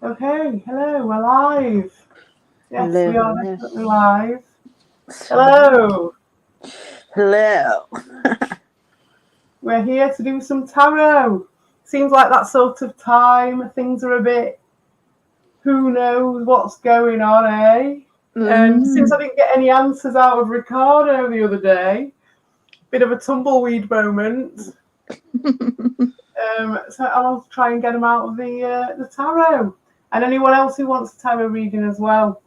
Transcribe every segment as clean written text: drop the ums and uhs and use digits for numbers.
Okay, hello, we're live. Yes, we are Hello. definitely live. Hello, Hello. we're here to do some tarot. Seems like that sort of time. Things are a bit, who knows what's going on, eh? And since I didn't get any answers out of Ricardo the other day, bit of a tumbleweed moment. So I'll try and get them out of the tarot. And anyone else who wants a tarot reading as well.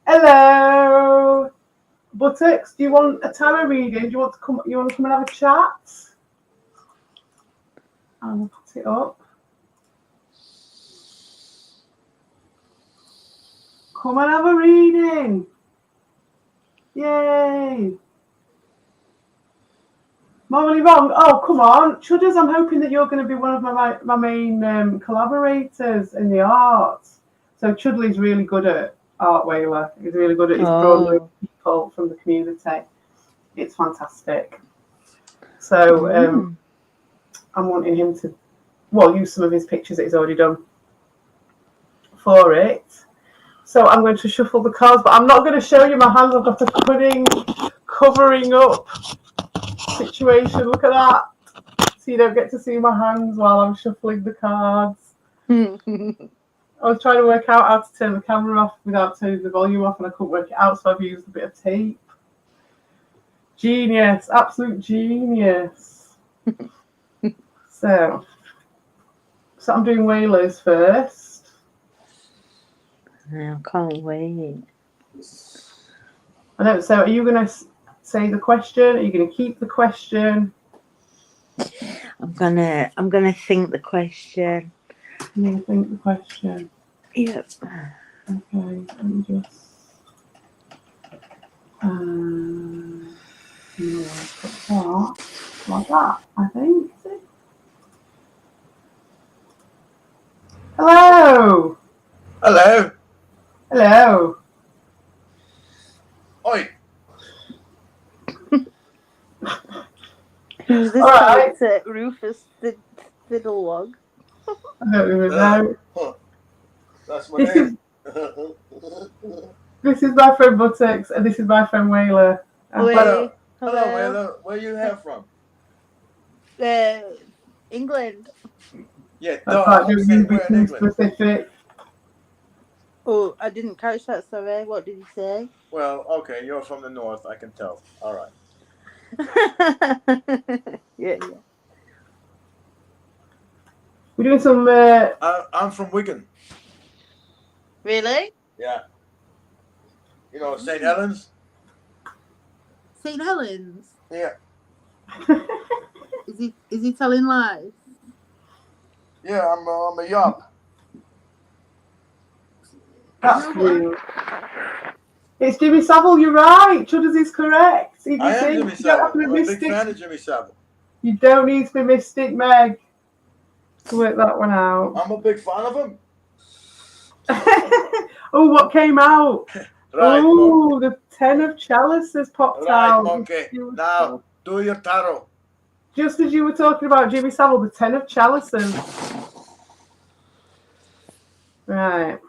Hello, Buttocks. Do you want a tarot reading? Do you want to come? You want to come and have a chat? I'll put it up. Come and have a reading. Yay! Morally wrong. Oh, come on, Chudders. I'm hoping that you're going to be one of my main collaborators in the arts. So Chudley's really good at art, Whaler. He's really good at drawing people from the community. It's fantastic. So I'm wanting him to, use some of his pictures that he's already done for it. So I'm going to shuffle the cards, but I'm not going to show you my hands. I've got a covering up situation. Look at that. So you don't get to see my hands while I'm shuffling the cards. I was trying to work out how to turn the camera off without turning the volume off, and I couldn't work it out, so I've used a bit of tape. Genius. Absolute genius. So I'm doing Whalers first. I can't wait. I don't. So, are you going to say the question? Are you going to keep the question? I'm gonna think the question. You think the question. Yep. Okay. Let me just. Put that like that. I think. Hello. Hello. Hello. Oi. Who's this character? Rufus Fiddlewog. I don't even know. That's my name. This is my friend Buttocks, and this is my friend Whaler. Hello, Whaler. Where you have from? England. Yeah, specific. Oh, I didn't catch that, sorry. What did you say? Well, okay, you're from the north, I can tell. All right. yeah. We're doing some... I'm from Wigan. Really? Yeah. You know, St. Helens? St. Helens? Yeah. Is he telling lies? Yeah, I'm a yob. That's true. It's Jimmy Savile, you're right. Chudders is correct. I am Jimmy Savile. I'm a big fan of Jimmy Savile. You don't need to be Mystic Meg to work that one out. I'm a big fan of him. Oh, what came out? Right, oh, the 10 of Chalices popped out. Right, monkey. Now, do your tarot. Just as you were talking about Jimmy Savile, the 10 of Chalices. Right.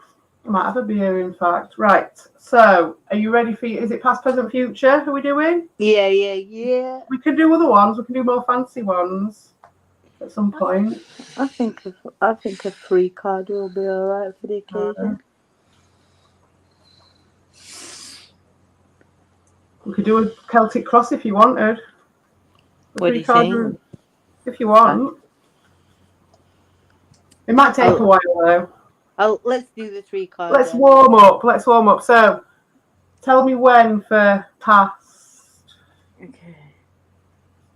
I might have a beer, in fact. Right. So, are you ready for... Is it past, present, future? Are we doing? Yeah. We can do other ones. We can do more fancy ones at some point. I think a free card will be all right for the occasion. We could do a Celtic Cross if you wanted. What do you think? If you want. It might take a while though. Let's do the 3 cards. Let's warm up. So, tell me when for past. Okay.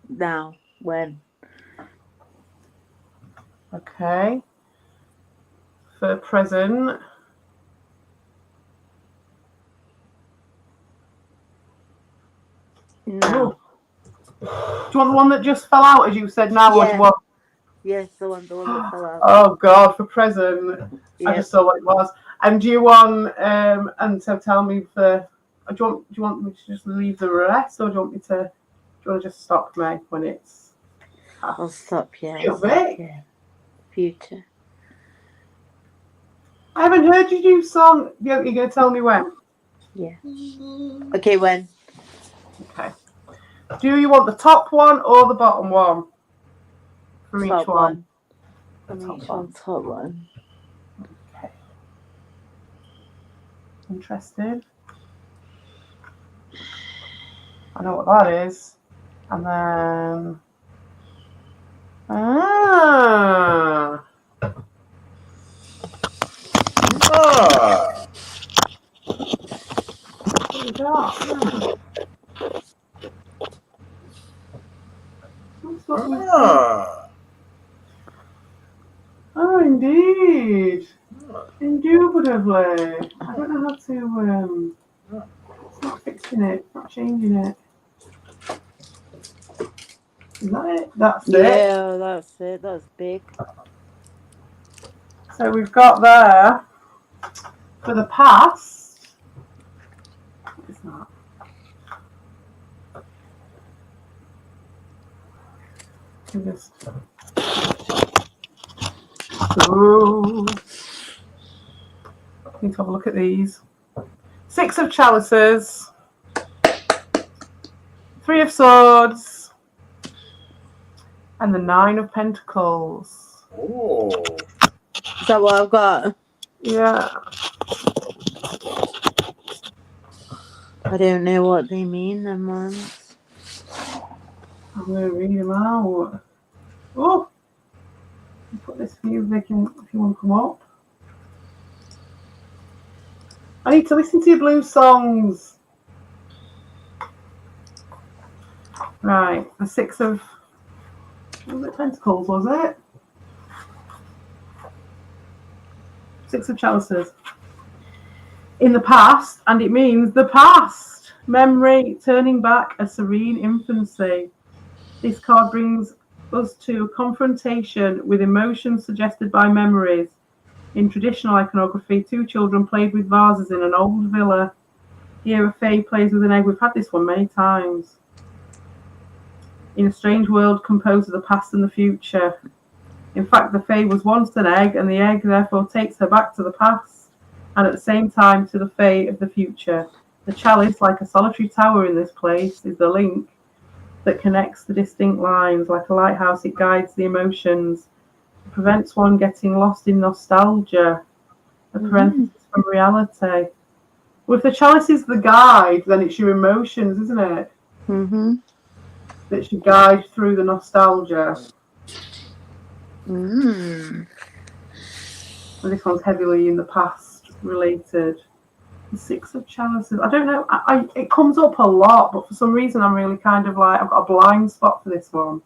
Now, when? Okay. For present. No. Do you want the one that just fell out, as you said now? Yeah. Or what? Yes, the one that fell out. Oh God, for present. Yeah. I just saw what it was. And do you want? And so tell me for. Do you want me to just leave the rest, or do you want me to? Do you want to just stop me when it's? I'll stop. Yeah. Future. I haven't heard you do song. You're going to tell me when? Yeah. Okay, when? Okay. Do you want the top one or the bottom one? For Top each one. Top one. Okay. Interested. I know what that is. And then. Ah. Ah. What is that? That's what we said. Ah. Oh, indeed. Indubitably. I don't know how to. It's not fixing it. It's not changing it. Is that it? That's it. Yeah, that's it. That's big. So we've got there for the past. What is that? Just. Oh. Need to have a look at these. 6 of chalices. 3 of swords. And the 9 of pentacles. Oh. Is that what I've got? Yeah. I don't know what they mean, them ones. I'm going to read them out. Oh! I'll put this for you if you want to come up. I need to listen to your blues songs. Right, the 6 of... Was it pentacles, was it? 6 of chalices. In the past, and it means the past. Memory, turning back, a serene infancy. This card brings us to a confrontation with emotions suggested by memories. In traditional iconography, 2 children played with vases in an old villa. Here a fae plays with an egg. We've had this one many times. In a strange world composed of the past and the future. In fact, the fae was once an egg, and the egg therefore takes her back to the past, and at the same time to the fae of the future. The chalice, like a solitary tower in this place, is the link that connects the distinct lines. Like a lighthouse, it guides the emotions. It prevents one getting lost in nostalgia, a parenthesis from reality. Well, if the chalice is the guide, then it's your emotions, isn't it? Mm-hmm. That should guide through the nostalgia. Mm. And this one's heavily in the past related. The 6 of chalices. I don't know. It comes up a lot, but for some reason I'm really kind of like, I've got a blind spot for this one.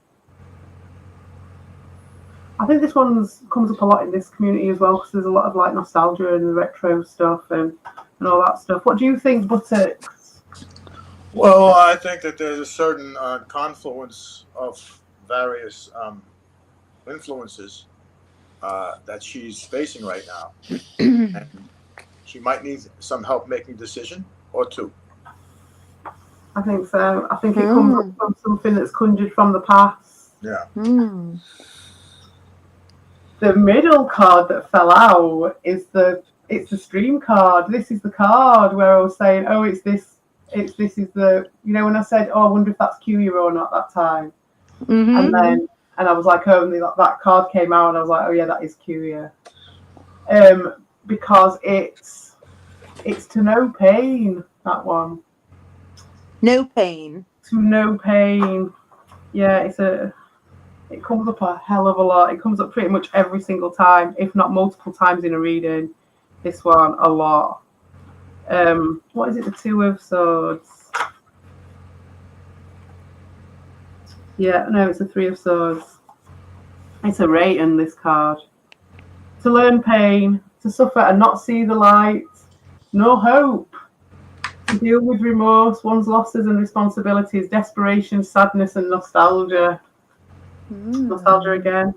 I think this one comes up a lot in this community as well, because there's a lot of like nostalgia and the retro stuff and all that stuff. What do you think, Buttocks? Well, I think that there's a certain confluence of various influences that she's facing right now. And she might need some help making a decision or 2. I think so. I think it comes up from something that's conjured from the past. Yeah. Mm. The middle card that fell out is it's the stream card. This is the card where I was saying, oh, this is the, you know, when I said, oh, I wonder if that's Cuya or not that time. Mm-hmm. And I was like, oh, and that card came out, and I was like, oh yeah, that is Cuya. Because it's to no pain, that one. No pain. To no pain. Yeah, it comes up a hell of a lot. It comes up pretty much every single time, if not multiple times in a reading. This one, a lot. What is it? The 2 of swords. Yeah, no, it's the 3 of swords. It's a Rayton, this card. To learn pain, to suffer and not see the light. No hope. To deal with remorse, one's losses and responsibilities, desperation, sadness and nostalgia. Nostalgia again.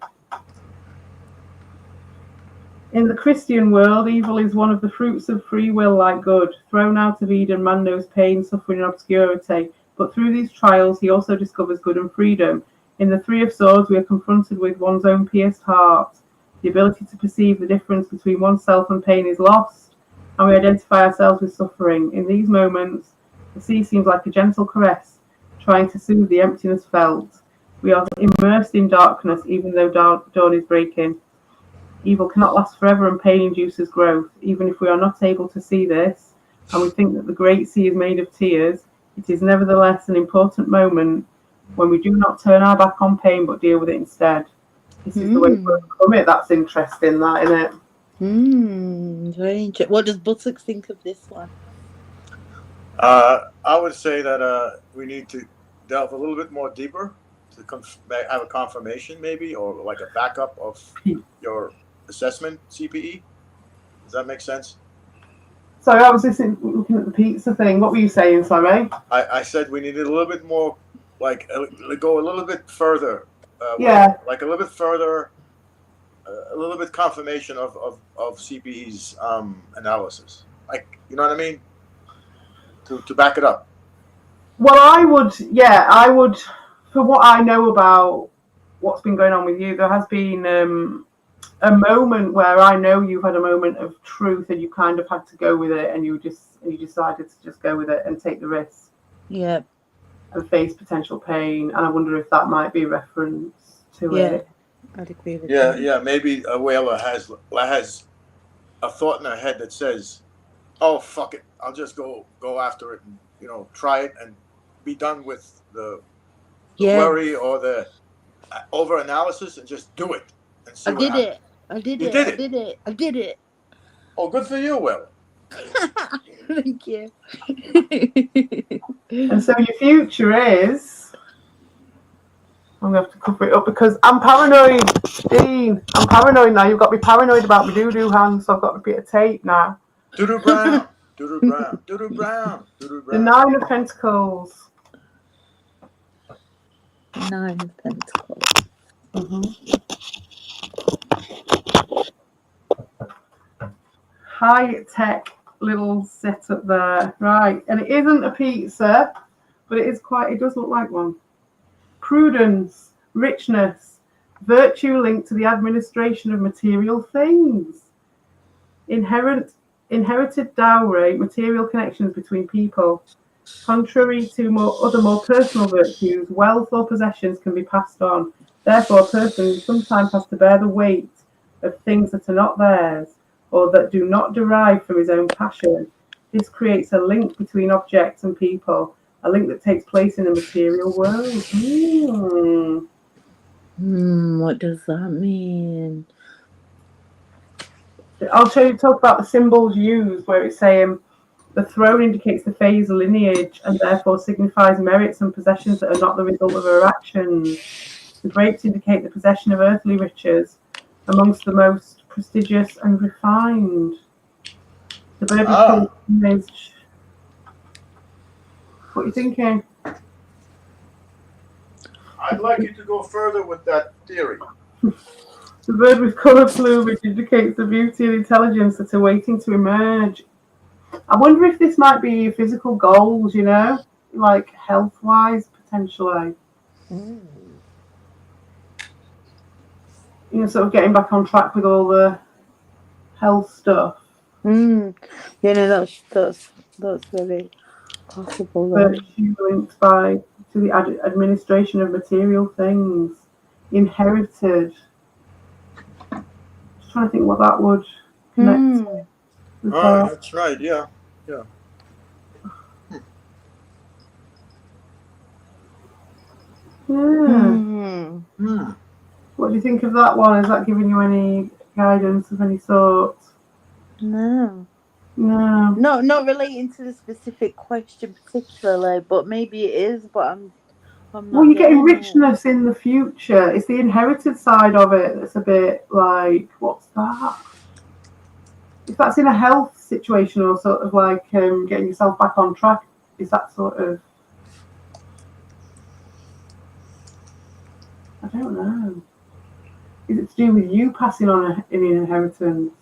In the Christian world, evil is one of the fruits of free will like good. Thrown out of Eden, man knows pain, suffering and obscurity. But through these trials, he also discovers good and freedom. In the 3 of Swords, we are confronted with one's own pierced heart. The ability to perceive the difference between oneself and pain is lost, and we identify ourselves with suffering. In these moments, the sea seems like a gentle caress, trying to soothe the emptiness felt. We are immersed in darkness, even though dawn is breaking. Evil cannot last forever, and pain induces growth. Even if we are not able to see this, and we think that the great sea is made of tears, it is nevertheless an important moment when we do not turn our back on pain, but deal with it instead. This is the way to overcome it. That's interesting, that, isn't it? Very interesting. What does Buttocks think of this one? I would say that we need to delve a little bit more deeper to have a confirmation, maybe, or like a backup of your assessment, CPE. Does that make sense? Sorry, I was looking at the pizza thing. What were you saying, sorry? I said we needed a little bit more, like, go a little bit further. Like a little bit further, a little bit confirmation of CPE's analysis. Like, you know what I mean? To back it up. Well, I would, for what I know about what's been going on with you, there has been a moment where I know you had a moment of truth and you kind of had to go with it, and you decided to just go with it and take the risk. Yeah. And face potential pain, and I wonder if that might be a reference to it. I'd agree with that. Yeah, maybe a whaler has a thought in her head that says, "Oh, fuck it, I'll just go after it and, you know, try it and be done with the worry or the over-analysis and just do it and see what happens." I did it. Oh, good for you, Will. Thank you. And so your future is... I'm going to have to cover it up because I'm paranoid, Dean. I'm paranoid now. You've got to be paranoid about my doo-doo hands, so I've got a bit of tape now. Doo-doo brown. Doo-doo brown. Doo-doo brown. Doo-doo brown. The Nine of Pentacles. Nine of Pentacles. High-tech little setup there. Right. And it isn't a pizza, but it does look like one. Prudence, richness, virtue linked to the administration of material things. Inherited dowry, material connections between people. Contrary to other more personal virtues, wealth or possessions can be passed on. Therefore, a person sometimes has to bear the weight of things that are not theirs, or that do not derive from his own passion. This creates a link between objects and people, a link that takes place in the material world. What does that mean? I'll talk about the symbols used, where it's saying the throne indicates the phase of lineage and therefore signifies merits and possessions that are not the result of her actions. The grapes indicate the possession of earthly riches, amongst the most prestigious and refined. The bird image. What are you thinking? I'd like you to go further with that theory. The bird with colour plumage indicates the beauty and intelligence that are waiting to emerge. I wonder if this might be physical goals, you know, like health-wise, potentially. You know, sort of getting back on track with all the health stuff. You know, that's very possible. Virtue linked to the administration of material things. Inherited. Just trying to think what that would connect to. Oh, that's right, yeah. What do you think of that one? Is that giving you any guidance of any sort? No, not relating to the specific question particularly, but maybe it is. But I'm not. Well, you're getting richness in the future. It's the inherited side of it that's a bit like, what's that? If that's in a health situation or sort of like getting yourself back on track, is that sort of... I don't know. Is it to do with you passing on an inheritance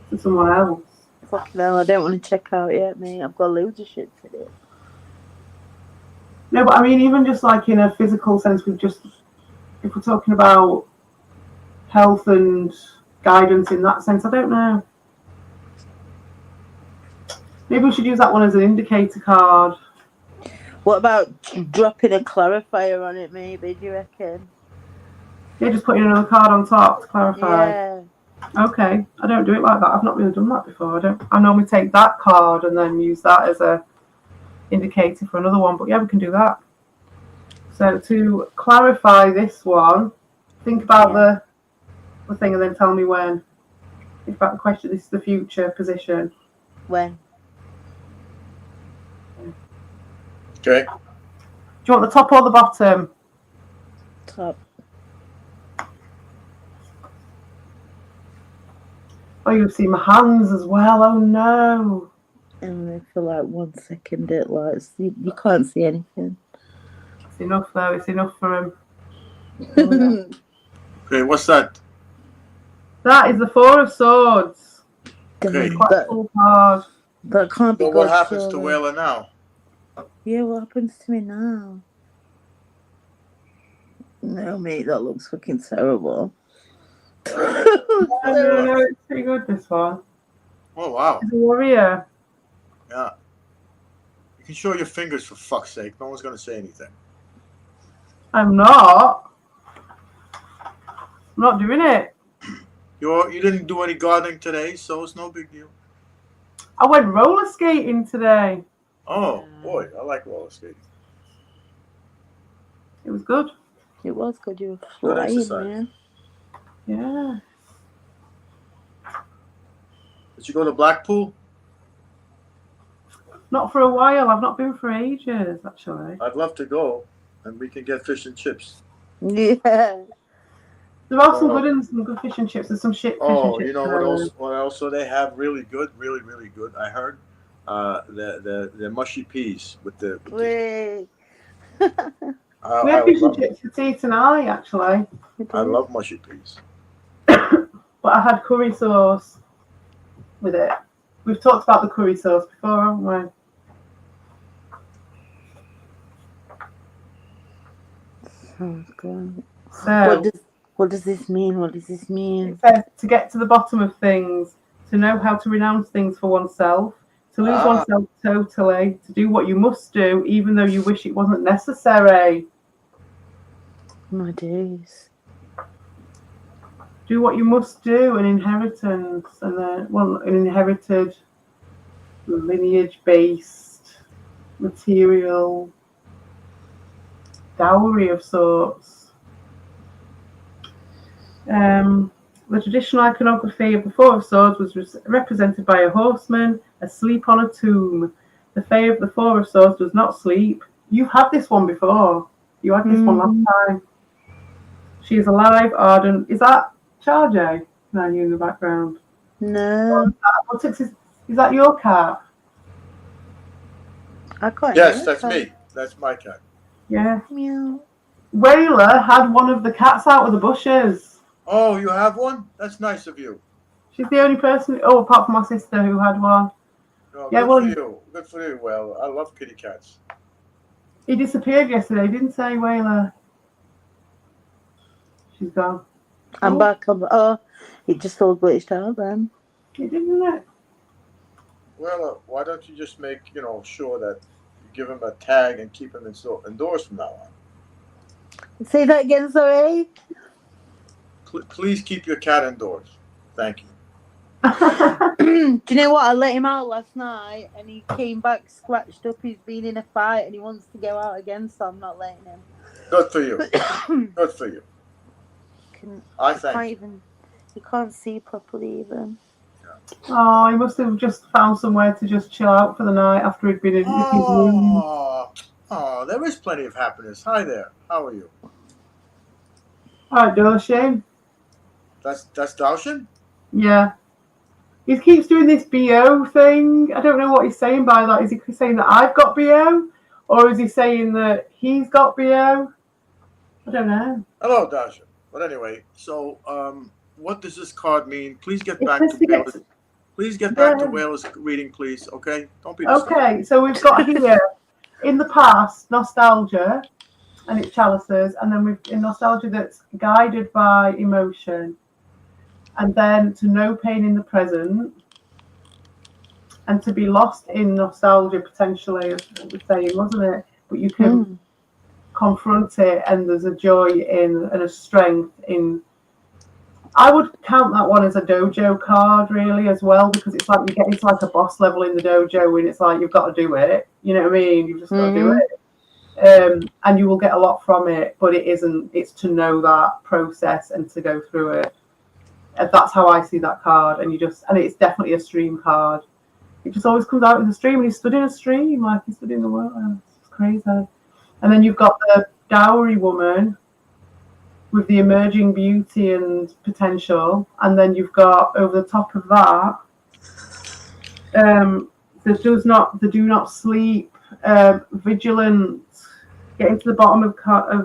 to someone else? Fucking hell, I don't want to check out yet, mate. I've got loads of shit to do. No, but I mean, even just like in a physical sense, with just, if we're talking about health and guidance in that sense. I don't know. Maybe we should use that one as an indicator card. What about dropping a clarifier on it, maybe, do you reckon? Yeah, just putting another card on top to clarify. Yeah. Okay, I don't do it like that. I've not really done that before. I normally take that card and then use that as a indicator for another one. But yeah, we can do that. So to clarify this one, think about the thing and then tell me when. Think about the question. This is the future position. When? Okay. Do you want the top or the bottom? Top. Oh, you've seen my hands as well. Oh no. And for like 1 second, it lights. You can't see anything. It's enough though. It's enough for him. Okay, what's that? That is the Four of Swords. Okay. Quite a cool card. That can't be Well, good. what happens to surely. Whaler now? Yeah, what happens to me now? No, mate, that looks fucking terrible. No, it's pretty good, this one. Oh, wow. He's a warrior. Yeah. You can show your fingers, for fuck's sake. No one's going to say anything. I'm not. I'm not doing it. You didn't do any gardening today, so it's no big deal. I went roller skating today. Oh, boy, I like roller skating. It was good. It was good. You Good were flying, exercise. man. Yeah. Did you go to Blackpool? Not for a while. I've not been for ages, actually. I'd love to go, and we can get fish and chips. Yeah. There are some good ones, some good fish and chips. There's some shit fish and Oh, chips. you know what else? What else they have really good, really, really good? I heard the mushy peas with the. Wait. We had fish and chips for tea tonight, actually. I love mushy peas. But I had curry sauce with it. We've talked about the curry sauce before, haven't we? Sounds good. So What does this mean? What does this mean? it says to get to the bottom of things, to know how to renounce things for oneself, to lose oneself totally, to do what you must do, even though you wish it wasn't necessary. My days. Do what you must do, an inheritance, and then an inherited, lineage-based, material dowry of sorts. The traditional iconography of the Four of Swords was represented by a horseman asleep on a tomb. The Fae of the Four of Swords does not sleep. You've had this one before. You had this one last time. She is alive, ardent. Is that Charge? No, you in the background. No. Is that your cat? I can't Yes, hear that's it. me. That's my cat. Yeah. Meow. Whaler had one of the cats out of the bushes. Oh, you have one? That's nice of you. She's the only person, apart from my sister, who had one. No, Yeah, good well, for you. Good for you. Well, I love kitty cats. He disappeared yesterday, didn't say, Whaler? She's gone. I'm back. It just all glitched out then. It didn't it? Well, why don't you just make, sure that you give him a tag and keep him indoors from now on? Say that again, sorry. Please keep your cat indoors. Thank you. Do you know what? I let him out last night and he came back scratched up. He's been in a fight and he wants to go out again, so I'm not letting him. Good for you. Good for you. He can't see properly even. Oh, he must have just found somewhere to just chill out for the night after he'd been in his room. Oh, there is plenty of happiness. Hi there. How are you? Alright, Shane. That's Daoshin? Yeah. He keeps doing this BO thing. I don't know what he's saying by that. Is he saying that I've got BO? Or is he saying that he's got BO? I don't know. Hello, Daoshin. But anyway, so what does this card mean? Please get back to Whaler's. Please get back to Whaler's reading, please. Okay? Don't be distracted. Okay, so we've got here, in the past, nostalgia. and it's chalices, and then we've in nostalgia that's guided by emotion, and then to know pain in the present, and to be lost in nostalgia potentially, as what we're saying, wasn't it? But you can confront it, and there's a joy in and a strength in. I would count that one as a dojo card, really, as well, because it's like you get into like a boss level in the dojo, and it's like you've got to do it. You know what I mean? You've just got to do it, and you will get a lot from it. But it isn't. It's to know that process and to go through it. And that's how I see that card. And it's definitely a stream card. It just always comes out in the stream, and he's stood in a stream, like he stood in the world. It's crazy. And then you've got the dowry woman with the emerging beauty and potential, and then you've got over the top of that the do not sleep, vigilant, getting to the bottom of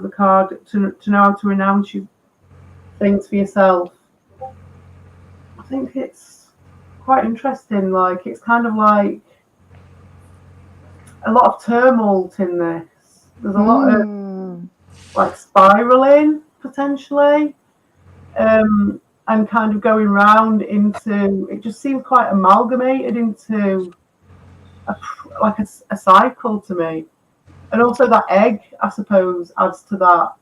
the card to know how to renounce things for yourself. I think it's quite interesting. Like it's kind of like a lot of tumult in this. There's a lot of like spiraling potentially, and kind of going round into. It just seems quite amalgamated into a cycle to me, and also that egg, I suppose, adds to that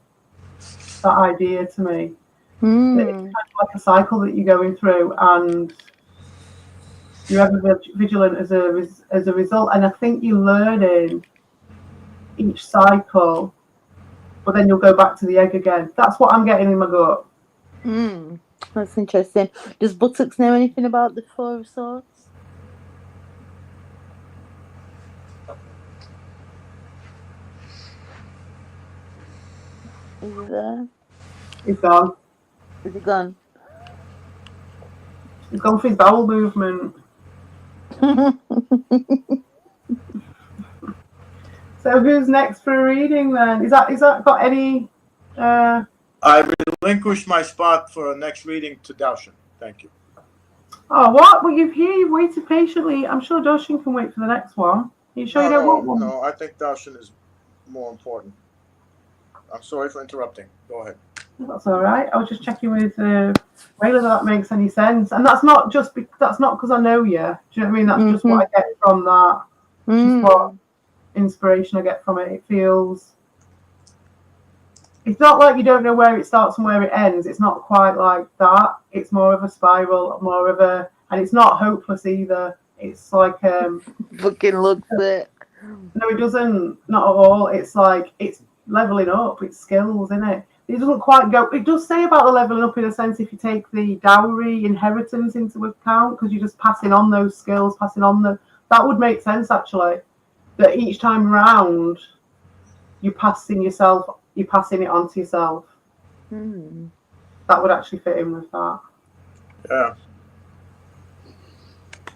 idea to me. It's kind of like a cycle that you're going through, and you're ever vigilant as a result. And I think you're learning each cycle, but then you'll go back to the egg again. That's what I'm getting in my gut. That's interesting. Does Buttocks know anything about the Four of Swords? Is he there? He's gone. Is he gone? He's gone for his bowel movement. So who's next for a reading then? Is that got any? I relinquished my spot for a next reading to Darshan. Thank you. Oh, what? Well, you've waited patiently. I'm sure Darshan can wait for the next one. Are you sure you don't want one? No, I think Darshan is more important. I'm sorry for interrupting. Go ahead. That's all right. I was just checking with whether that makes any sense, and that's not just because I know you. Do you know what I mean? That's just what I get from that. Just what inspiration I get from it. It feels. It's not like you don't know where it starts and where it ends. It's not quite like that. It's more of a spiral, and it's not hopeless either. It's like fucking looks it. No, it doesn't. Not at all. It's like it's leveling up. It's skills, isn't it? It doesn't quite go. It does say about the leveling up in a sense if you take the dowry inheritance into account, because you're just passing on those skills, that would make sense actually. That each time round, you're passing it on to yourself. That would actually fit in with that. Yeah.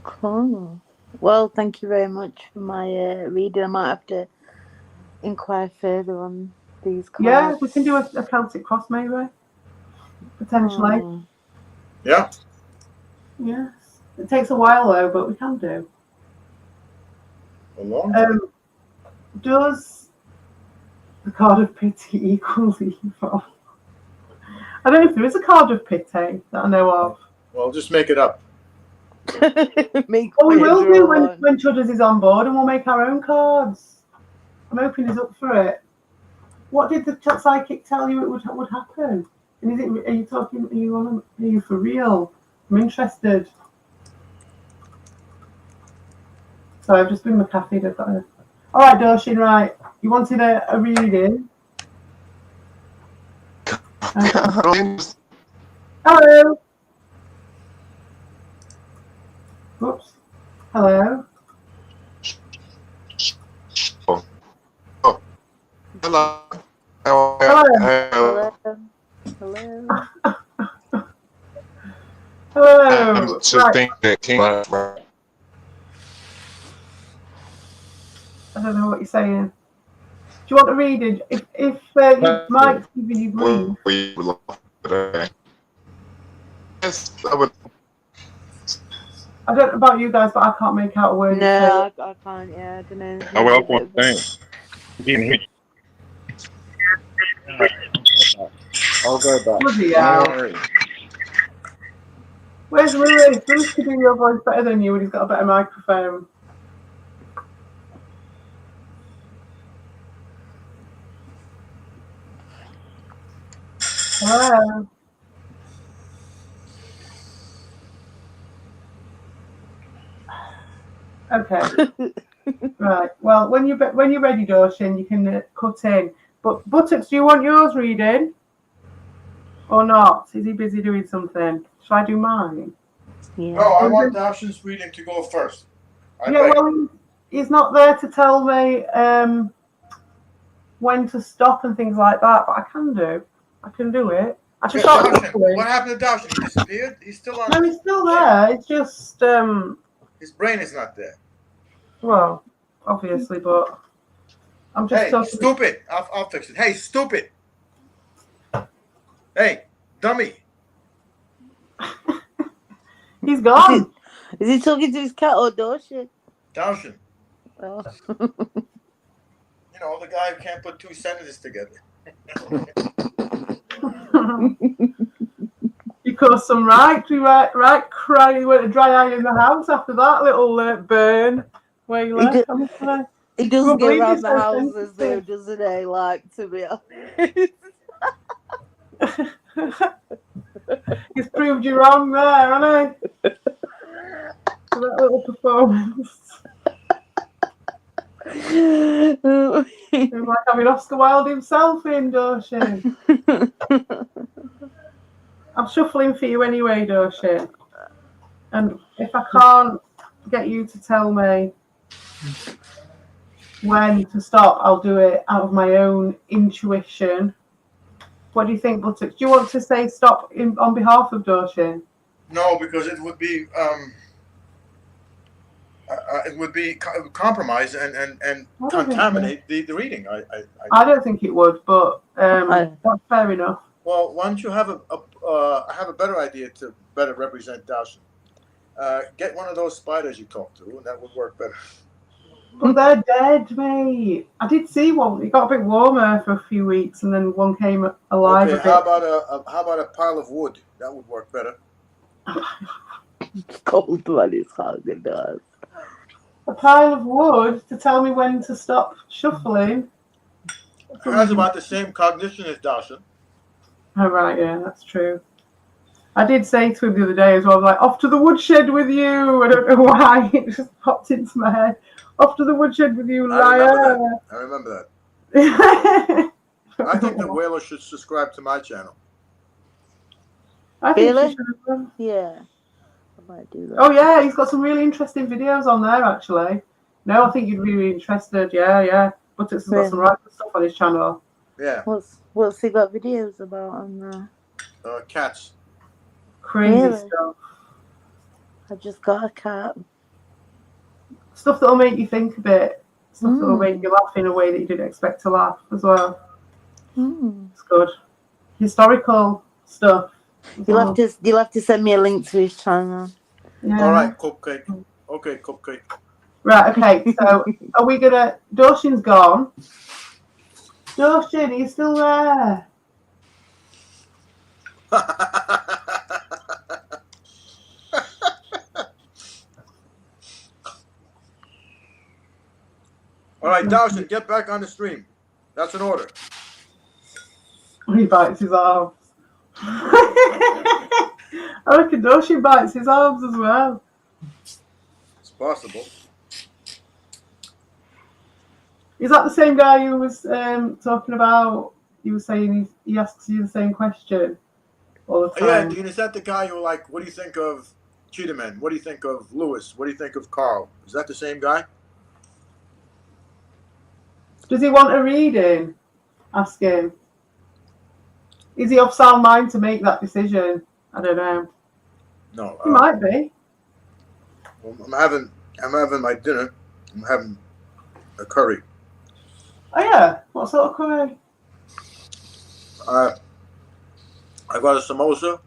Cool. Well, thank you very much for my reading. I might have to inquire further on these cards. Yeah, we can do a Celtic cross maybe. Potentially. Yeah. Yes. It takes a while though, but we can do. Does the card of pity equal evil? I don't know if there is a card of pity that I know of. Well, just make it up. We will do when Chudders is on board, and we'll make our own cards. I'm hoping he's up for it. What did the psychic tell you it would happen? And are you for real? I'm interested. Sorry, I've just been McAfee. All right, Darshan, right. You wanted a reading? Hello. Oops. Hello. Oh. Hello. Hello. Hello. Think that came out. I don't know what you're saying. Do you want a reading? If Mike's giving you grief. Yes, I would. I don't know about you guys, but I can't make out a word. No, I can't. Yeah, I don't know. I will. Thanks. I'll go back. Bloody Don't hell. worry. Where's Lewis? Lewis can do your voice better than you, and he's got a better microphone. Hello. Okay. Right. Well, when you're ready, Dawson, you can cut in. But Buttocks, do you want yours reading or not? Is he busy doing something? Shall I do mine? Yeah. No, I want Dawson's reading to go first. Well, he's not there to tell me when to stop and things like that, but I can do. I can do it. I can start. What happened to Dawson? He disappeared? He's still on. No, he's still there. It's just his brain is not there. well, obviously, but I'm just Hey, talking. stupid! I'll fix it. Hey, stupid! Hey, dummy! He's gone. Is he talking to his cat or Dawson? Dawson. Oh. You know, the guy who can't put two sentences together. You caused some right cry. You went to dry eye in the house after that little burn. Where you left. He doesn't get around the houses though, doesn't he? Like, to be honest. He's proved you wrong there, hasn't he? For that little performance. It was like having Oscar Wilde himself in, Dawson. I'm shuffling for you anyway, Dawson. And if I can't get you to tell me when to stop, I'll do it out of my own intuition. What do you think, Buttocks? Do you want to say stop on behalf of Dawson? No, because it would be compromise and contaminate the reading. I don't think it would, but that's fair enough. Well, why don't you have a better idea to better represent Dawson? Get one of those spiders you talked to, and that would work better. But they're dead, mate. I did see one. It got a bit warmer for a few weeks, and then one came alive. Okay, how about a pile of wood? That would work better. Cold blood is hard, it does. A pile of wood to tell me when to stop shuffling. It has about the same cognition as Dawson. Oh, right, yeah, that's true. I did say to him the other day as well, like, off to the woodshed with you. I don't know why. It just popped into my head. Off to the woodshed with you, liar. I remember that. I think the whaler should subscribe to my channel. I think she should. Yeah. I might do that. Oh, yeah, he's got some really interesting videos on there, actually. No, I think you'd be really interested. Yeah. Buttocks has got some right good stuff on his channel. Yeah. What's he got videos about on there? Cats. Crazy stuff. I just got a cat. Stuff that'll make you think a bit. Stuff that'll make you laugh in a way that you didn't expect to laugh as well. It's good. Historical stuff. You'll have to send me a link to his channel. Yeah. All right, cupcake. Okay, cupcake. Right, okay. So are we gonna? Dawson's gone. Dawson, are you still there? All right, Dawson, get back on the stream. That's an order. He bites his arms. I reckon Dawson bites his arms as well. It's possible. Is that the same guy who was talking about? You were saying he asks you the same question all the time. Yeah, Dean, is that the guy who, like, what do you think of Cheetahman? What do you think of Lewis? What do you think of Carl? Is that the same guy? Does he want a reading? Ask him. Is he of sound mind to make that decision? I don't know. No. He might be. Well, I'm having my dinner. I'm having a curry. Oh yeah. What sort of curry? I got a samosa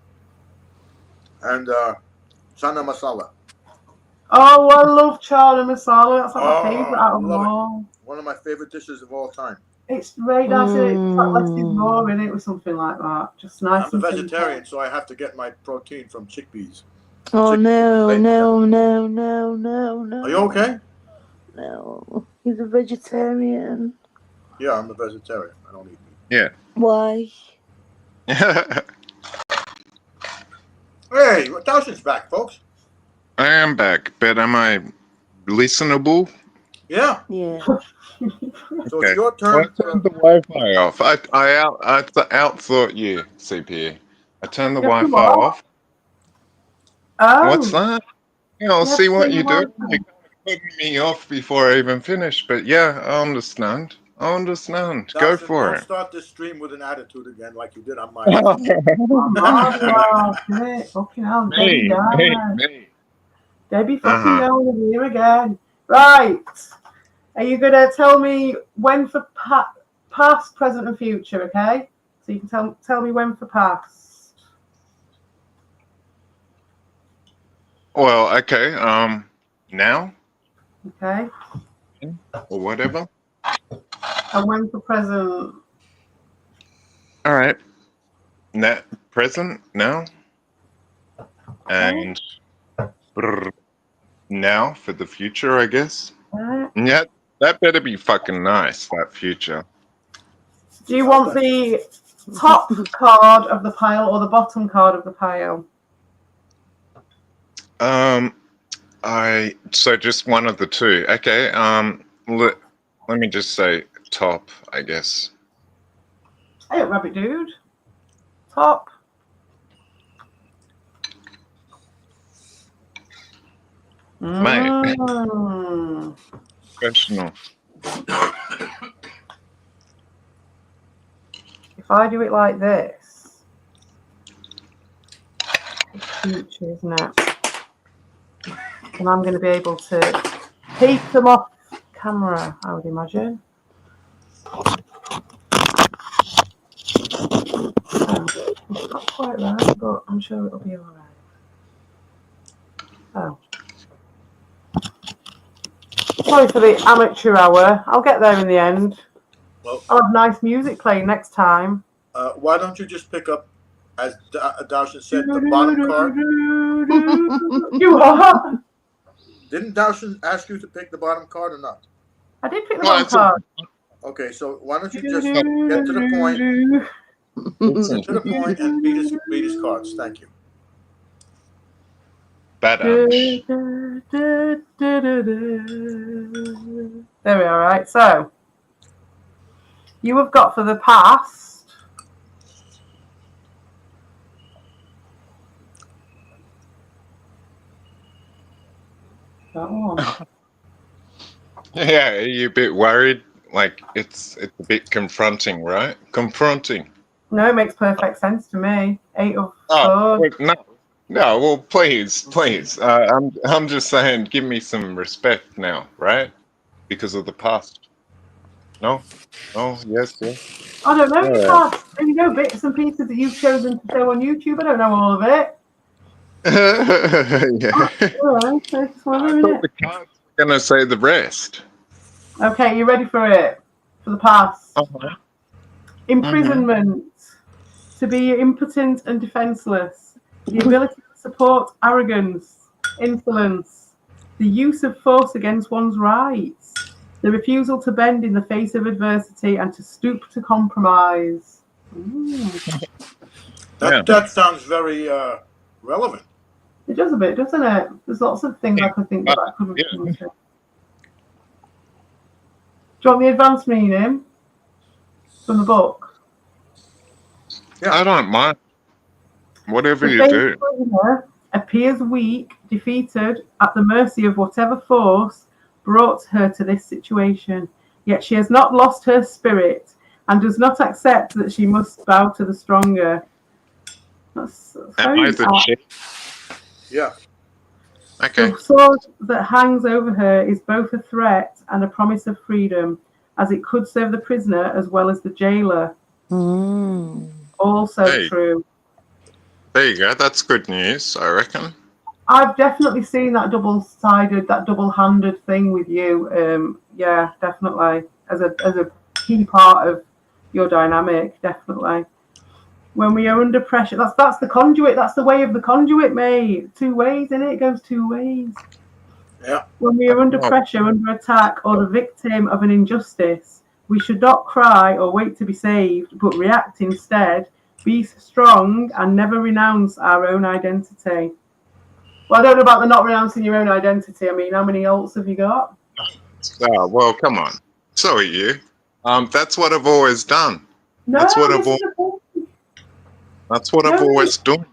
and chana masala. Oh, I love chana masala. That's like my favourite out of them all. One of my favorite dishes of all time. It's very nice. It's like less is more in it, or something like that. Just nice. I'm a vegetarian, so I have to get my protein from chickpeas. Oh no! Are you okay? No, he's a vegetarian. Yeah, I'm a vegetarian. I don't eat meat. Yeah. Why? Hey, Dawson's back, folks. I am back, but am I listenable? Yeah. Yeah. So it's your Well, I turn. turned the Wi-Fi off. I outthought you, CP. I turned the Yeah, come Wi-Fi on. off. Oh, What's that? Yeah, I'll You have see to what turn you the do. Wi-Fi. You're cutting me off before I even finish. But yeah, I understand. Go Dawson, for don't it. start this stream with an attitude again like you did on mine. Oh, wow, fucking hell, Debbie Downer. me. Debbie fucking Downer here again. Right. Are you going to tell me when for past, present, and future, okay? So you can tell me when for past. Well, okay. Now Okay. or whatever. And when for present. All right. Present now. And now for the future, I guess. Yeah, that better be fucking nice, that future. Do you want the top card of the pile or the bottom card of the pile? So just one of the two. Okay, let me just say top, I guess. Hey, rabbit dude. Top. Mate. Professional. If I do it like this, it's future, isn't it? And I'm going to be able to peek them off camera, I would imagine. It's not quite right, but I'm sure it'll be all right. Oh. Sorry for the amateur hour. I'll get there in the end. Well, I'll have nice music playing next time. Why don't you just pick up, as Dawson said, the bottom card? You are. Didn't Dawson ask you to pick the bottom card or not? I did pick the bottom card. Okay, so why don't you just get to the point? Get to the point and beat his cards. Thank you. Bad There we are, right? So, you have got for the past. That one. Yeah, are you a bit worried? Like it's a bit confronting, right? Confronting. No, it makes perfect sense to me. 8 of Oh, swords. wait, no. Well, please. I'm just saying, give me some respect now, right? Because of the past. No. Oh, yes. I don't know your Yeah. past. There you go, bits and pieces that you've chosen to show on YouTube. I don't know all of it. Yeah. All right, so just one I minute. thought the cards were gonna say the rest. Okay, you ready for it? For the past. Uh-huh. Imprisonment. To be impotent and defenseless. The ability to support arrogance, insolence. The use of force against one's rights. The refusal to bend in the face of adversity and to stoop to compromise. That sounds very relevant. It does a bit, doesn't it? There's lots of things I could think that I could Yeah. respond to. Do you want the advanced meaning from the book? Yeah. I don't mind. Whatever The you do. prisoner appears weak, defeated, at the mercy of whatever force brought her to this situation. Yet she has not lost her spirit and does not accept that she must bow to the stronger. That's Am very I the odd. chick? Yeah. Okay. The sword that hangs over her is both a threat and a promise of freedom, as it could serve the prisoner as well as the jailer. Also Hey. true. There you go. That's good news, I reckon. I've definitely seen that double-sided, that double-handed thing with you. Yeah, definitely. As a key part of your dynamic, definitely. When we are under pressure, that's the conduit. That's the way of the conduit, mate. 2 ways, innit? It goes 2 ways. Yeah. When we are under pressure, under attack, or the victim of an injustice, we should not cry or wait to be saved, but react instead, be strong, and never renounce our own identity. Well, I don't know about the not renouncing your own identity. I mean, how many alts have you got? Oh, well, come on. So are you. That's what I've always done. No, That's what I've always done.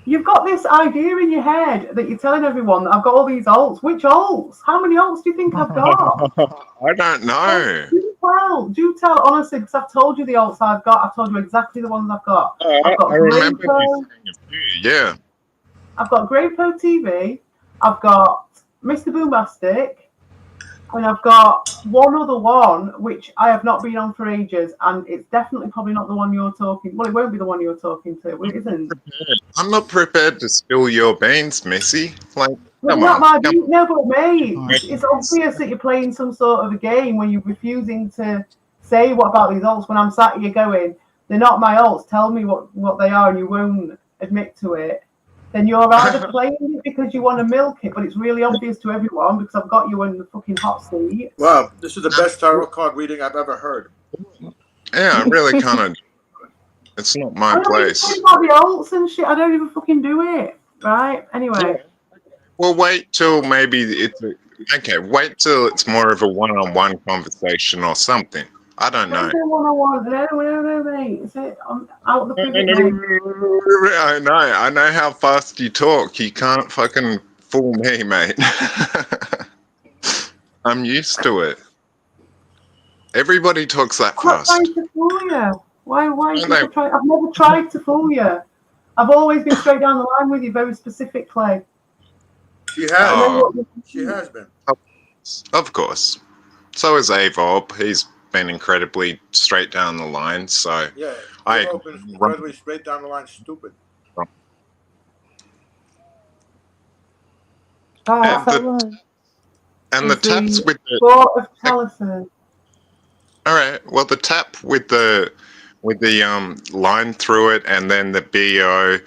You've got this idea in your head that you're telling everyone that I've got all these alts. Which alts? How many alts do you think I've got? I don't know. Do tell, honestly, because I've told you the alts I've got. I've told you exactly the ones I've got. I've got I remember you saying a few, yeah. I've got Greypo TV. I've got Mr. Boombastic. And I've got one other one, which I have not been on for ages, and it's definitely probably not the one you're talking. Well, it won't be the one you're talking to. Well, it isn't. I'm not prepared to spill your beans, Missy. Like, Well, not my beans. No, but mate, it's obvious that you're playing some sort of a game when you're refusing to say what about these alts. When I'm sat here going, they're not my alts. Tell me what they are, and you won't admit to it. Then you're either playing it because you want to milk it, but it's really obvious to everyone because I've got you in the fucking hot seat. Wow, this is the best tarot card reading I've ever heard. Yeah, I really kind of. It's not my place. I don't about the alts and shit. I don't even fucking do it. Right? Anyway. Well, wait till maybe wait till it's more of a one-on-one conversation or something. I don't know. No, mate. Is it out the I know how fast you talk. You can't fucking fool me, mate. I'm used to it. Everybody talks that fast. I'm not trying to fool you. Why I've never tried to fool you. I've always been straight down the line with you very specifically. She has. She has been. Of course. So is Avob. He's been incredibly straight down the line, so yeah, I've been incredibly straight down the line, stupid. And the taps with the Four of Chalices. All right. Well, the tap with the line through it, and then the BO.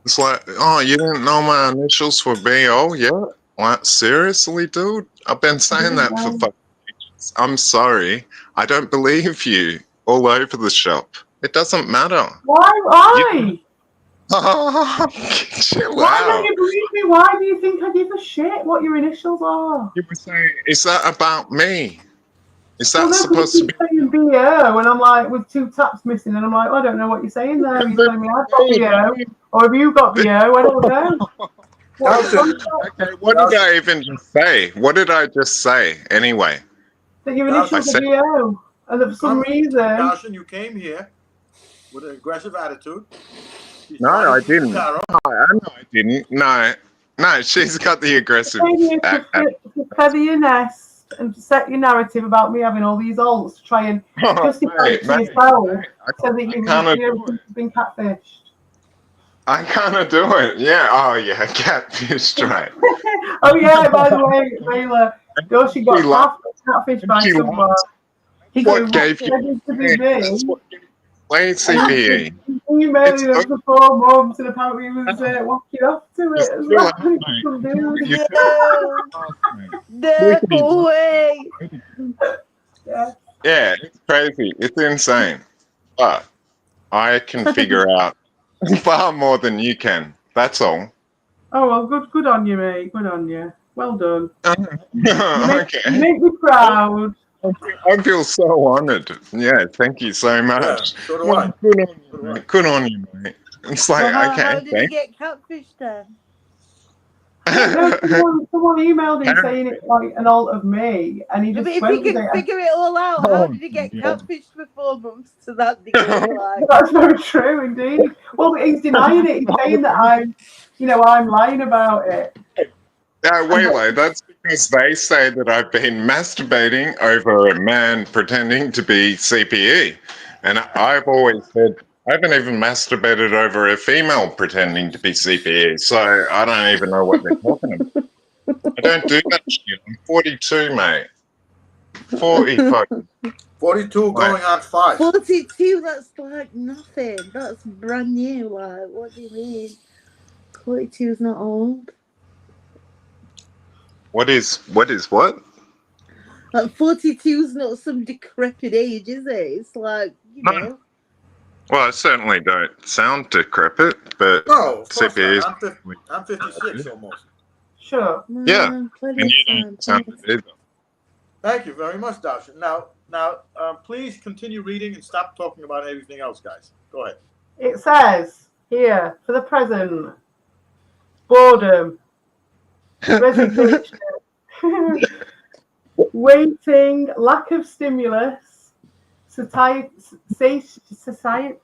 It's like, oh, you didn't know my initials were BO yet? What? Seriously, dude? I've been saying that for fucking ages. I'm sorry. I don't believe you all over the shop. It doesn't matter. Why? Chill Why out. don't you believe me? Why do you think I give a shit what your initials are? You were saying, is that about me? Is that supposed to be saying BO? And I'm like, with 2 taps missing, and I'm like, I don't know what you're saying there. You're telling me I've got BO, or have you got BO? I don't know. Okay, what did I even just say? What did I just say anyway? That your initials are BO, and that for some reason. Carson, you came here with an aggressive attitude. No, I didn't. No, I didn't. No, she's got the aggressive. To feather your nest and set your narrative about me having all these alts to try and justify it to yourself, so that you've been catfished. I kind of do it. Yeah. Oh, yeah. Catfished, right. Oh, yeah. By the way, Layla, Doshi got catfished by someone. What gave you? Play CPE. Emailing us for 4 months, and apparently he was walking off to it as well. No way. Yeah, it's crazy. It's insane. But I can figure out far more than you can. That's all. Oh, well, good on you, mate. Good on you. Well done. Okay. You make me proud. I feel so honoured. Yeah, thank you so much. Yeah, so do I. Good on you, mate. It's like, How okay. did you get catfished then? Someone emailed him saying it's like an alt of me, and he just But if you can figure it all out, how did you get catfished for 4 months to that degree? That's very true, indeed. Well, he's denying it. He's saying that I'm lying about it. Waylo, that's because they say that I've been masturbating over a man pretending to be CPE. And I've always said, I haven't even masturbated over a female pretending to be CPE. So I don't even know what they're talking about. I don't do that shit. I'm 42, mate. 40 fucking. 42 going on 5. 42, that's like nothing. That's brand new. Like, what do you mean? 42 is not old. What is what? Like 42 is not some decrepit age, is it? It's like, you No. know. Well, I certainly don't sound decrepit, but No, of course CP is. not. I'm 56 almost. Sure. Yeah. Plenty And you of time. don't sound it either. Thank you very much, Dasha. Now, please continue reading and stop talking about everything else, guys. Go ahead. It says here, for the present, boredom, resignation, waiting, lack of stimulus, satiety, satiety.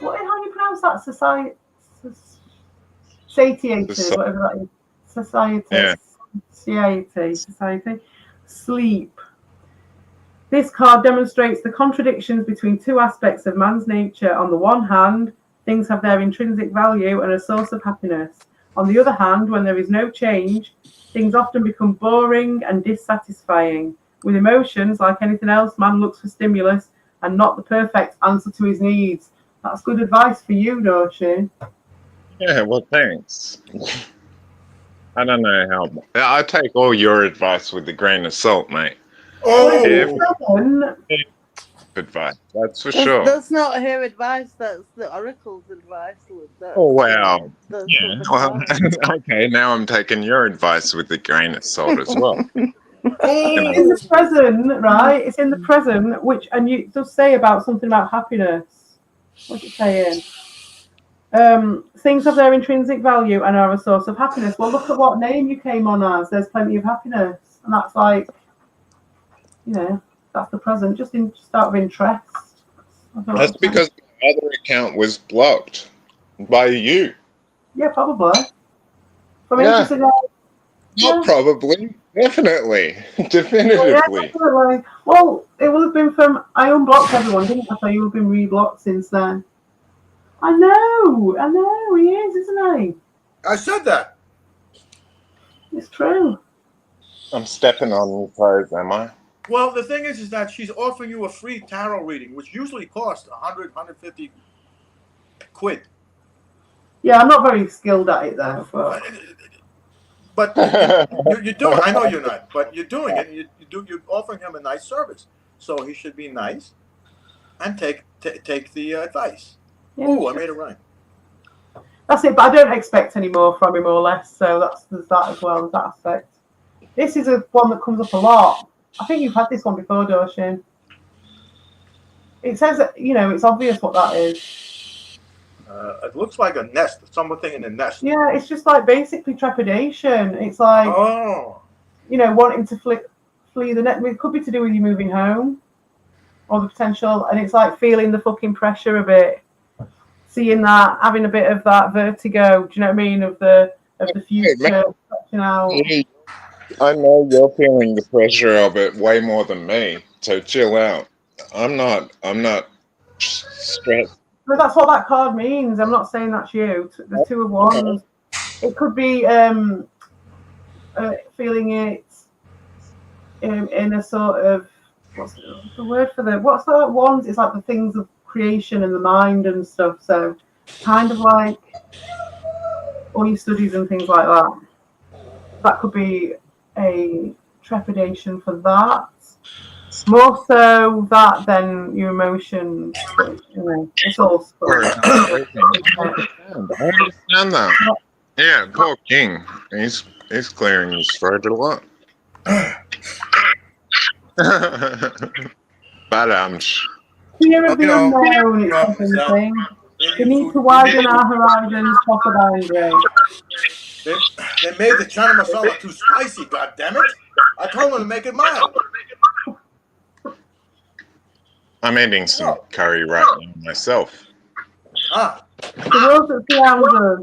What? How do you pronounce that? Satiated, whatever that is. Society. Yeah. Society. Sleep. This card demonstrates the contradictions between two aspects of man's nature. On the one hand, things have their intrinsic value and a source of happiness. On the other hand, when there is no change, things often become boring and dissatisfying. With emotions, like anything else, man looks for stimulus and not the perfect answer to his needs. That's good advice for you, Doshi. Yeah, well, thanks. I don't know how. I take all your advice with a grain of salt, mate. Oh, Advice, that's for sure. That's not her advice. That's the oracle's advice. Oh wow! Yeah. Well, okay. Now I'm taking your advice with a grain of salt as well. It's in the present, right? It's in the present, and it does say about something about happiness. What's it saying? Things have their intrinsic value and are a source of happiness. Well, look at what name you came on as. There's plenty of happiness, and that's like, that's the present. Just out of interest. That's because the other account was blocked by you. Yeah, probably. From Yeah. ages ago. Not probably. Definitely. Definitively. Well, yeah, definitely. Well, it would have been from. I unblocked everyone, didn't I? So you would have been reblocked since then. I know, he is, isn't he? I said that. It's true. I'm stepping on your toes, am I? Well, the thing is that she's offering you a free tarot reading, which usually costs 100, 150 quid. Yeah, I'm not very skilled at it though. But you're doing. I know you're not, but you're doing it. You're offering him a nice service, so he should be nice and take the advice. Yeah, Ooh, I made it right. That's it, but I don't expect any more from him or less. So there's that as well, that aspect. This is one that comes up a lot. I think you've had this one before, Doshin. It says that, it's obvious what that is. It looks like a nest, something in a nest. Yeah, it's just like basically trepidation. It's like, wanting to flee the net. It could be to do with you moving home or the potential. And it's like feeling the fucking pressure a bit. Seeing that, having a bit of that vertigo. Do you know what I mean? Of the future. Out. I know you're feeling the pressure of it way more than me. So chill out. I'm not stressed. But that's what that card means. I'm not saying that's you. The Two of Wands. It could be feeling it in a sort of, what's the word for what's the wands? It's like the things of creation and the mind and stuff. So kind of like all your studies and things like that. That could be a trepidation for that. More so that than your emotions. It's all stuff. I understand that. Yeah, poor King. He's clearing his throat a lot. But Fear of the unknown is something. We need to widen our horizons, top of boundary. They made the chana masala too spicy, goddammit. I told them to make it mild. I'm eating some curry right now myself. Ah. The world that surrounds us.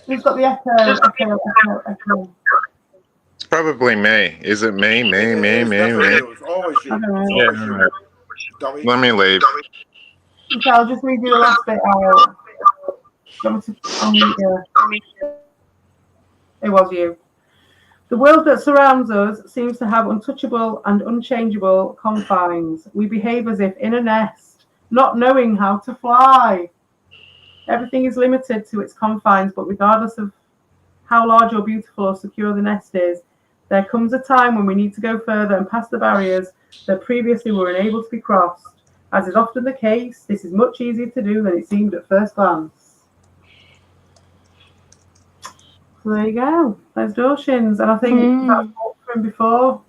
Who's got the echo? It's probably me. Is it me? Me? It's always you. I don't know. Yeah, let me leave. Okay, I'll just read you the last bit out. It was you. The world that surrounds us seems to have untouchable and unchangeable confines. We behave as if in a nest, not knowing how to fly. Everything is limited to its confines, but regardless of how large or beautiful or secure the nest is, there comes a time when we need to go further and past the barriers that previously were unable to be crossed. As is often the case, this is much easier to do than it seemed at first glance. So there you go. There's Dorshins. And I think that's worked for him before.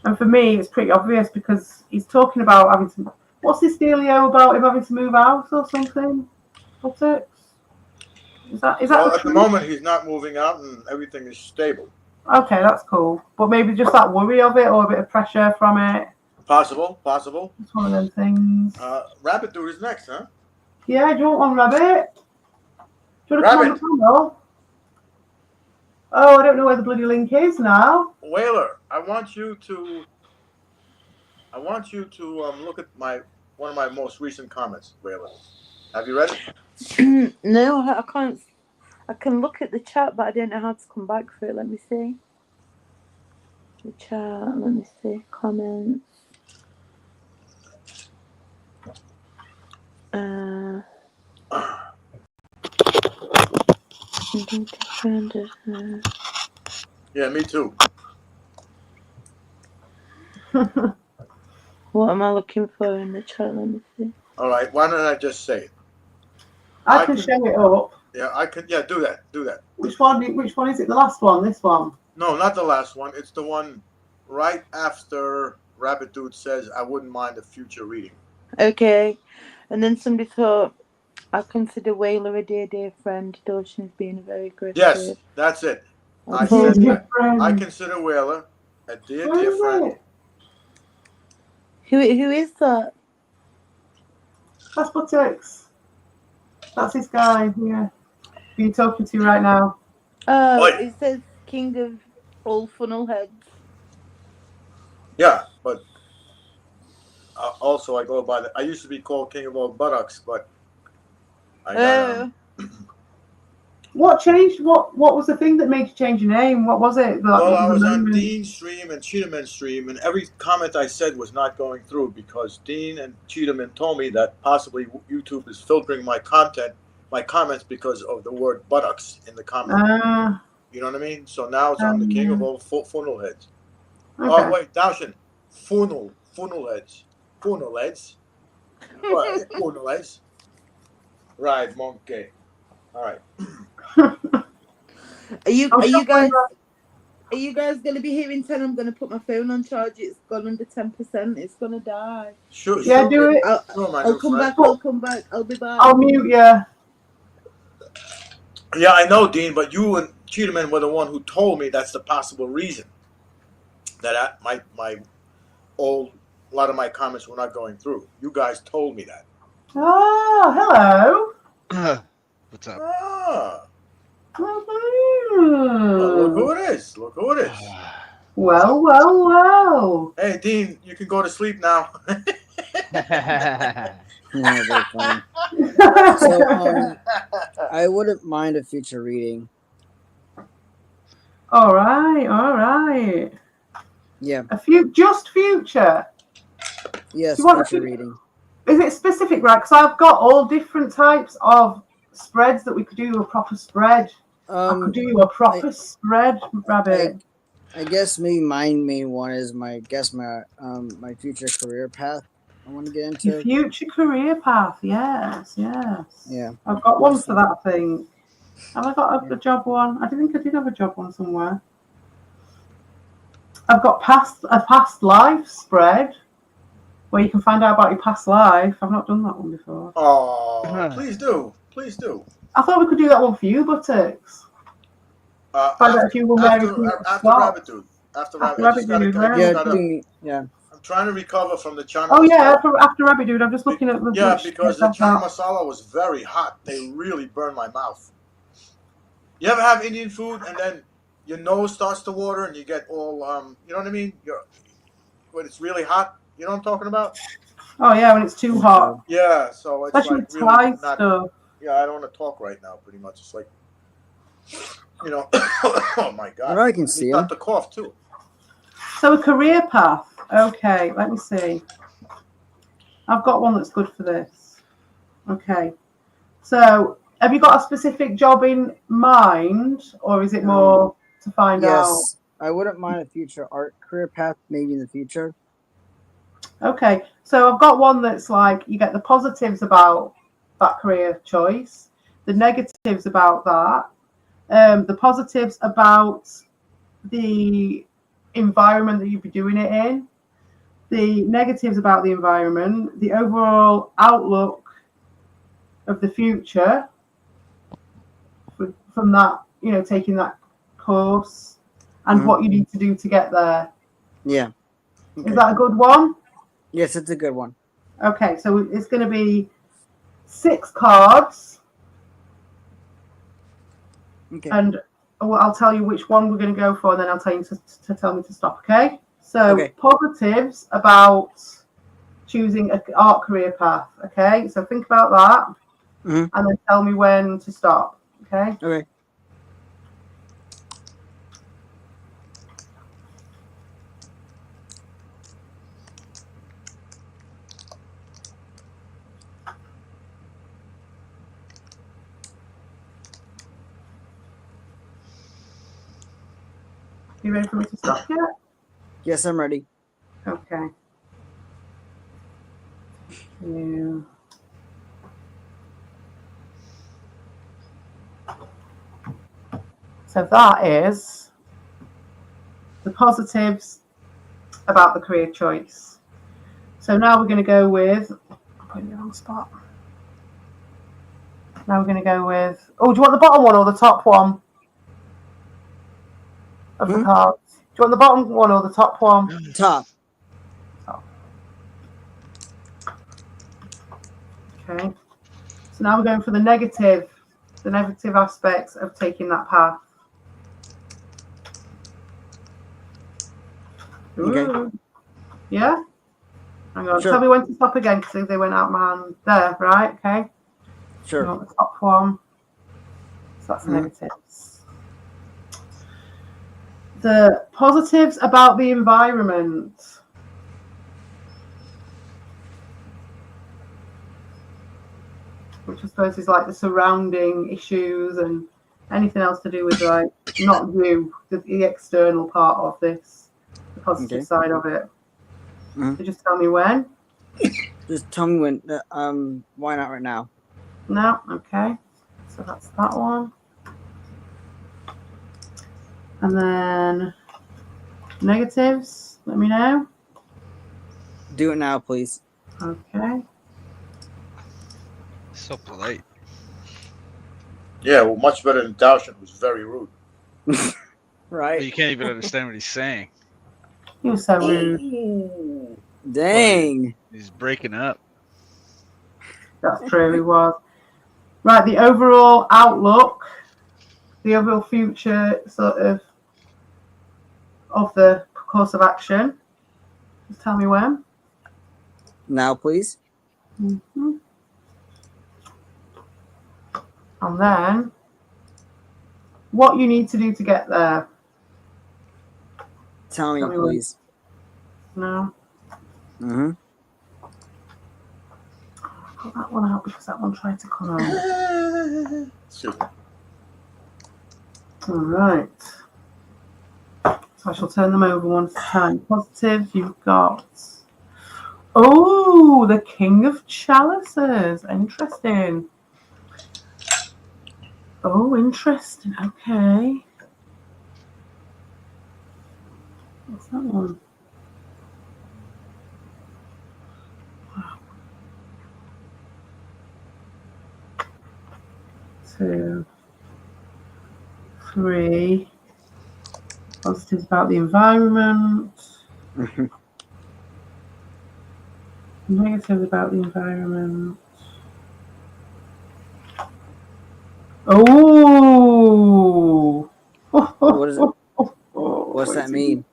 And for me, it's pretty obvious because he's talking about having to... What's this dealio about him having to move out or something? What's it? Is that well, at the moment, he's not moving out and everything is stable. Okay, that's cool. But maybe just that worry of it or a bit of pressure from it. Possible. It's one of those things. Rabbit Dude is next, huh? Yeah, do you want one, Rabbit? Do you want to come on the panel? Oh, I don't know where the bloody link is now. Whaler, I want you to look at one of my most recent comments, Whaler. Have you read it? No, I can't. I can look at the chat, but I don't know how to come back for it. Let me see. The chat, let me see. Comments. Yeah, me too. What am I looking for in the chat? Let me see. All right, why don't I just say it? I can show it up. Yeah, I could. Yeah, do that. Which one is it? The last one? This one? No, not the last one. It's the one right after Rabbit Dude says, "I wouldn't mind a future reading." Okay, and then somebody thought, I consider Whaler a dear friend. Dorshin has been a very good. Yes, that's it. I said that. I consider Whaler a dear friend. Who is that? That's Buttocks. That's this guy. Yeah. Who are you talking to right now? It says King of all funnel heads. Yeah, but also I go by I used to be called King of all buttocks, but I got What changed? What was the thing that made you change your name? What was it? Well, I was on Dean's stream and Cheetahman's stream, and every comment I said was not going through because Dean and Cheetahman told me that possibly YouTube is filtering my comments because of the word buttocks in the comment. You know what I mean? So now it's on the King of all funnel heads. Okay. Oh wait, Daushin, funnel heads. Right, monkey. All right. Are you guys gonna be here in 10? I'm gonna put my phone on charge. It's gone under 10%. It's gonna die. Sure. Yeah, do it. I'll come back. I'll be back. I'll mute you. Yeah, I know, Dean, but you and Cheetahman were the one who told me that's the possible reason that a lot of my comments were not going through. You guys told me that. Oh, hello. What's up? Look who it is. Well. Hey, Dean, you can go to sleep now. Yeah, fine. So, I wouldn't mind a future reading. All right. Yeah. Just future. Yes, future reading. Is it specific, right? Because I've got all different types of spreads that we could do a proper spread. I could do a proper spread, Rabbit. I guess maybe my main one is my future career path I want to get into. Your future career path, yes. Yeah. I've got one for that, I think. Have I got a job one? I think I did have a job one somewhere. I've got a past life spread where you can find out about your past life. I've not done that one before. Oh, please do. I thought we could do that one for you, Buttocks. Find out if you were married after Rabbit Dude. After Rabbit Dude. Yeah. I'm trying to recover from the chana. Oh yeah, after Rabbit Dude, I'm just looking at the. Yeah, because the chana masala was very hot. They really burned my mouth. You ever have Indian food and then your nose starts to water and you get all you know what I mean? When it's really hot. You know what I'm talking about? Oh yeah, when it's too hot. Yeah, so it's especially like really not. Stuff. Yeah, I don't want to talk right now. Pretty much, it's like you know, oh my God. I can see He him. got the cough too. So a career path. Okay, let me see. I've got one that's good for this. Okay. So have you got a specific job in mind, or is it more to find out? Yes, I wouldn't mind a future art career path, maybe in the future. Okay, so I've got one that's like you get the positives about that career choice, the negatives about that, the positives about the environment that you'd be doing it in, the negatives about the environment, the overall outlook of the future from that, you know, taking that course, and what you need to do to get there. Yeah. Okay. Is that a good one? Yes, it's a good one. Okay, so it's going to be 6 cards. Okay. And I'll tell you which one we're going to go for, and then I'll tell you to tell me to stop, okay? So positives about choosing an art career path, okay? So think about that, and then tell me when to stop, okay? Okay. You ready for me to stop yet? Yes, I'm ready. Okay. Yeah. So that is the positives about the career choice. So now we're going to go with, I'm putting the wrong spot. Now we're going to go with, oh, do you want the bottom one or the top one of the cards? Do you want the bottom one or the top one? Top. Okay. So now we're going for the negative aspects of taking that path. Ooh. Okay. Yeah? Hang on. Sure. Tell me when to stop again because they went out of my hand. There, right? Okay. Sure. You want the top one. So that's negatives. The positives about the environment. Which I suppose is like the surrounding issues and anything else to do with like not you, the external part of this, the positive side of it. So just tell me when. Just tell me when. Why not right now? No, okay. So that's that one. And then negatives. Let me know. Do it now, please. Okay. So polite. Yeah, well, much better than Daushan, who's very rude. Right. You can't even understand what he's saying. He was so rude. Dang. He's breaking up. That's true, he was. Right, the overall outlook, the overall future sort of the course of action. Just tell me when. Now, please. And then what you need to do to get there. Tell me please. No. Put that one out because that one tried to come out. All right. So I shall turn them over one at a time. Positive, you've got. Oh, the King of Chalices. Interesting. Oh, interesting. Okay. What's that one? 2, 3. Positives about the environment. Negatives about the environment. Oh! What is it? What's that mean?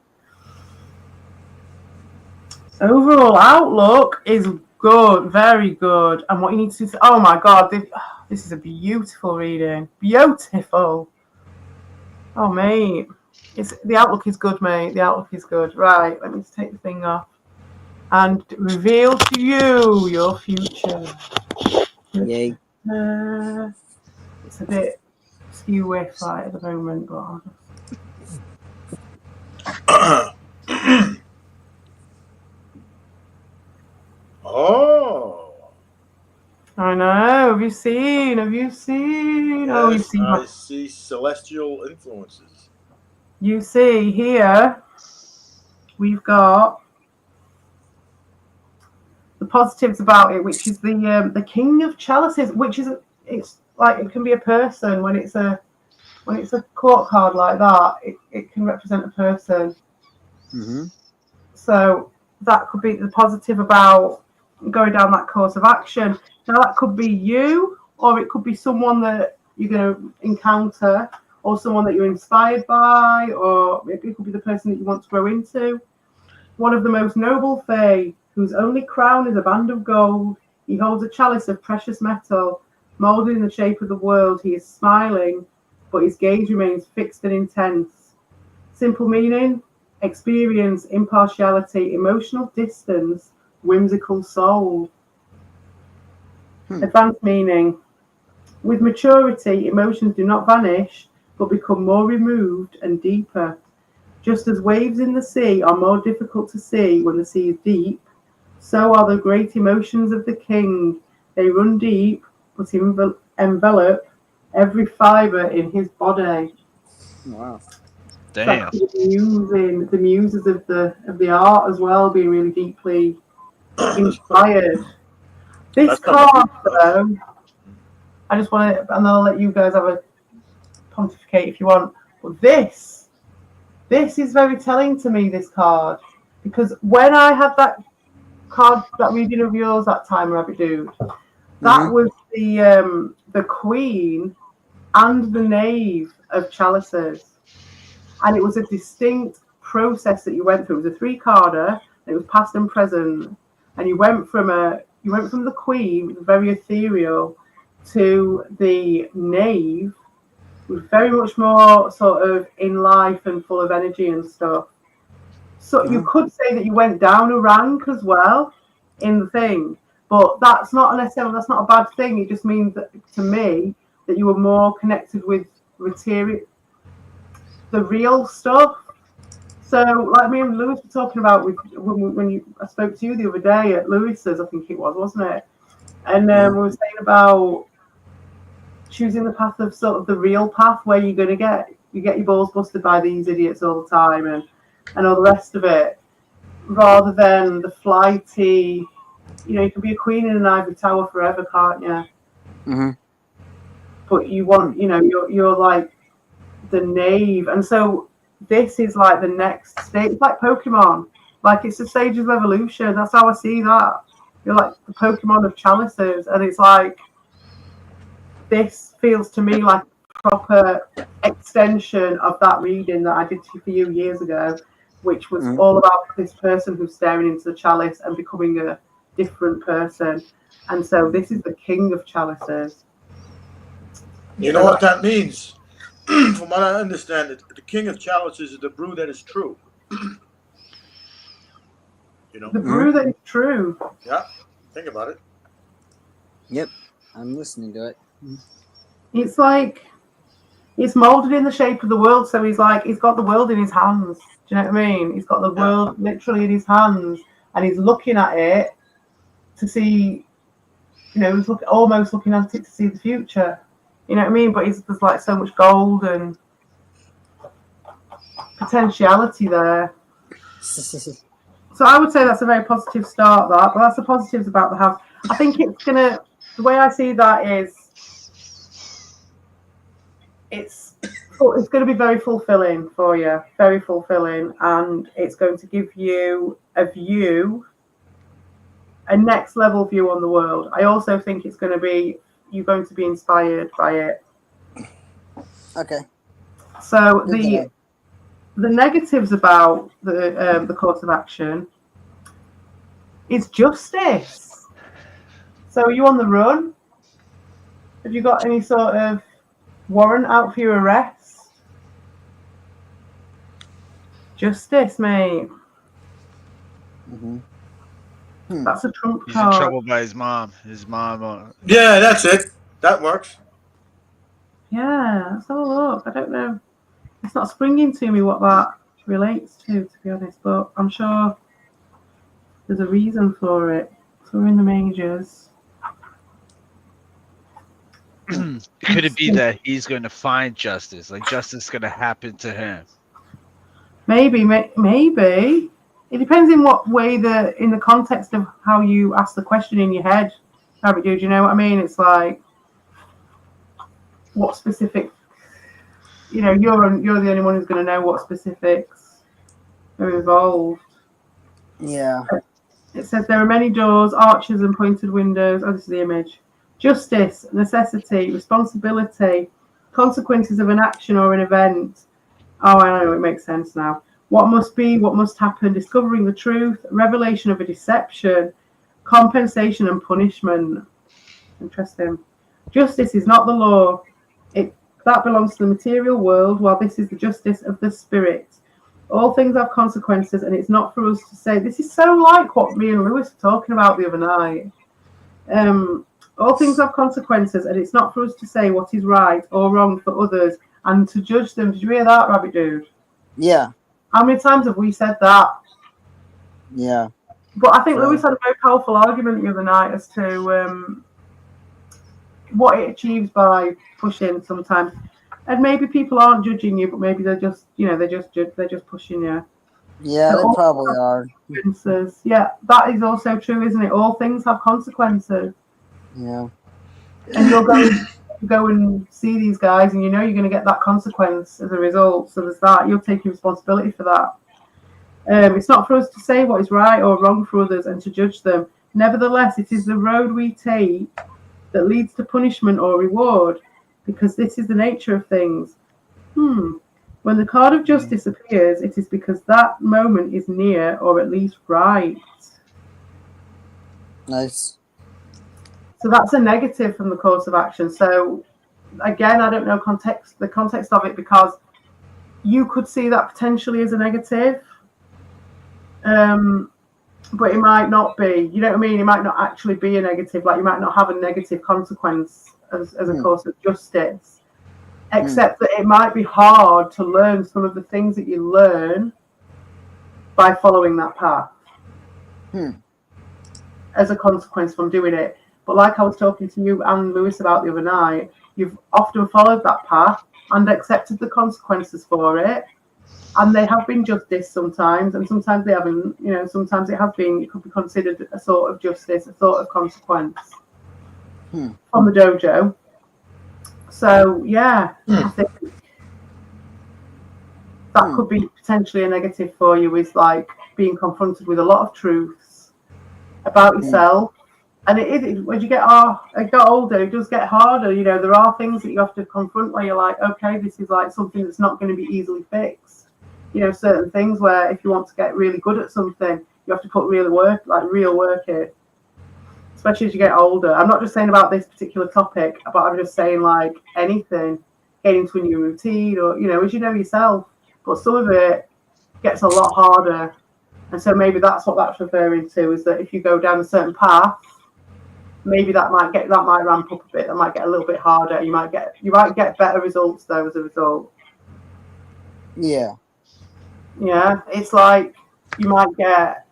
Overall outlook is good, very good. And what you need to do, oh my God, this is a beautiful reading. Beautiful. Oh, mate. The outlook is good, mate. The outlook is good. Right, let me just take the thing off. And reveal to you your future. Yay. It's a bit skew with right at the moment, but I'll just... Oh. I know. Have you seen? Oh, Yes, you see. I see celestial influences. You see here, we've got the positives about it, which is the King of Chalices, which is it's like it can be a person when it's a court card like that. It can represent a person. Mm-hmm. So that could be the positive about going down that course of action. Now that could be you, or it could be someone that you're going to encounter, or someone that you're inspired by, or it could be the person that you want to grow into. One of the most noble fae, whose only crown is a band of gold. He holds a chalice of precious metal, molded in the shape of the world. He is smiling, but his gaze remains fixed and intense. Simple meaning: experience, impartiality, emotional distance, whimsical soul. Advanced meaning: with maturity, emotions do not vanish, but become more removed and deeper. Just as waves in the sea are more difficult to see when the sea is deep, so are the great emotions of the king. They run deep, but envelop every fibre in his body. Wow. Damn. The muses of the art as well, being really deeply inspired. This card, though, I just want to, and I'll let you guys have a pontificate if you want. But this is very telling to me. This card, because when I had that reading of yours that time, Rabbit Dude, that was the Queen and the Knave of Chalices. And it was a distinct process that you went through. It was a 3-carder. It was past and present, and you went from the Queen, very ethereal, to the Knave, was very much more sort of in life and full of energy and stuff. So you could say that you went down a rank as well in the thing, but that's not a bad thing. It just means that to me that you were more connected with material, the real stuff. So, like me and Lewis were talking about when I spoke to you the other day at Lewis's, I think it was, wasn't it? And we were saying about choosing the path of sort of the real path where you're going to get your balls busted by these idiots all the time and all the rest of it, rather than the flighty. You can be a queen in an ivory tower forever, can't you? Mm-hmm. But you want, you're like the knave, and so this is like the next stage. It's like Pokemon, like it's the stage of evolution. That's how I see that. You're like the Pokemon of chalices, and it's like this feels to me like a proper extension of that reading that I did for you years ago, which was all about this person who's staring into the chalice and becoming a different person. And so this is the King of Chalices. You know what that means? From what I understand, the King of Chalices is the brew that is true. The brew that is true. Yeah, think about it. Yep, I'm listening to it. It's like it's molded in the shape of the world, so he's got the world in his hands. Do you know what I mean? He's got the world literally in his hands, and he's looking at it to see. He's almost looking at it to see the future. You know what I mean? But there's like so much gold and potentiality there. So I would say that's a very positive start. But that's the positives about the house. I think it's gonna. The way I see that is, it's going to be very fulfilling for you, very fulfilling, and it's going to give you a next level view on the world. I also think you're going to be inspired by it. Okay. So the negatives about the course of action is justice. So are you on the run? Have you got any sort of warrant out for your arrest? Justice, mate. Mm-hmm. That's a trump He's card. in trouble by his mom. His mom. Yeah, that's it. That works. Yeah, let's have a look. I don't know. It's not springing to me what that relates to be honest, but I'm sure there's a reason for it. So we're in the majors. Could it be that he's going to find justice? Like justice is going to happen to him? Maybe. It depends in what way in the context of how you ask the question in your head. Rabbit dude, you know what I mean? It's like what specific. You're the only one who's going to know what specifics are involved. Yeah. It says there are many doors, arches, and pointed windows. Oh, this is the image. Justice, necessity, responsibility, consequences of an action or an event. Oh, I know, it makes sense now. What must be, what must happen, discovering the truth, revelation of a deception, compensation and punishment. Interesting. Justice is not the law. That belongs to the material world, while this is the justice of the spirit. All things have consequences, and it's not for us to say. This is so like what me and Lewis were talking about the other night. All things have consequences, and it's not for us to say what is right or wrong for others and to judge them. Did you hear that, Rabbit Dude? Yeah. How many times have we said that? Yeah. But I think Lewis had a very powerful argument the other night as to what it achieves by pushing sometimes. And maybe people aren't judging you, but maybe they're just, they're just pushing you. Yeah, they probably are. Yeah, that is also true, isn't it? All things have consequences. Yeah. And you're going to go and see these guys, and you're going to get that consequence as a result. So there's that. You're taking responsibility for that. It's not for us to say what is right or wrong for others and to judge them. Nevertheless, it is the road we take that leads to punishment or reward, because this is the nature of things. When the card of justice appears, it is because that moment is near, or at least right. Nice. So that's a negative from the course of action. So again, I don't know the context of it, because you could see that potentially as a negative. But it might not be. You know what I mean? It might not actually be a negative. Like you might not have a negative consequence as a course of justice. Except that it might be hard to learn some of the things that you learn by following that path as a consequence from doing it. But like I was talking to you and Lewis about the other night, you've often followed that path and accepted the consequences for it. And they have been justice sometimes, and sometimes they haven't. Sometimes it could be considered a sort of justice, a sort of consequence from the dojo. So, yeah, I think that could be potentially a negative for you, is like being confronted with a lot of truths about yourself. And when you get older, it does get harder. There are things that you have to confront where you're like, okay, this is like something that's not going to be easily fixed. Certain things where if you want to get really good at something, you have to put real work in. Especially as you get older. I'm not just saying about this particular topic, but I'm just saying like anything, getting into a new routine or, as you know yourself. But some of it gets a lot harder. And so maybe that's what that's referring to, is that if you go down a certain path, maybe that might ramp up a bit. That might get a little bit harder. You might get better results though as a result. Yeah. Yeah. It's like you might get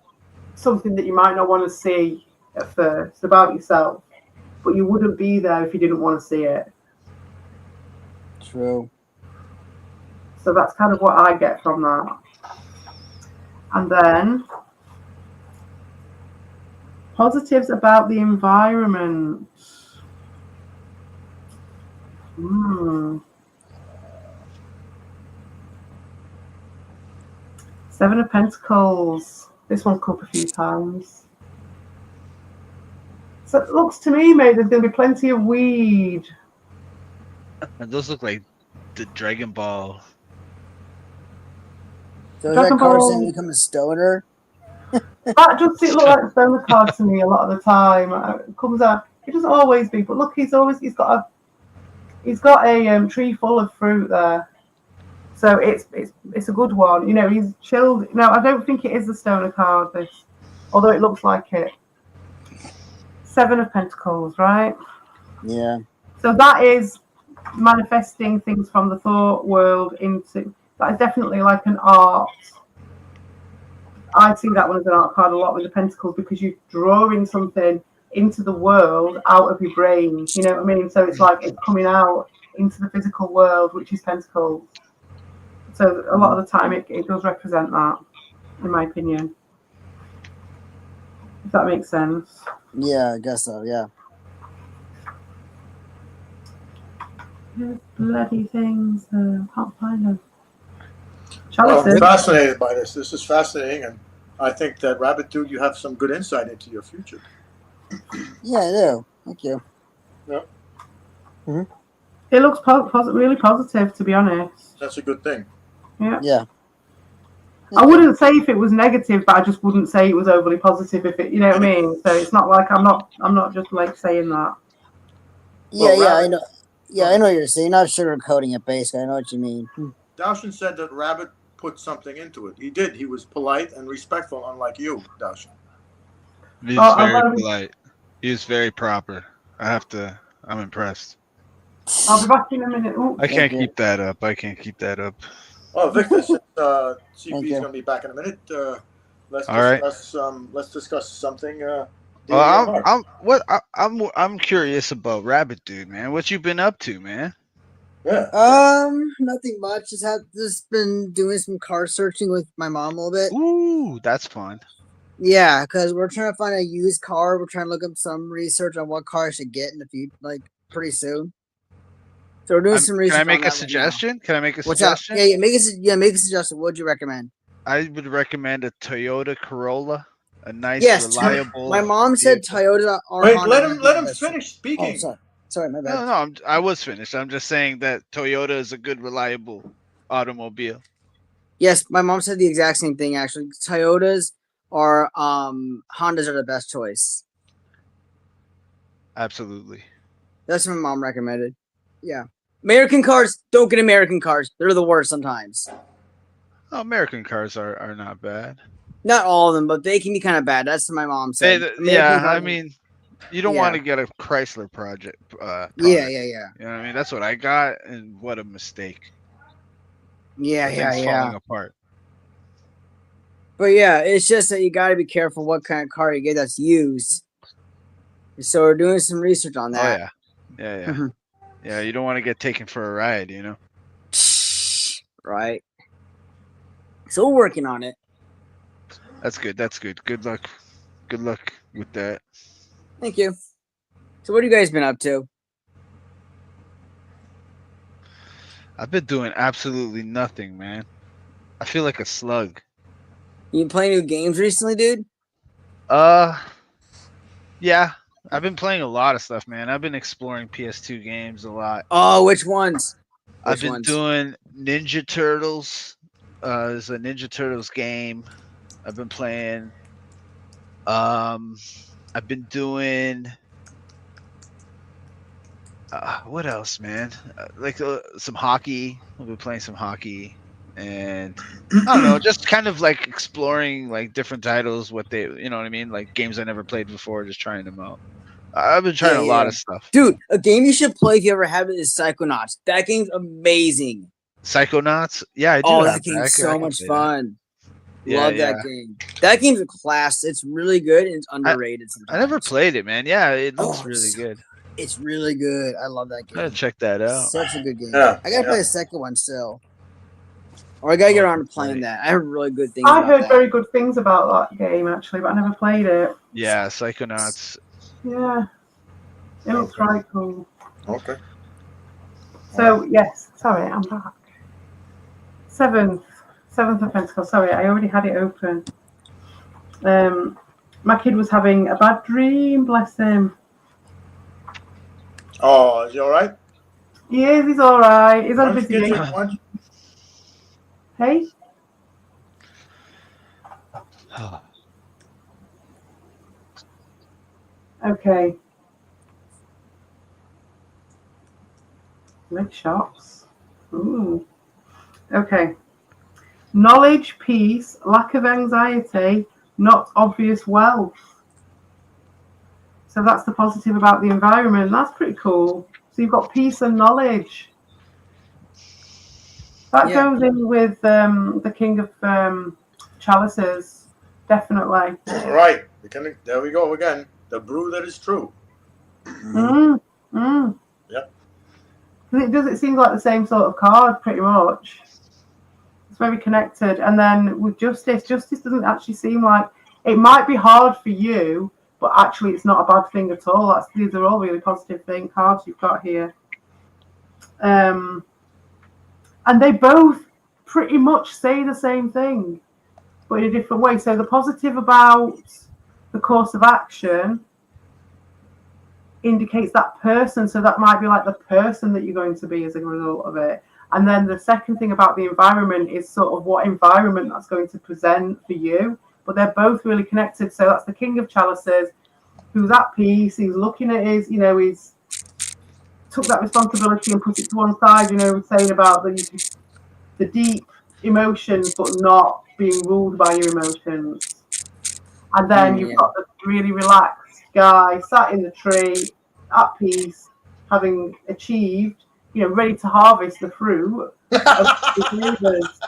something that you might not want to see at first about yourself, but you wouldn't be there if you didn't want to see it. True. So that's kind of what I get from that. And then positives about the environment. Seven of Pentacles. This one's come up a few times. So it looks to me, mate, there's going to be plenty of weed. And those look like the Dragon Ball. So is that card saying become a stoner? That does look like a stoner card to me a lot of the time. It comes out. It doesn't always be, but look, he's got a tree full of fruit there. So it's a good one. You know, he's chilled. No, I don't think it is the Stoner card, this, although it looks like it. 7 of Pentacles, right? Yeah. So that is manifesting things from the thought world into, that is definitely like an art. I see that one as an art card a lot with the Pentacles, because you're drawing something into the world out of your brain. You know what I mean? So it's like it's coming out into the physical world, which is Pentacles. So a lot of the time it does represent that, in my opinion. If that makes sense. Yeah, I guess so. Yeah. Bloody things. Can't find them. Well, I'm Chalices. fascinated by this. This is fascinating, and I think that Rabbit Dude, you have some good insight into your future. Yeah, I do. Thank you. Yeah, It looks really positive, to be honest. that's a good thing. Yeah. Yeah. I wouldn't say if it was negative, but I just wouldn't say it was overly positive if it, you know what I mean? So it's not like I'm not just like saying that. Yeah, Well, yeah, Rabbit- I know. Yeah, I know what you're saying. Not sugarcoating it, basically. I know what you mean. Daushin said that Rabbit put something into it. He did. He was polite and respectful, unlike you, Daushin. He Oh, was I'm very gonna be- polite. He was very proper. I'm impressed. I'll be back in a minute. Ooh. I can't you. keep that up. I can't keep that up. Oh, Victor said Thank CP is you. going to be back in a minute. Let's All right. discuss something. Well, DDR. I'm curious about Rabbit Dude, man. What you been up to, man? Yeah. Nothing much. Just been doing some car searching with my mom a little bit. Ooh, that's fun. Yeah, because we're trying to find a used car. We're trying to look up some research on what car I should get in the future, like pretty soon. So we're doing some research. Can I make on a that right now. suggestion? Can I make a What's up? suggestion? Yeah, make a suggestion. What would you recommend? I would recommend a Toyota Corolla, a nice, Yes, reliable. My mom said vehicle. Toyota or Wait, Honda. let him finish Oh, speaking. sorry, my bad. No, I was finished. I'm just saying that Toyota is a good, reliable automobile. Yes, my mom said the exact same thing. Actually, Toyotas or Hondas are the best choice. Absolutely. That's what my mom recommended. Yeah, American cars, don't get American cars. They're the worst sometimes. Oh, American cars are not bad. Not all of them, but they can be kind of bad. That's what my mom said. I mean, you don't Yeah. want to get a Chrysler project. Product. Yeah. You know what I mean? That's what I got, and what a mistake. Yeah, Things falling apart. But yeah, it's just that you got to be careful what kind of car you get that's used. So we're doing some research on that. Oh yeah. Yeah, you don't want to get taken for a ride, you know. Right. So we're working on it. That's good. Good luck with that. Thank you. So what have you guys been up to? I've been doing absolutely nothing, man. I feel like a slug. You been playing new games recently, dude? Yeah. I've been playing a lot of stuff, man. I've been exploring PS2 games a lot. Oh, which ones? I've been doing Ninja Turtles. There's a Ninja Turtles game I've been playing. I've been doing what else, man? Some hockey. I've been playing some hockey, and I don't know, just kind of like exploring like different titles, what they, you know what I mean, like games I never played before, just trying them out. I've been trying a lot of stuff. Dude, a game you should play if you ever have it is Psychonauts. That game's amazing. Psychonauts? Yeah, I do. Oh, have that game's I so can much say fun. Yeah, Love that game. That game's a class. It's really good and it's underrated sometimes. I never played it, man. Yeah, it looks Oh, really good. It's really good. I love that game. I gotta check that out. Such a good game. Yeah, I gotta play the second one still. Or I gotta get around to playing that. I heard really good things I've about heard that. very good things about that game actually, but I never played it. Yeah, Psychonauts. Yeah, it looks right cool. Okay. So yes, sorry, I'm back. Seventh of Pentacles. Sorry, I already had it open. My kid was having a bad dream. Bless him. Oh, is he all right? He is. He's all right. He's on a Why don't busy you day. get your- Hey. Okay. Red shops. Ooh. Okay. Knowledge, peace, lack of anxiety, not obvious wealth. So that's the positive about the environment. That's pretty cool. So you've got peace and knowledge. That goes in with the King of Chalices, definitely. Right. There we go again. The brew that is true. Yep. It seems like the same sort of card, pretty much. It's very connected. And then with Justice doesn't actually seem like it might be hard for you, but actually it's not a bad thing at all. These are all really positive cards you've got here. And they both pretty much say the same thing, but in a different way. So the positive about the course of action indicates that person. So that might be like the person that you're going to be as a result of it. And then the second thing about the environment is sort of what environment that's going to present for you. But they're both really connected. So that's the King of Chalices, who's at peace. He's looking at his, he's took that responsibility and put it to one side, saying about the deep emotions, but not being ruled by your emotions. And then you've got the really relaxed guy sat in the tree at peace, having achieved, ready to harvest the fruit of his labors.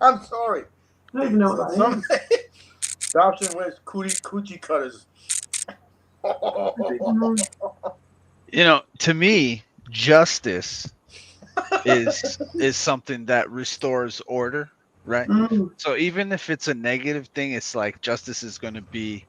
I'm sorry. I don't even know what that is. Dobson wears coochie cutters. To me, justice is something that restores order, right? So even if it's a negative thing, it's like justice is going to be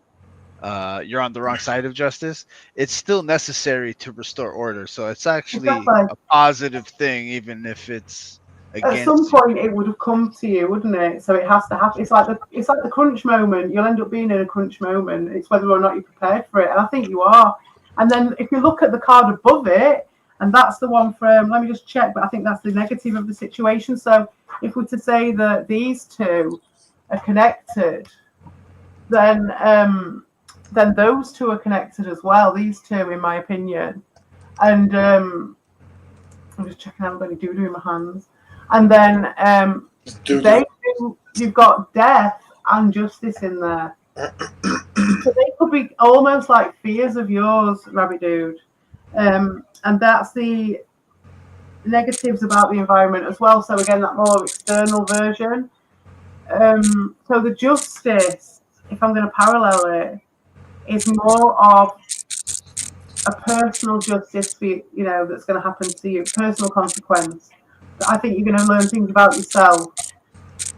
you're on the wrong side of justice. It's still necessary to restore order, so it's actually a positive thing, even if it's against at some point it would have come to you, wouldn't it? So it has to happen. It's like the crunch moment. You'll end up being in a crunch moment. It's whether or not you're prepared for it, and I think you are. And then if you look at the card above it, and that's the one from, let me just check, but I think that's the negative of the situation. So if we're to say that these two are connected, then those two are connected as well. These two, in my opinion. And I'm just checking out any doo-doo in my hands. And then you've got death and justice in there. So they could be almost like fears of yours, Rabbit Dude. And that's the negatives about the environment as well. So again, that more external version. So the justice, if I'm going to parallel it, is more of a personal justice for you, that's going to happen to you, personal consequence. I think you're going to learn things about yourself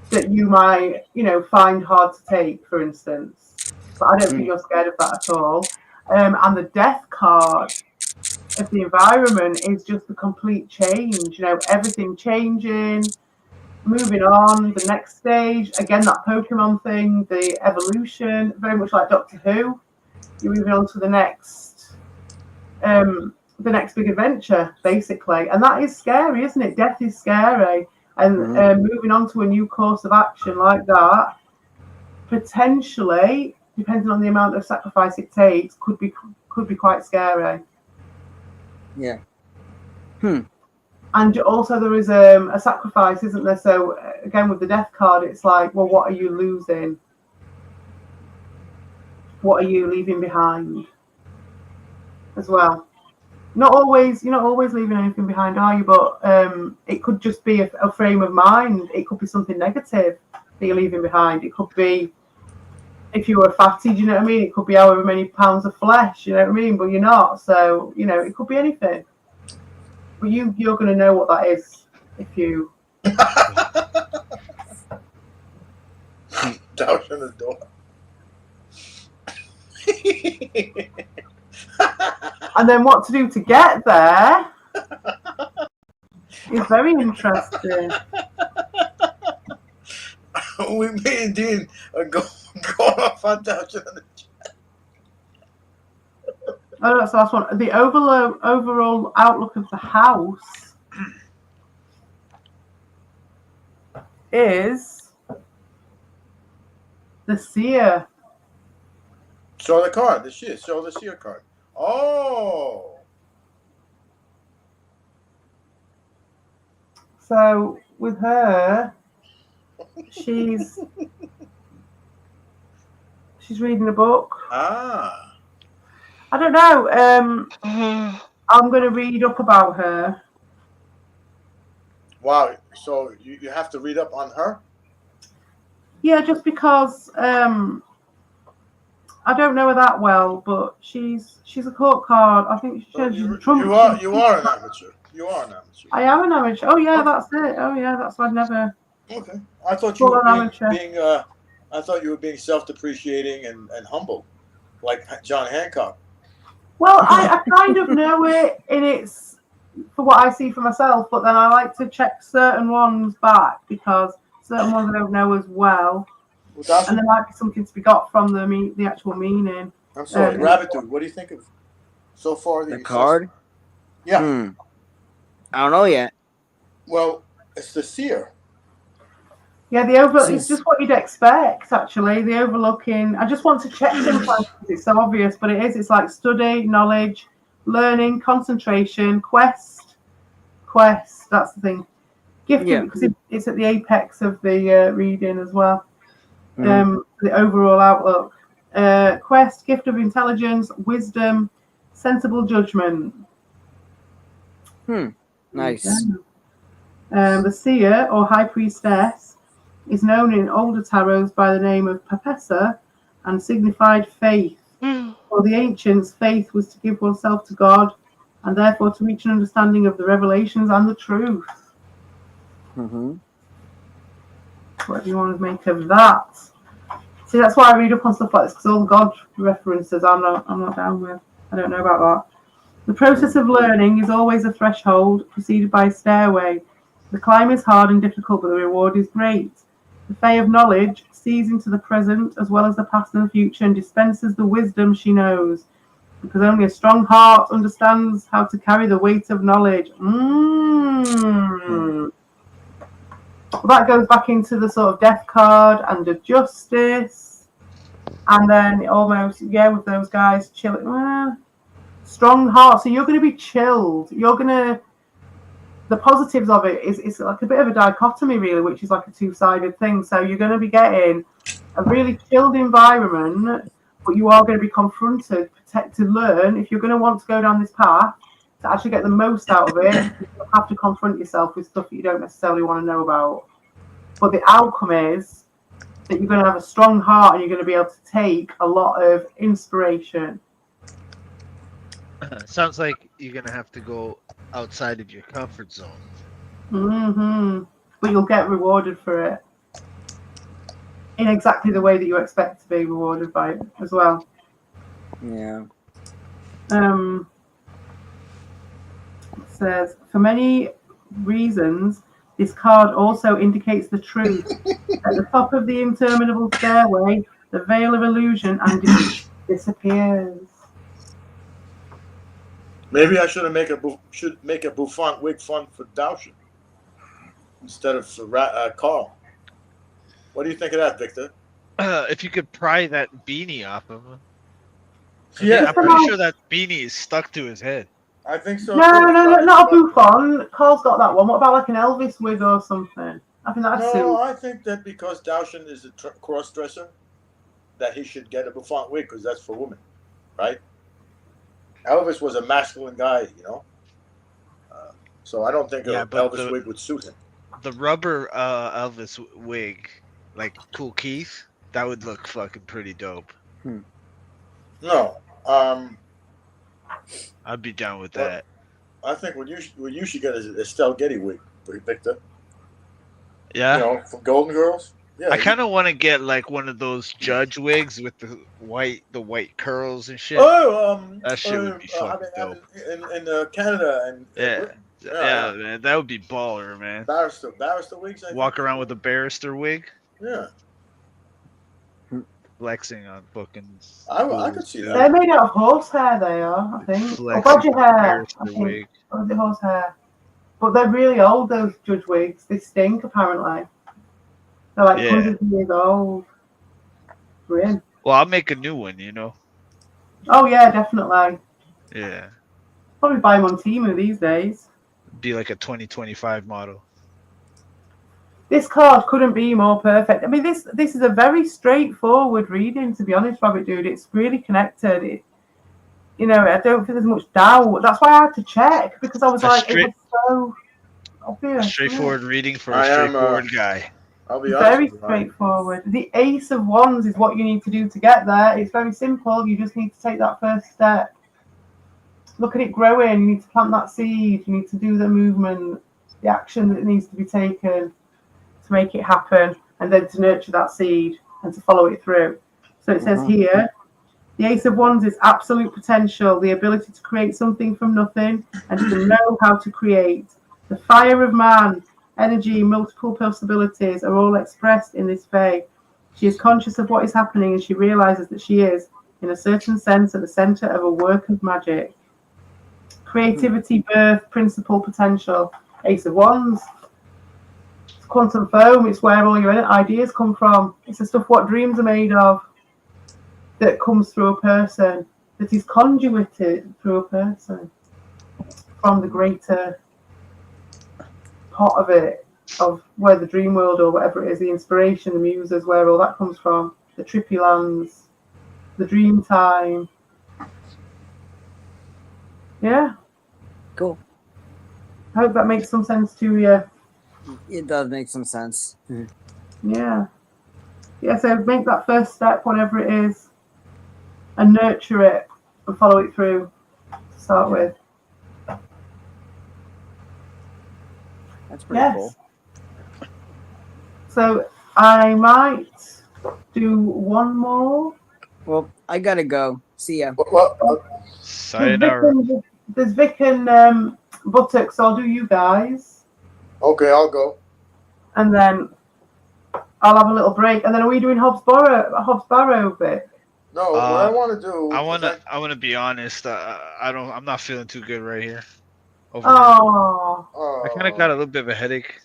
that you might, find hard to take, for instance. But I don't think you're scared of that at all. And the death card of the environment is just the complete change, everything changing, moving on, the next stage. Again, that Pokemon thing, the evolution, very much like Doctor Who. You're moving on to the next big adventure, basically. And that is scary, isn't it? Death is scary. And moving on to a new course of action like that, potentially, depending on the amount of sacrifice it takes, could be quite scary. Yeah. And also there is a sacrifice, isn't there? So again, with the death card, it's like, well, what are you losing? What are you leaving behind as well? You're not always leaving anything behind, are you? But it could just be a frame of mind. It could be something negative that you're leaving behind. It could be, if you were fatty, do you know what I mean? It could be however many pounds of flesh, you know what I mean? But you're not. So, it could be anything. But you're going to know what that is if you... Down in the door. And then what to do to get there is very interesting. We may indeed go off on tangent. Oh, that's the last one. The overall outlook of the house is the seer. Show the card. Show the seer card. Oh. So with her, she's reading a book. Ah. I don't know. I'm going to read up about her. Wow. So you have to read up on her? Yeah, just because I don't know her that well, but she's a court card. I think she's a Trump. You are an amateur. You are an amateur. I am an amateur. Oh yeah, that's it. Oh yeah, that's why I've never. Okay. I thought you Well, were an amateur. I thought you were being self-depreciating and humble, like John Hancock. Well, I kind of know it in its for what I see for myself, but then I like to check certain ones back because certain ones I don't know as well, and there might be something to be got from the actual meaning. I'm sorry, Rabbit Dude. What do you think of so far the card? Yeah. I don't know yet. Well, it's the seer. Yeah, it's just what you'd expect, actually. The overlooking. I just want to check sometimes because it's so obvious, but it is. It's like study, knowledge, learning, concentration, quest. That's the thing. Gifting, because it's at the apex of the reading as well. The overall outlook. Quest, gift of intelligence, wisdom, sensible judgment. Nice. The seer or high priestess is known in older tarots by the name of Papessa and signified faith. For the ancients, faith was to give oneself to God and therefore to reach an understanding of the revelations and the truth. What do you want to make of that? See, that's why I read up on stuff like this, because all the God references I'm not down with. I don't know about that. The process of learning is always a threshold preceded by a stairway. The climb is hard and difficult, but the reward is great. The Fae of knowledge sees into the present as well as the past and the future and dispenses the wisdom she knows, because only a strong heart understands how to carry the weight of knowledge. Well, that goes back into the sort of death card and the justice, and then almost with those guys chilling. Strong heart. So you're going to be chilled. The positives of it is it's like a bit of a dichotomy, really, which is like a two-sided thing. So you're going to be getting a really chilled environment, but you are going to be confronted to learn. If you're going to want to go down this path, to actually get the most out of it, you have to confront yourself with stuff that you don't necessarily want to know about. But the outcome is that you're going to have a strong heart and you're going to be able to take a lot of inspiration. Sounds like you're going to have to go outside of your comfort zone. But you'll get rewarded for it in exactly the way that you expect to be rewarded by it as well. Yeah. It says, for many reasons, this card also indicates the truth. At the top of the interminable stairway, the veil of illusion and disappears. Maybe I should make a bouffant wig fun for Daushin instead of for Carl. What do you think of that, Victor? If you could pry that beanie off him. Yeah, I'm pretty sure that beanie is stuck to his head. I think so. No, not a bouffant. Carl's got that one. What about like an Elvis wig or something? I think that's I think that because Daushin is a cross-dresser, that he should get a bouffant wig because that's for women, right? Elvis was a masculine guy, so I don't think an Elvis wig would suit him. The rubber Elvis wig, like Cool Keith, that would look fucking pretty dope. No, I'd be down with that. I think what you should get is a Estelle Getty wig, Victor. Yeah, from Golden Girls. Yeah, I kind of want to get like one of those judge wigs with the white curls and shit. That shit would be fucking dope. In Canada and yeah, man, that would be baller, man. Barrister wigs. Walk around with a barrister wig. Yeah. Flexing on fucking. I could see that. They're made out of horsehair. They are, I think. Or badger hair. Wig. Or is it horsehair? But they're really old. Those judge wigs. They stink apparently. They're like 100 years old. Brilliant. Well, I'll make a new one. Oh yeah, definitely. Yeah. Probably buy them on Temu these days. Be like a 2025 model. This card couldn't be more perfect. I mean, this is a very straightforward reading, to be honest, Rabbit Dude. It's really connected. I don't think there's much doubt. That's why I had to check, because I was like, it was so obvious. Straightforward reading for a straightforward guy. I'll be very straightforward. The Ace of Wands is what you need to do to get there. It's very simple. You just need to take that first step. Look at it growing. You need to plant that seed. You need to do the movement, the action that needs to be taken to make it happen, and then to nurture that seed and to follow it through. So it says here, the Ace of Wands is absolute potential, the ability to create something from nothing and to know how to create. The fire of man, energy, multiple possibilities are all expressed in this fae. She is conscious of what is happening, and she realizes that she is, in a certain sense, at the center of a work of magic. Creativity, birth, principle, potential. Ace of Wands. It's quantum foam. It's where all your ideas come from. It's the stuff what dreams are made of that comes through a person, that is conduited through a person from the greater part of it, of where the dream world or whatever it is, the inspiration, the muses, where all that comes from, the trippy lands, the dream time. Yeah. Cool. I hope that makes some sense to you. It does make some sense. Yeah. Yeah, so make that first step, whatever it is, and nurture it and follow it through to start with. That's pretty cool. So I might do one more. Well, I gotta go. See ya. Sayonara. There's Vic and Buttocks, so I'll do you guys. Okay, I'll go. And then I'll have a little break. And then are we doing Hobbs Barrow, Vic? No, what I want to do. I want to be honest. I'm not feeling too good right here. Over Oh. here. I kind of got a little bit of a headache.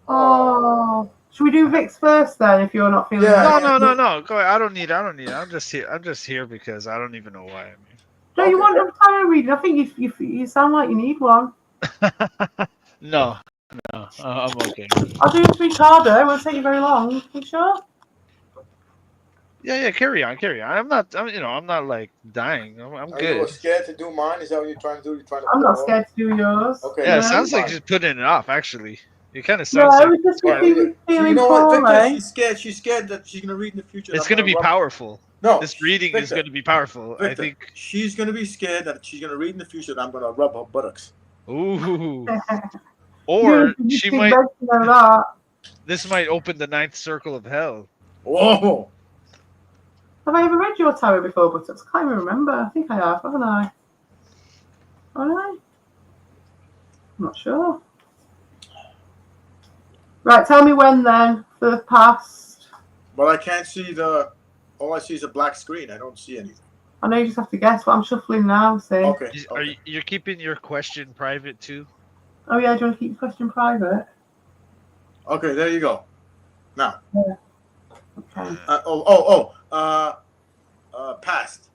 Oh. Should we do Vic's first then? If you're not feeling Yeah. well? No. Go ahead. I don't need it. I'm just here because I don't even know why I'm here. No, you want a tarot reading? I think you sound like you need one. No, I'm okay. I'll do a 3-carder. It won't take you very long. You sure? Yeah. Carry on. I'm not like dying. I'm Are good. you scared to do mine? Is that what you're trying to do? You're trying to I'm not scared to do yours. Okay. Yeah, it No. sounds like just putting it off. Actually, it kind of No, sounds I like was just smart. feeling You know what, Victor? poorly. She's scared that she's gonna read in the future. It's gonna be powerful. No, This reading is Victor, gonna be powerful. I Victor, think. she's gonna be scared that she's gonna read in the future that I'm gonna rub her buttocks. Ooh. Or You she should might. know that. This might open the 9th circle of hell. Whoa! Have I ever read your tarot before, Buttocks? I can't even remember. I think I have, haven't I? Haven't I? I'm not sure. Right, tell me when then, for the past. But I can't see all I see is a black screen. I don't see anything. I know you just have to guess, but I'm shuffling now, see? Okay. You're keeping your question private too? Oh yeah, do you want to keep your question private? Okay, there you go. Now. Okay. Past.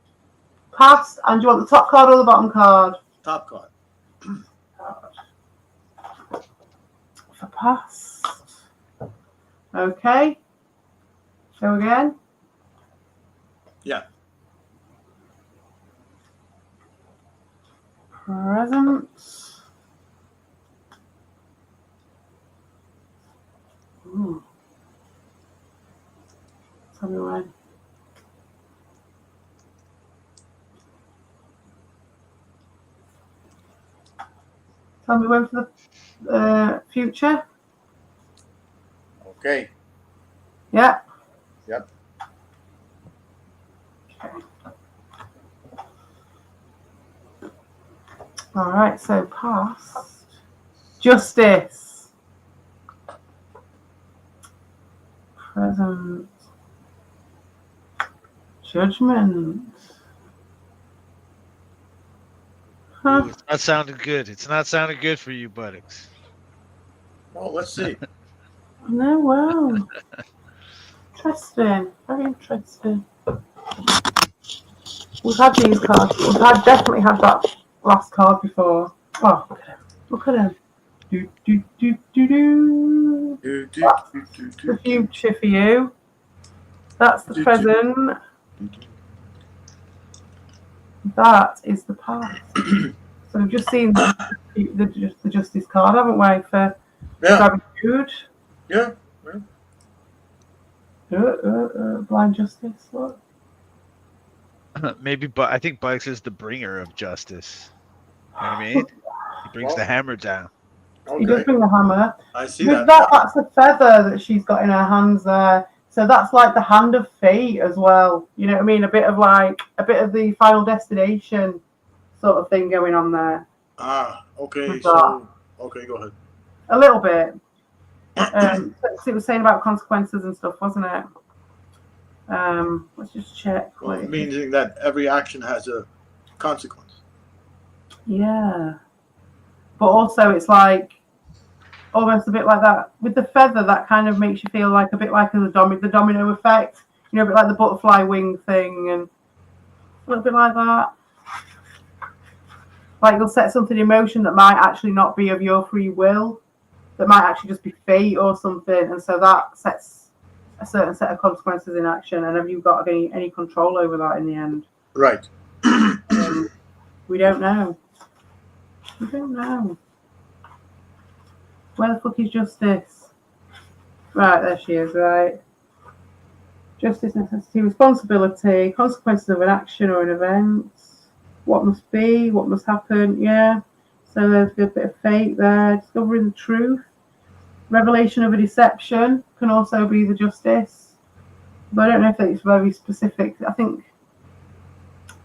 Past, and do you want the top card or the bottom card? Top card. For past. Okay. Show again. Yeah. Present. Ooh. Tell me when. Tell me when for the future. Okay. Yeah. Yep. Okay. All right. So past. Justice. Present. Judgment. Huh? Ooh, it's not sounding good. It's not sounding good for you, Buttocks. Well, let's see. No, wow. Interesting. Very interesting. We've had these cards. We've definitely had that last card before. Oh, look at him. Look at him. Do, do, do, do, do. Do, the future for you. That's the present. That is the past. So we've just seen the justice card, haven't we, for gratitude? Yeah. Blind justice. What? Maybe, but I think Bikes is the bringer of justice. You know what I mean? He brings the hammer down. He does bring the hammer. I see With that. That's a feather that she's got in her hands there. So that's like the hand of fate as well. You know what I mean? A bit of the Final Destination sort of thing going on there. Okay. So, okay, go ahead. A little bit. It was saying about consequences and stuff, wasn't it? Let's just check. Well, meaning that every action has a consequence. Yeah. But also it's like almost a bit like that. With the feather, that kind of makes you feel like a bit like the domino effect. You know, a bit like the butterfly wing thing and a little bit like that. Like you'll set something in motion that might actually not be of your free will. That might actually just be fate or something. And so that sets a certain set of consequences in action. And have you got any control over that in the end? Right. We don't know. We don't know. Where the fuck is justice? Right, there she is, right. Justice, necessity, responsibility, consequences of an action or an event. What must be, what must happen, yeah. So there's a bit of fate there. Discovering the truth. Revelation of a deception can also be the justice. But I don't know if it's very specific. I think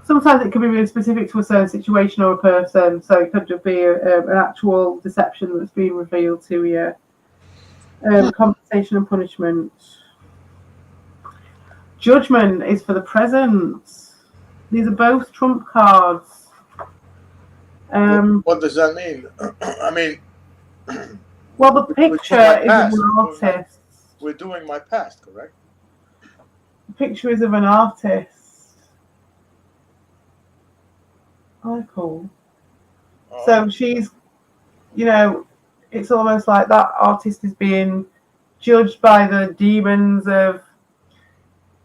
sometimes it can be really specific to a certain situation or a person. So it could just be an actual deception that's been revealed to you. Compensation and punishment. Judgment is for the present. These are both trump cards. What does that mean? I mean, well, the picture is of an artist. We're doing my past, correct? The picture is of an artist. Oh, cool. Oh. So she's, you know, it's almost like that artist is being judged by the demons of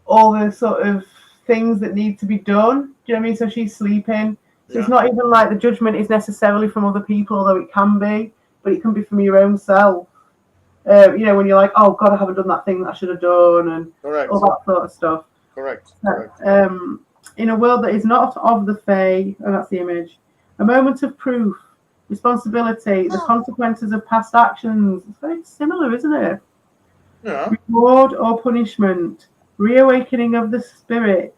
all the sort of things that need to be done. Do you know what I mean? So she's sleeping. So it's not even like the judgment is necessarily from other people, although it can be, but it can be from your own self. You know, when you're like, oh God, I haven't done that thing that I should have done, and all that sort of stuff. Correct. In a world that is not of the Fae, and that's the image, a moment of proof, responsibility, the consequences of past actions. It's very similar, isn't it? Yeah. Reward or punishment, reawakening of the spirit.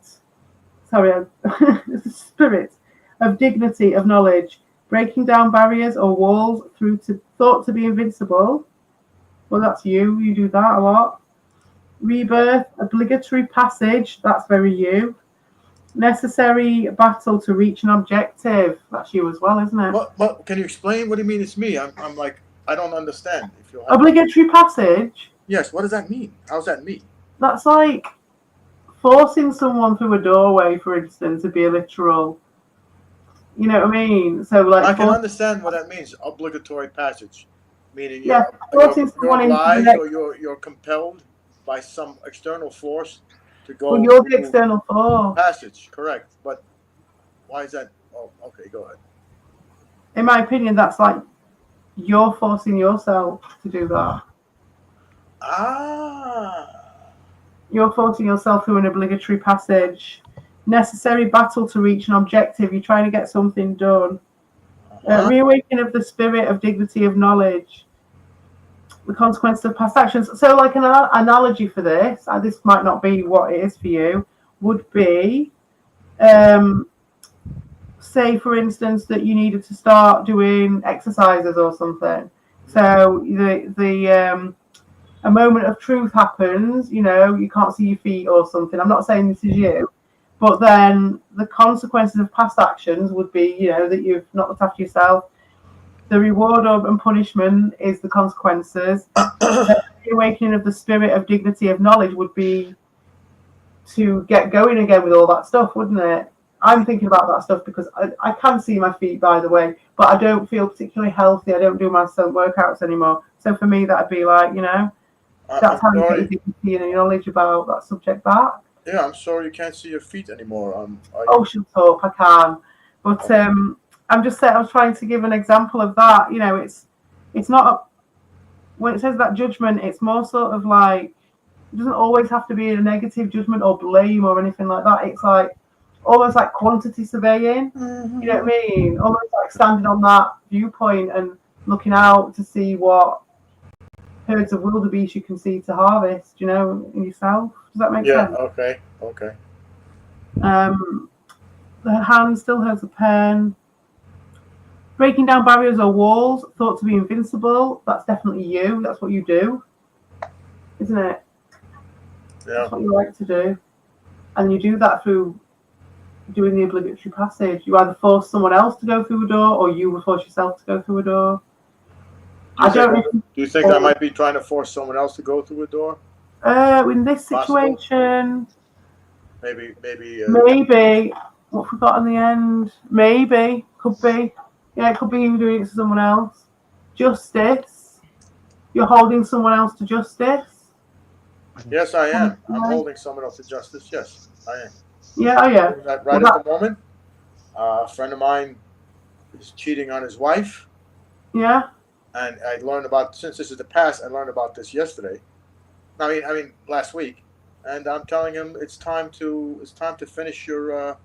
Sorry, the spirit of dignity, of knowledge, breaking down barriers or walls thought to be invincible. Well, that's you. You do that a lot. Rebirth, obligatory passage. That's very you. Necessary battle to reach an objective. That's you as well, isn't it? What can you explain? What do you mean it's me? I'm like, I don't understand. If you obligatory passage? Yes. What does that mean? How's that me? That's like forcing someone through a doorway, for instance, to be a literal. You know what I mean? So like, I can understand what that means. Obligatory passage, meaning you're obliged or you're compelled by some external force to go. Well, you're the external force. Passage, correct. But why is that? Oh, okay, go ahead. In my opinion, that's like you're forcing yourself to do that. You're forcing yourself through an obligatory passage. Necessary battle to reach an objective. You're trying to get something done. Reawakening of the spirit of dignity, of knowledge. The consequences of past actions. So like an analogy for this, this might not be what it is for you, would be, say for instance that you needed to start doing exercises or something. So a moment of truth happens, you know, you can't see your feet or something. I'm not saying this is you. But then the consequences of past actions would be, you know, that you've not looked after yourself. The reward and punishment is the consequences. The awakening of the spirit of dignity, of knowledge would be to get going again with all that stuff, wouldn't it? I'm thinking about that stuff because I can see my feet, by the way, but I don't feel particularly healthy. I don't do my workouts anymore. So for me, that'd be like, you know, That's how you sorry. get your dignity and your knowledge about that subject back. Yeah, I'm sorry you can't see your feet anymore. Oh, shut up! I can. But I'm just saying. I was trying to give an example of that. You know, it's not when it says that judgment. It's more sort of like it doesn't always have to be a negative judgment or blame or anything like that. It's like almost like quantity surveying. You know what I mean? Almost like standing on that viewpoint and looking out to see what herds of wildebeest you can see to harvest. You know, in yourself. Does that make sense? Yeah. Okay. The hand still has a pen. Breaking down barriers or walls, thought to be invincible. That's definitely you. That's what you do, isn't it? Yeah. That's what you like to do. And you do that through doing the obligatory passage. You either force someone else to go through a door or you will force yourself to go through a door. Do you think I might be trying to force someone else to go through a door? In this situation, maybe. Maybe. What have we got in the end? Maybe. Could be. Yeah, it could be you doing it to someone else. Justice. You're holding someone else to justice. Yes, I am. I'm holding someone else to justice. Yes, I am. Yeah, yeah. Right at the moment, a friend of mine is cheating on his wife. Yeah. And I learned about, since this is the past, I learned about this yesterday. I mean, last week. And I'm telling him it's time to finish your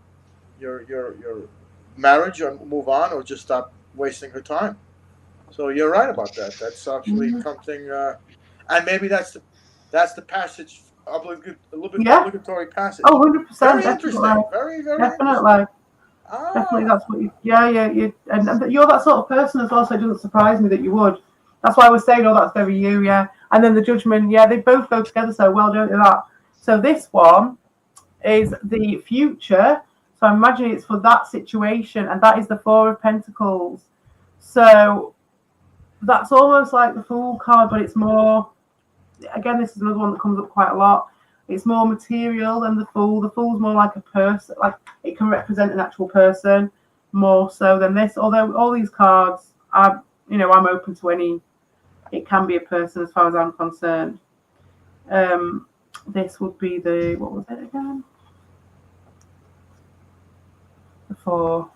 marriage or move on, or just stop wasting her time. So you're right about that. That's actually something, and maybe that's the passage, obligatory passage. Oh, 100%. Very interesting. Very definitely. Definitely, that's what you. Yeah. And you're that sort of person as well. So it doesn't surprise me that you would. That's why I was saying, oh, that's very you, yeah. And then the judgment, yeah, they both go together so well, don't they? That. So this one is the future. So I imagine it's for that situation, and that is the Four of Pentacles. So that's almost like the Fool card, but it's more. Again, this is another one that comes up quite a lot. It's more material than the Fool. The Fool's more like a person, like it can represent an actual person more so than this. Although all these cards, I'm open to any. It can be a person as far as I'm concerned. This would be what was it again? The Four.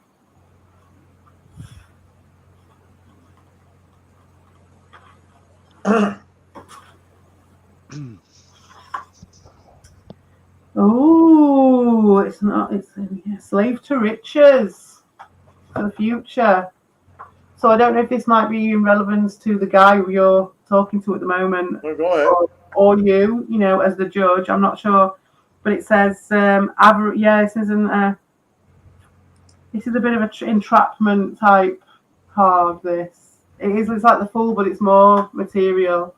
Oh, it's not. It's slave to riches for the future. So I don't know if this might be in relevance to the guy who you're talking to at the moment, Well, go ahead. or you, as the judge. I'm not sure, but it says this isn't. This is a bit of an entrapment type card. This it's like the Fool, but it's more material.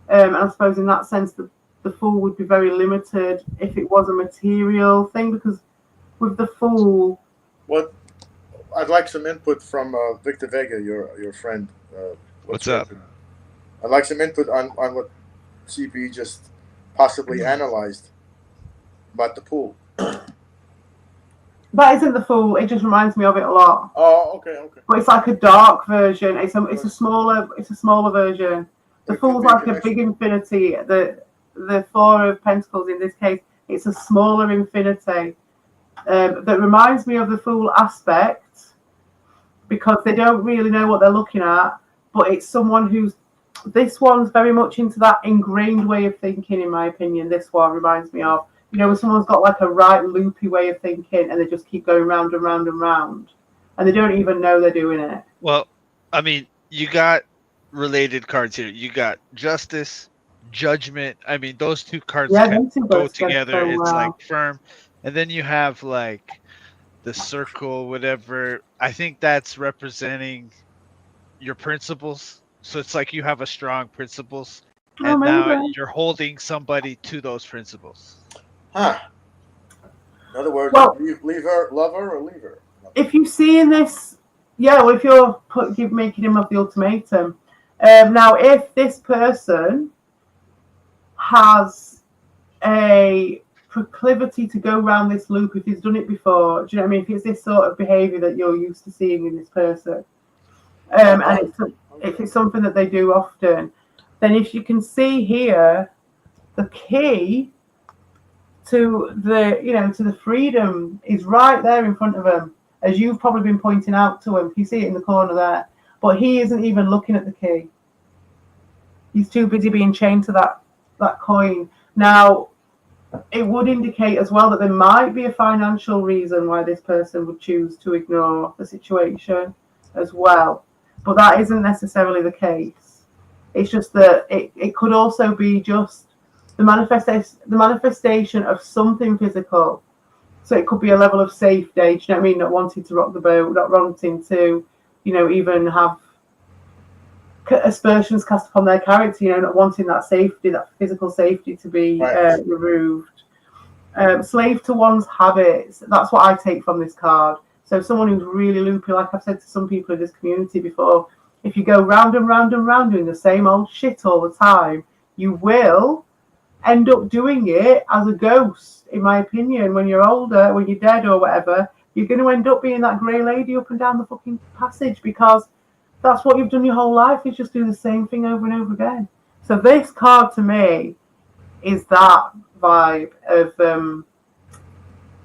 And I suppose in that sense, the Fool would be very limited if it was a material thing, because with the Fool. What? I'd like some input from Victor Vega, your friend. What's up? I'd like some input on what CP just possibly analyzed about the pool. That isn't the Fool. It just reminds me of it a lot. Oh, okay. But it's like a dark version. It's a smaller version. The Fool's like a big infinity. The Four of Pentacles in this case, it's a smaller infinity that reminds me of the Fool aspect, because they don't really know what they're looking at. But it's someone this one's very much into that ingrained way of thinking, in my opinion. This one reminds me of, when someone's got like a right loopy way of thinking and they just keep going round and round and round, and they don't even know they're doing it. Well, I mean, you got related cards here. You got Justice, Judgment. I mean, those two cards go together. It's like firm. And then you have like the circle, whatever. I think that's representing your principles. So it's like you have a strong principles, and now you're holding somebody to those principles. Huh. In other words, leave her, love her, or leave her. If you see in this, if you're making him of the ultimatum. Now, if this person has a proclivity to go around this loop, if he's done it before, do you know what I mean? If it's this sort of behavior that you're used to seeing in this person, and if it's something that they do often, then if you can see here, the key to the freedom is right there in front of him, as you've probably been pointing out to him. You see it in the corner there, but he isn't even looking at the key. He's too busy being chained to that coin. Now, it would indicate as well that there might be a financial reason why this person would choose to ignore the situation as well, but that isn't necessarily the case. It's just that it could also be just the manifestation of something physical. So it could be a level of safety, do you know what I mean? Not wanting to rock the boat, not wanting to, even have aspersions cast upon their character, not wanting that safety, that physical safety to be removed. Slave to one's habits, that's what I take from this card. So someone who's really loopy, like I've said to some people in this community before, if you go round and round and round doing the same old shit all the time, you will end up doing it as a ghost, in my opinion. When you're older, when you're dead or whatever, you're going to end up being that grey lady up and down the fucking passage, because that's what you've done your whole life, is just do the same thing over and over again. So this card to me is that vibe of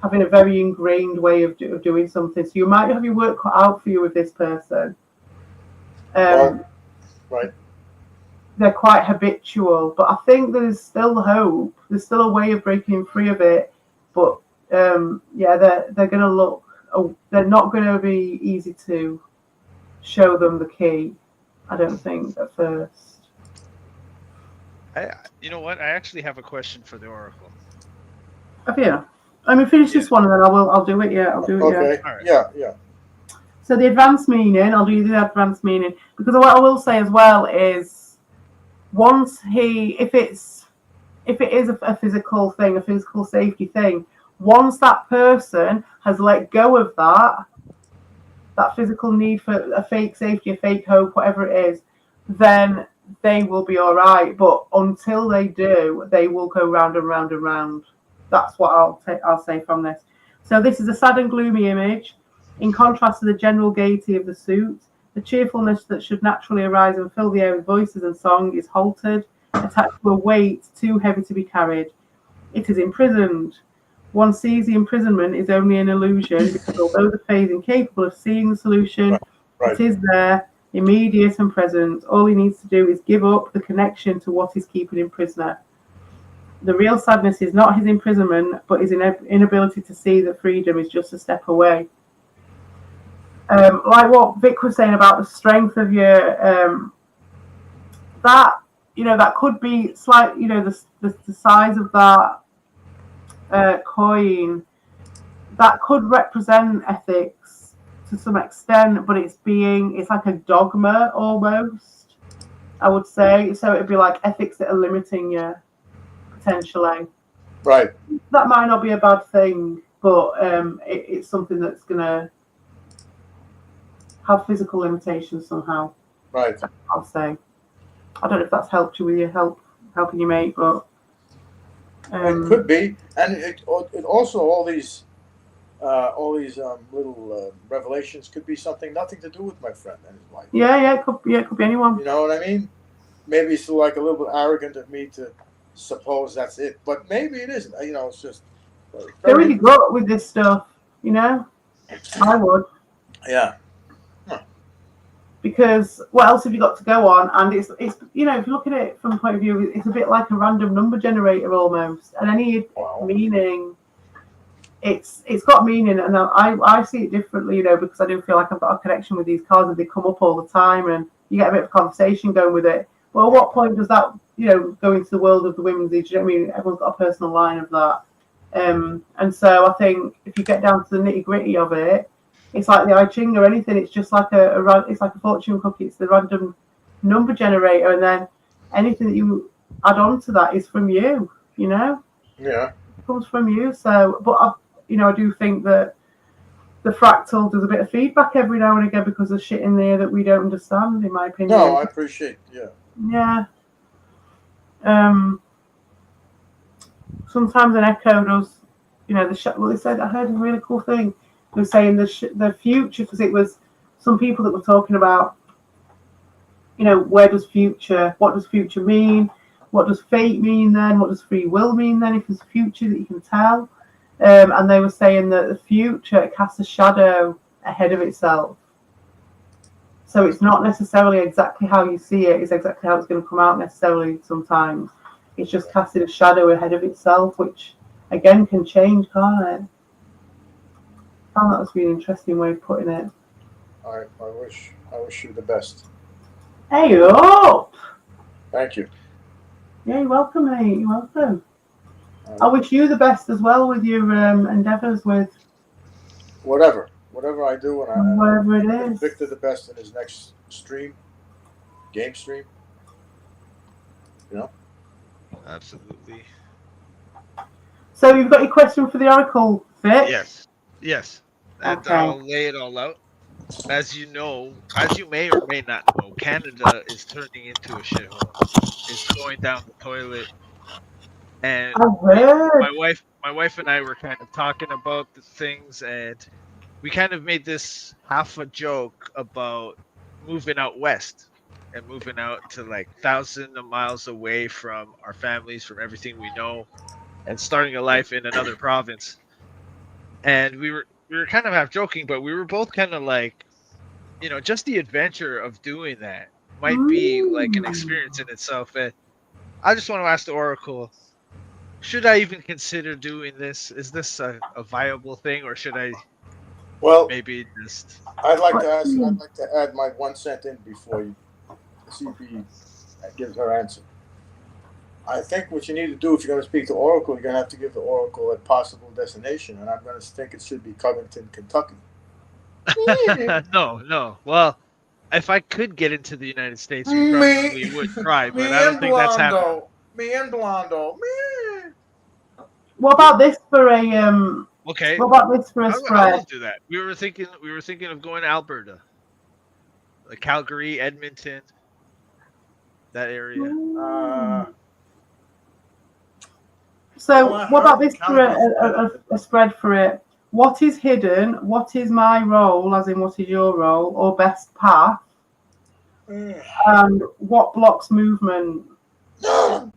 having a very ingrained way of doing something. So you might have your work cut out for you with this person. Right. They're quite habitual, but I think there's still hope. There's still a way of breaking free of it. But they're going to look. They're not going to be easy to show them the key, I don't think, at first. You know what? I actually have a question for the Oracle. Yeah. Let me finish this one and then I'll do it. Yeah, I'll do it. Okay. All right. Yeah. So the advanced meaning, I'll do the advanced meaning, because what I will say as well is, once if it is a physical thing, a physical safety thing, once that person has let go of that physical need for a fake safety, a fake hope, whatever it is, then they will be all right. But until they do, they will go round and round and round. That's what I'll say from this. So this is a sad and gloomy image. In contrast to the general gaiety of the suit, the cheerfulness that should naturally arise and fill the air with voices and song is halted, attached to a weight too heavy to be carried. It is imprisoned. One sees the imprisonment is only an illusion, because although the phase incapable of seeing the solution, it is there, immediate and present. All he needs to do is give up the connection to what is keeping him prisoner. The real sadness is not his imprisonment, but his inability to see that freedom is just a step away. Like what Vic was saying about the strength of your, that could be slight, the size of that coin, that could represent ethics to some extent, but it's like a dogma almost, I would say. So it'd be like ethics that are limiting you, potentially. Right. That might not be a bad thing, but it's something that's going to have physical limitations somehow. Right. I'll say. I don't know if that's helped you with your helping you mate, but it could be, and it also all these little revelations could be nothing to do with my friend and his wife. Yeah, it could be anyone. You know what I mean? Maybe it's like a little bit arrogant of me to suppose that's it, but maybe it isn't. It's just They're really good with this stuff. I would. Yeah. Because what else have you got to go on? And it's if you look at it from the point of view, it's a bit like a random number generator almost. And any meaning, it's got meaning, and I see it differently, because I do feel like I've got a connection with these cards, and they come up all the time, and you get a bit of conversation going with it. Well, at what point does that go into the world of the women's age? Everyone's got a personal line of that, and so I think if you get down to the nitty gritty of it, it's like the I Ching or anything. It's just like it's like a fortune cookie. It's the random number generator, and then anything that you add on to that is from you. Yeah, it comes from you. So, but I do think that the fractal does a bit of feedback every now and again, because there's shit in there that we don't understand, in my opinion. No, I appreciate. Yeah. Sometimes an echo does. They said, I heard a really cool thing. They were saying the future, because it was some people that were talking about, what does future mean? what does fate mean then? What does free will mean then? If there's a future that you can tell, and they were saying that the future casts a shadow ahead of itself. So it's not necessarily exactly how you see it, it's exactly how it's going to come out necessarily sometimes. It's just casting a shadow ahead of itself, which again can change, can't it? I found that was a really interesting way of putting it. I wish you the best. Hey up! Thank you. Yeah, you're welcome, mate. You're welcome. I wish you the best as well with your endeavours with Whatever I do, and whatever it wish is. Victor the best in his next game stream. Absolutely. So you've got your question for the Oracle, Vic? Yes. And Okay. I'll lay it all out. As you know, as you may or may not know, Canada is turning into a shithole. It's going down the toilet. And I've heard. my wife and I were kind of talking about the things, and we kind of made this half a joke about moving out west and moving out to like thousands of miles away from our families, from everything we know, and starting a life in another province. And we were kind of half joking, but we were both kind of like, just the adventure of doing that might be like an experience in itself. And I just want to ask the Oracle, should I even consider doing this? Is this a viable thing, or should I maybe just... I'd like to add my 1 cent in before you CP gives her answer. I think what you need to do if you're going to speak to Oracle, you're going to have to give the Oracle a possible destination, and I'm going to think it should be Covington, Kentucky. No. Well, if I could get into the United States, we probably would try, but I don't think that's happening. Me and Blondo. What about this for a Okay. What about this for a I spread? will do that. We were thinking of going to Alberta, like Calgary, Edmonton, that area. So what about this for a spread for it? What is hidden? What is my role, as in what is your role, or best path? And what blocks movement? Do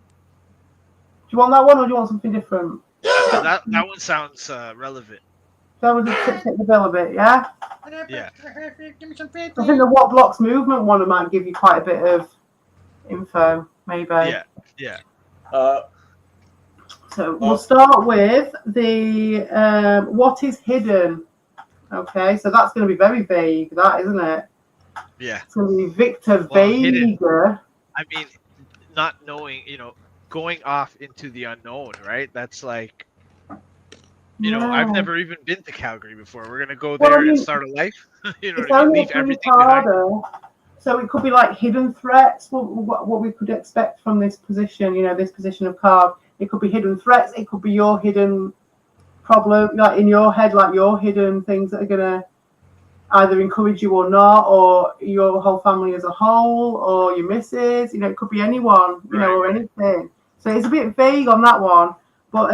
you want that one, or do you want something different? Yeah, that one sounds relevant. That was a take the bill a bit, yeah? Yeah. I think the what blocks movement one might give you quite a bit of info, maybe. Yeah. So we'll start with the what is hidden. Okay, so that's going to be very vague, that, isn't it? Yeah. It's going to be Victor Vega. I mean, not knowing, going off into the unknown, right? That's like, I've never even been to Calgary before. We're gonna go there and start a life. Leave everything behind. So it could be like hidden threats. What we could expect from this position, this position of card. It could be hidden threats. It could be your hidden problem, like in your head, like your hidden things that are gonna either encourage you or not, or your whole family as a whole, or your missus. It could be anyone, or anything. So it's a bit vague on that one. But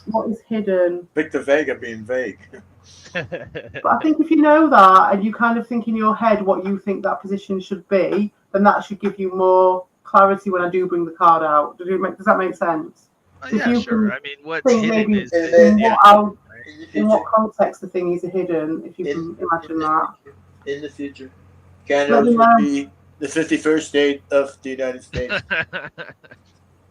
what is hidden? Victor Vega being vague. But I think if you know that and you kind of think in your head what you think that position should be, then that should give you more clarity when I do bring the card out. Does that make sense? Yeah, sure. I mean, what's hidden is in what context the thing is hidden, if you can imagine that. In the future, Canada will be the 51st state of the United States.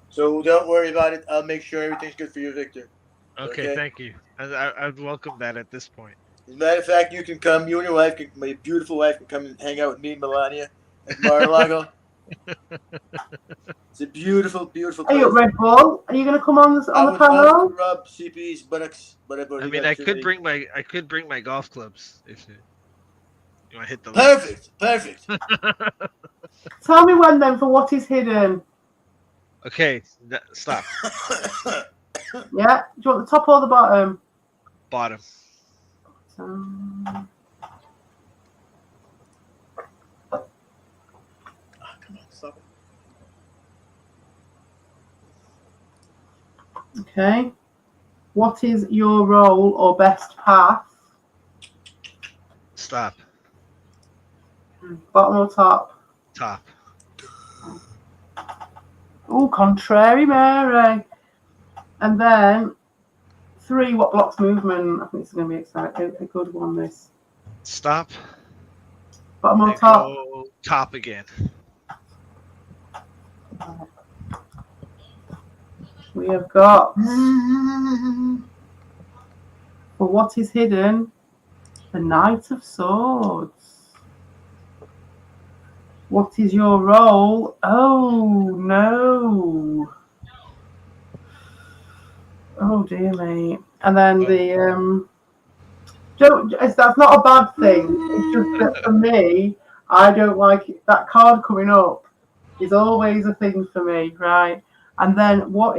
So don't worry about it. I'll make sure everything's good for you, Victor. Okay, thank you. I'd welcome that at this point. As a matter of fact, you can come. You and your wife, my beautiful wife, can come and hang out with me and Melania at Mar-a-Lago. It's a beautiful, beautiful place. Are you at Red Bull? Are you going to come on the panel? Rub CP's buttocks. I mean, I could bring my golf clubs if you want to hit the. Perfect. Tell me when then for what is hidden. Okay, stop. Yeah, do you want the top or the bottom? Bottom. Come on, stop it. Okay. What is your role or best path? Stop. Bottom or top? Top. Oh, contrary, Mary. And then 3, what blocks movement? I think it's going to be exciting. A good one, this. Stop. Bottom or And top? go top again. We have got for what is hidden, the Knight of Swords. What is your role? Oh no. Oh dear mate. And then that's not a bad thing. It's just that for me, I don't like it. That card coming up is always a thing for me, right? And then what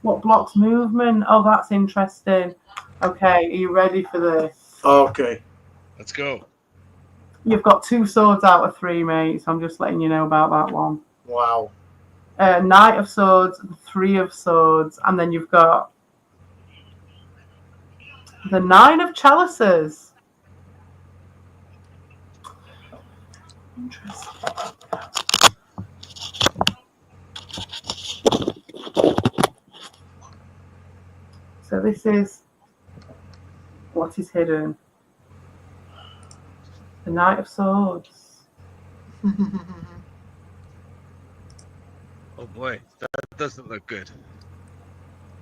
blocks movement? Oh, that's interesting. Okay, are you ready for this? Okay. Let's go. You've got 2 swords out of 3, mate. So I'm just letting you know about that one. Wow. Knight of Swords, 3 of Swords, and then you've got the 9 of Chalices. Interesting. So this is what is hidden. The Knight of Swords. Oh boy, that doesn't look good.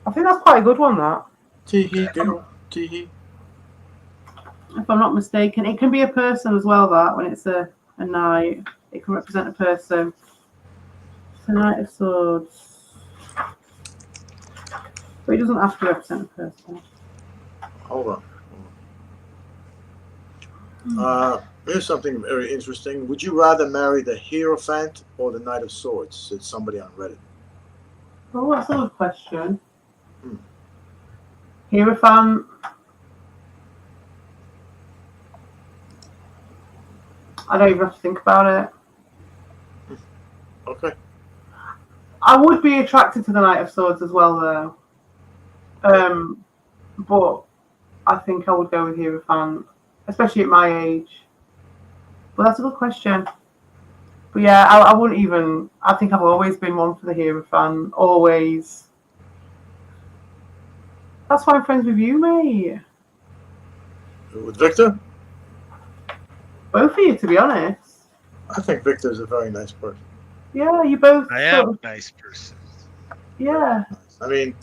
I think that's quite a good one, that. Tee-hee, girl. Tee-hee. If I'm not mistaken. It can be a person as well, that, when it's a knight. It can represent a person. It's a Knight of Swords. But it doesn't have to represent a person. Hold on. Here's something very interesting. Would you rather marry the Hierophant or the Knight of Swords? Said somebody on Reddit. Oh, that's a good question. Hierophant. I don't even have to think about it. Okay. I would be attracted to the Knight of Swords as well, though. But I think I would go with Hierophant, especially at my age. But that's a good question. But yeah, I wouldn't even. I think I've always been one for the Hierophant. Always. That's why I'm friends with you, mate. With Victor? Both of you, to be honest. I think Victor's a very nice person. Yeah, you both. I am a nice person. Yeah. I mean,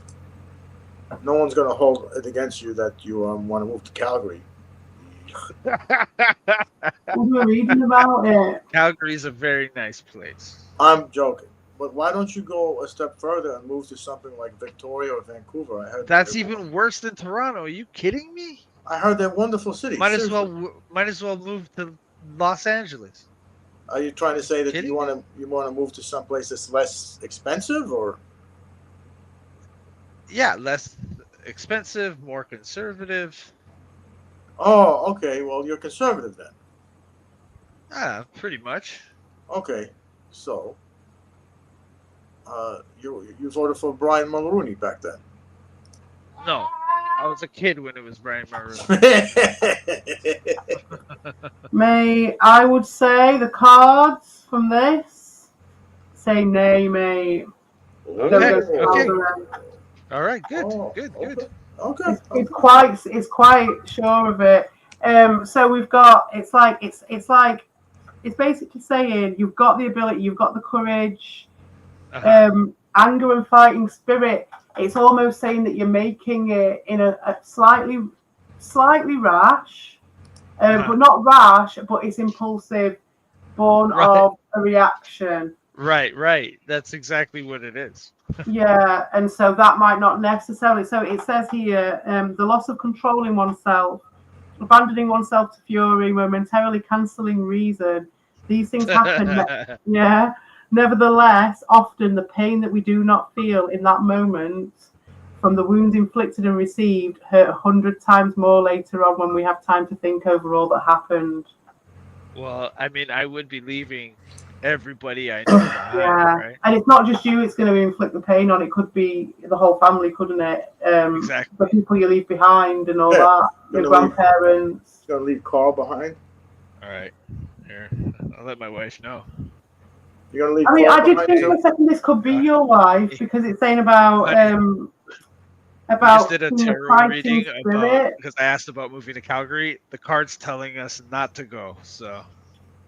no one's going to hold it against you that you want to move to Calgary. We were reading about it. Calgary's a very nice place. I'm joking. But why don't you go a step further and move to something like Victoria or Vancouver? I heard That's even worse than Toronto. Are you kidding me? I heard they're wonderful cities. Might as Seriously. well move to Los Angeles. Are you trying to say that Kidding you want to move to someplace that's less expensive, or? Yeah, less expensive, more conservative. Oh, okay. Well, you're conservative then. Ah, pretty much. Okay, so you voted for Brian Mulroney back then. No, I was a kid when it was Brian Mulroney. May I would say the cards from this say nay, mate. Okay. All right, good, good. Okay. It's quite sure of it. So we've got it's basically saying you've got the ability, you've got the courage, anger and fighting spirit. It's almost saying that you're making it in a slightly rash, but not rash, but it's impulsive, born of a reaction. Right. That's exactly what it is. Yeah, and so that might not necessarily. So it says here, the loss of control in oneself, abandoning oneself to fury, momentarily cancelling reason. These things happen. Yeah. Nevertheless, often the pain that we do not feel in that moment from the wounds inflicted and received hurt 100 times more later on when we have time to think over all that happened. Well, I mean, I would be leaving everybody I know behind, yeah, right? And it's not just you it's going to inflict the pain on. It could be the whole family, couldn't it? Exactly. The people you leave behind and all that. Your grandparents. Going to leave Carl behind? All right. Here, I'll let my wife know. You're gonna leave. I mean, Chloe I did behind think too? for a second this could be your wife because it's saying about We just about did a being a tarot fighting reading about spirit. because I asked about moving to Calgary. The card's telling us not to go. So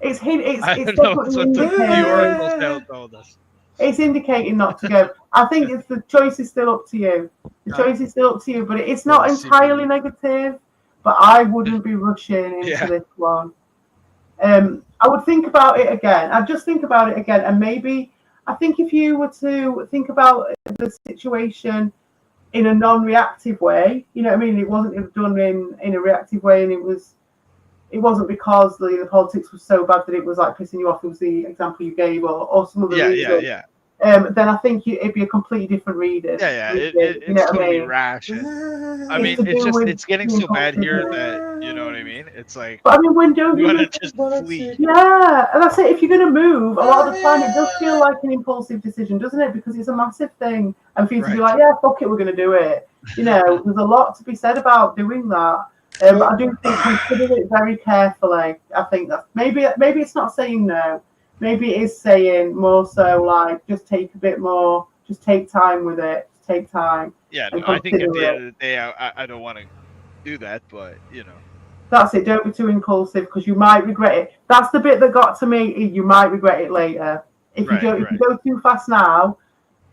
It's I it's don't know definitely what the indicating. oracle told us. It's indicating not to go. I think it's the choice is still up to you. The choice is still up to you, but it's not entirely negative. But I wouldn't be rushing into this one. I would think about it again. I'd just think about it again, and maybe I think if you were to think about the situation in a non-reactive way, you know what I mean? It wasn't done in a reactive way, and it wasn't because the politics was so bad that it was like pissing you off. It was the example you gave, or some other reason. Yeah. Then I think it'd be a completely different reading. Yeah. It's It's totally rash. I mean, it's getting so bad here that you know what I mean. It's like, but I mean, when don't you want to just flee? Yeah, and that's it. If you're going to move, a lot of the time it does feel like an impulsive decision, doesn't it? Because it's a massive thing, and for you to be like, yeah, fuck it, we're going to do it. You know, there's a lot to be said about doing that. But I do think consider it very carefully. I think that maybe it's not saying no. Maybe it is saying more so like just take a bit more, just take time with it, take time. Yeah, no, I think at the end of the day, I don't want to do that, but you know. That's it. Don't be too impulsive because you might regret it. That's the bit that got to me. You might regret it later. If you go too fast now,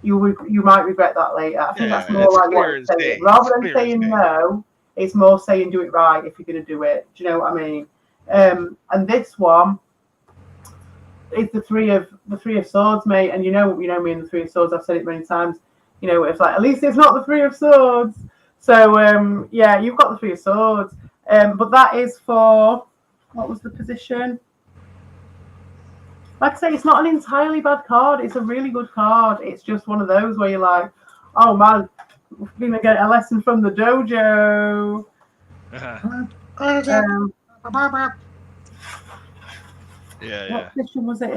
you might regret that later. I think that's more like what it's saying. Rather than saying no, it's more saying do it right if you're going to do it. Do you know what I mean? And this one is the three of swords, mate. And you know me and the three of swords. I've said it many times. You know, it's like at least it's not the three of swords. So yeah, you've got the three of swords. But that is for what was the position? Like I say, it's not an entirely bad card. It's a really good card. It's just one of those where you're like, oh man, we're gonna get a lesson from the dojo. What position was it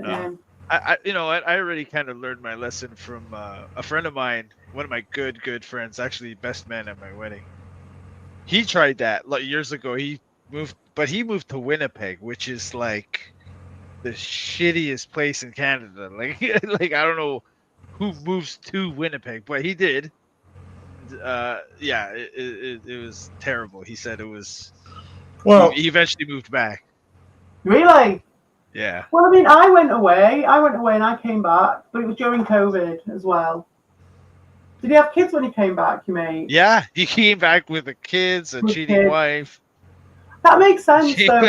in? I you know what? I already kind of learned my lesson from a friend of mine, one of my good friends, actually best man at my wedding. He tried that years ago. He moved to Winnipeg, which is like the shittiest place in Canada. Like I don't know who moves to Winnipeg, but he did. Yeah, it was terrible. He said it was. Well, he eventually moved back. Really? Yeah. Well, I mean, I went away and I came back, but it was during COVID as well. Did he have kids when he came back, you mean? Yeah, he came back with the kids, a cheating wife. That makes sense. So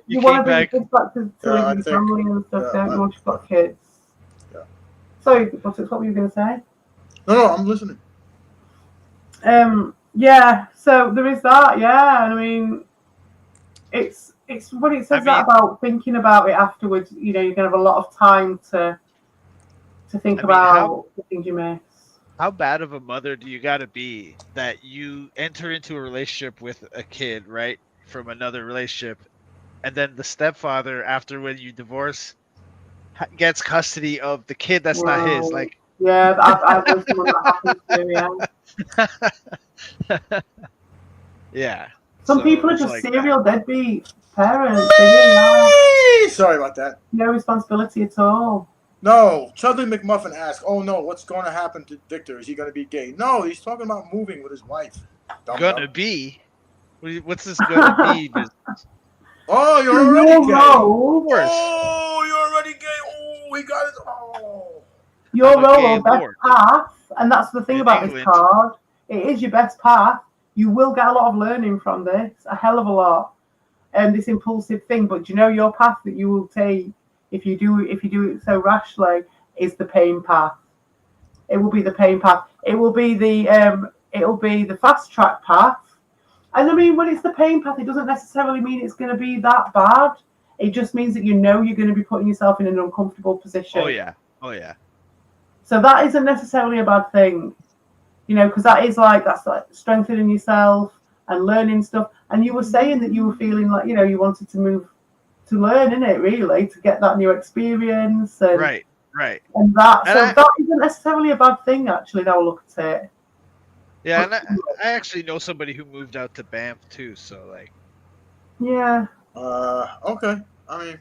you want to bring kids back to your family and stuff, don't you? Once you've got kids. Yeah. Sorry, what were you going to say? No, I'm listening. Yeah. So there is that. Yeah, and I mean, it's when it says that about thinking about it afterwards. You know, you're going to have a lot of time to think about the things you miss. How bad of a mother do you got to be that you enter into a relationship with a kid, right, from another relationship, and then the stepfather, after when you divorce, gets custody of the kid that's not his? Like, yeah, I've known someone that happens to. Yeah. Yeah. Some people are just like serial deadbeat parents. Sorry about that. No responsibility at all. No, Chudley McMuffin asked, "Oh no, what's going to happen to Victor? Is he going to be gay?" No, he's talking about moving with his wife. Gonna be? What's this gonna be? Oh, you're already gay. Oh, you're already gay. Oh, we got it. Oh. Your role, best path, and that's the thing about this card. It is your best path. You will get a lot of learning from this, a hell of a lot, and this impulsive thing. But do you know your path that you will take? If you do it so rashly, is the pain path. It will be the pain path. It will be the fast track path. And I mean, when it's the pain path, it doesn't necessarily mean it's going to be that bad. It just means that you know you're going to be putting yourself in an uncomfortable position. Oh yeah. So that isn't necessarily a bad thing, you know, because that's like strengthening yourself and learning stuff. And you were saying that you were feeling like, you know, you wanted to move. To learn, in it really, to get that new experience, and right, and that that isn't necessarily a bad thing. Actually, now look at it. Yeah, and I actually know somebody who moved out to Banff too. So like, yeah. Okay. I mean,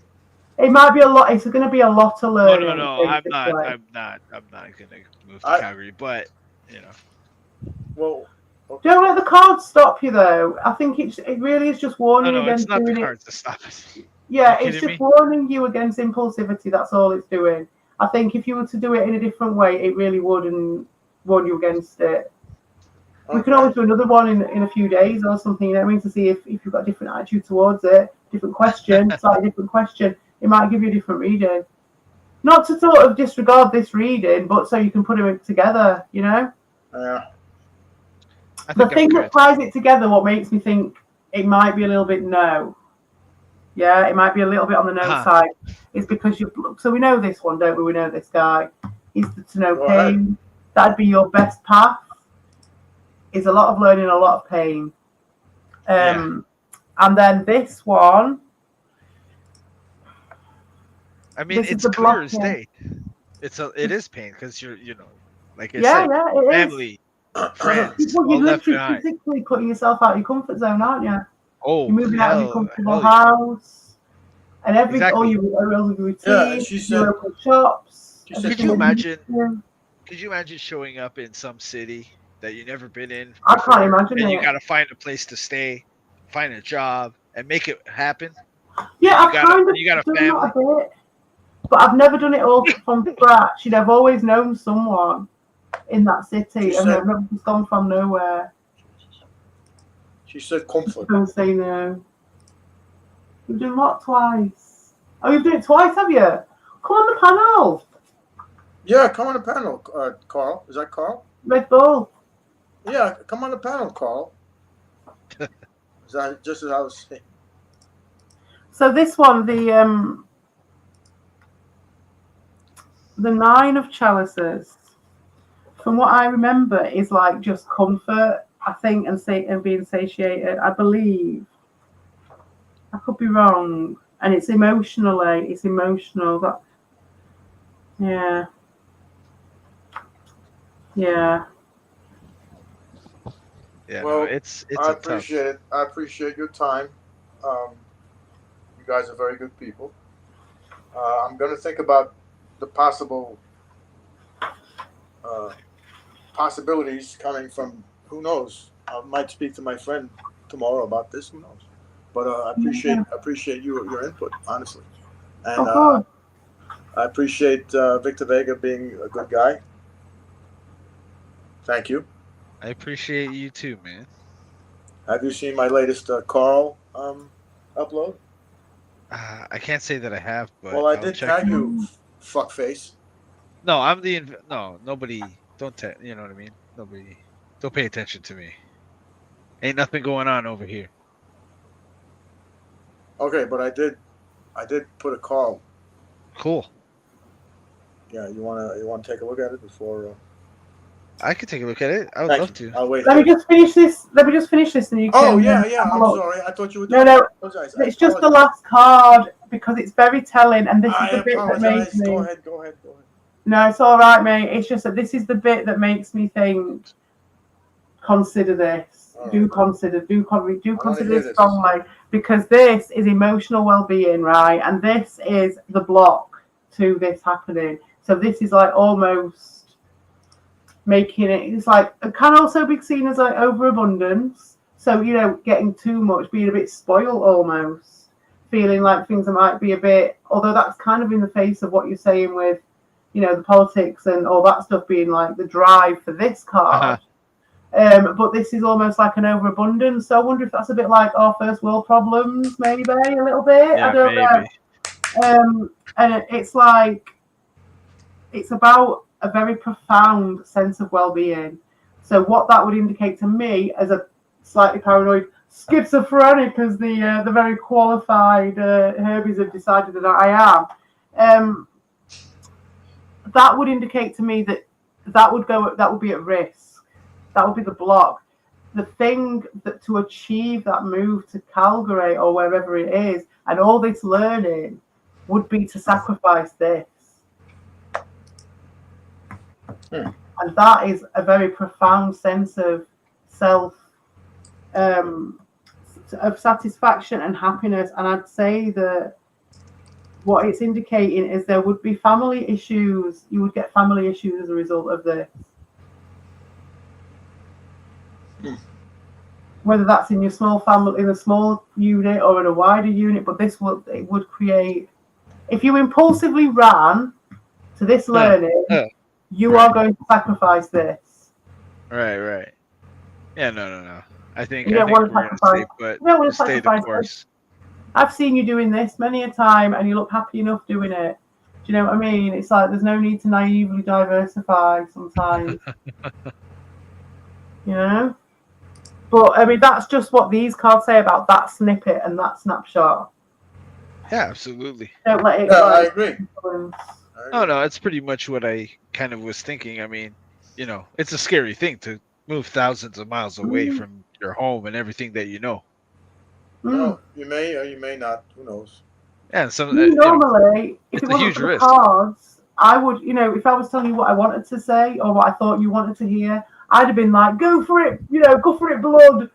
It might be a lot. It's going to be a lot to learn. No. I'm not gonna move to Calgary, but you know. Well, okay. Don't let the cards stop you, though. I think it really is just warning you No, against it's not the doing cards to stop it. Yeah, You it's kidding just me? warning you against impulsivity. That's all it's doing. I think if you were to do it in a different way, it really wouldn't warn you against it. We can always do another one in a few days or something. You know what I mean? To see if you've got a different attitude towards it, different question, slightly different question. It might give you a different reading. Not to sort of disregard this reading, but so you can put them together. You know. Yeah. The thing that ties it together, what makes me think it might be a little bit no. Yeah, it might be a little bit on the no side. Is because so we know this one, don't we? We know this guy. He's the to know Go pain. ahead. That'd be your best path. Is a lot of learning, a lot of pain. And then this one. I mean, it's clear as day. It is pain because you're, like I said, family, friends, Well, you're all left literally behind. physically putting yourself out of your comfort zone, aren't you? Oh, you're moving out of your comfortable yeah. house, and all your routine, Yeah, and she said, your local shops. Could you imagine showing up in some city that you've never been in? I can't imagine and it. you got to find a place to stay, find a job, and make it happen. Yeah, I've kind of you got a done family. that a bit, but I've never done it all from scratch. I've always known someone in that city, and I've never just gone from nowhere. She said comfort. Don't say no. You've done what twice? Oh, you've done it twice, have you? Come on the panel. Yeah, come on the panel, Carl. Is that Carl? Red Bull. Yeah, come on the panel, Carl. Is that just as I was saying? So this one, the Nine of Chalices, from what I remember, is like just comfort, I think, and being satiated. I believe. I could be wrong, and it's emotional. That, yeah. Yeah, Well, it's I appreciate it. I appreciate your time. You guys are very good people. I'm going to think about the possibilities coming from, who knows. I might speak to my friend tomorrow about this. Who knows? But I appreciate your input, honestly, and I appreciate Victor Vega being a good guy. Thank you. I appreciate you too, man. Have you seen my latest Carl upload? I can't say that I have, but well, I did tag you, fuckface. No, I'm the nobody. Don't you know what I mean? Nobody. Don't pay attention to me. Ain't nothing going on over here. Okay, but I did put a Carl. Cool. Yeah, you wanna take a look at it before? I could take a look at it. I would love to. I'll wait. Let me just finish this, and you can. Oh yeah. I'm sorry. I thought you were. No. It's just the last card because it's very telling, and this is the bit that makes me. Go ahead. No, it's all right, mate. It's just that this is the bit that makes me think. Consider this. Right. Do consider this strongly, because this is emotional well-being, right? And this is the block to this happening. So this is like almost making it's like it can also be seen as like overabundance. So getting too much, being a bit spoiled almost, feeling like things might be a bit. Although that's kind of in the face of what you're saying with, the politics and all that stuff being like the drive for this card. But this is almost like an overabundance. So I wonder if that's a bit like our first world problems, maybe a little bit. Yeah, I don't know. And it's like it's about a very profound sense of well-being. So what that would indicate to me as a slightly paranoid schizophrenic, as the very qualified Herbies have decided that I am, that would indicate to me that would be at risk. That would be the block. The thing that to achieve that move to Calgary or wherever it is, and all this learning, would be to sacrifice this. And that is a very profound sense of self, of satisfaction and happiness. And I'd say that what it's indicating is there would be family issues. You would get family issues as a result of this. Whether that's in your small family, in a small unit, or in a wider unit, but it would create. If you impulsively ran to this learning, you are going to sacrifice this. Right. Yeah, no. I think You don't want to sacrifice. Stay the course. I've seen you doing this many a time, and you look happy enough doing it. Do you know what I mean? It's like there's no need to naively diversify sometimes. You know? But, I mean, that's just what these cards say about that snippet and that snapshot. Yeah, absolutely. Don't let it... Yeah, I agree. Oh, no, it's pretty much what I kind of was thinking. I mean, you know, it's a scary thing to move thousands of miles away from your home and everything that you know. No, you may or you may not. Who knows? Yeah, so normally, if it's it a huge wasn't for the risk. cards, I would, you know, if I was telling you what I wanted to say or what I thought you wanted to hear, I'd have been like, go for it, you know, go for it, blood,